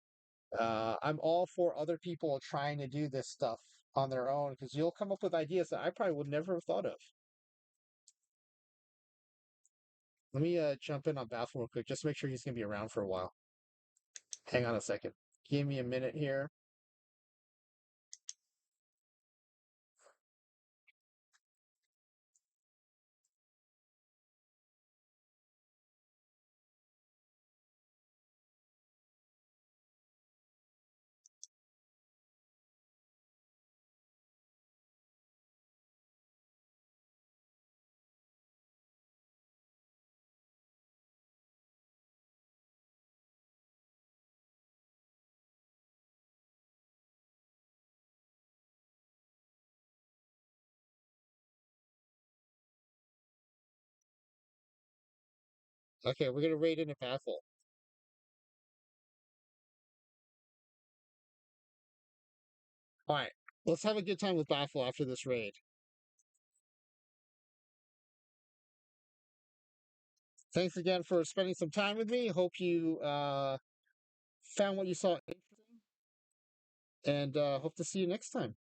I'm all for other people trying to do this stuff on their own because you'll come up with ideas that I probably would never have thought of. Let me jump in on Baffle real quick, just to make sure he's going to be around for a while. Hang on a second. Give me a minute here. Okay, we're going to raid in a Baffle. All right, let's have a good time with Baffle after this raid. Thanks again for spending some time with me. Hope you found what you saw interesting, and hope to see you next time.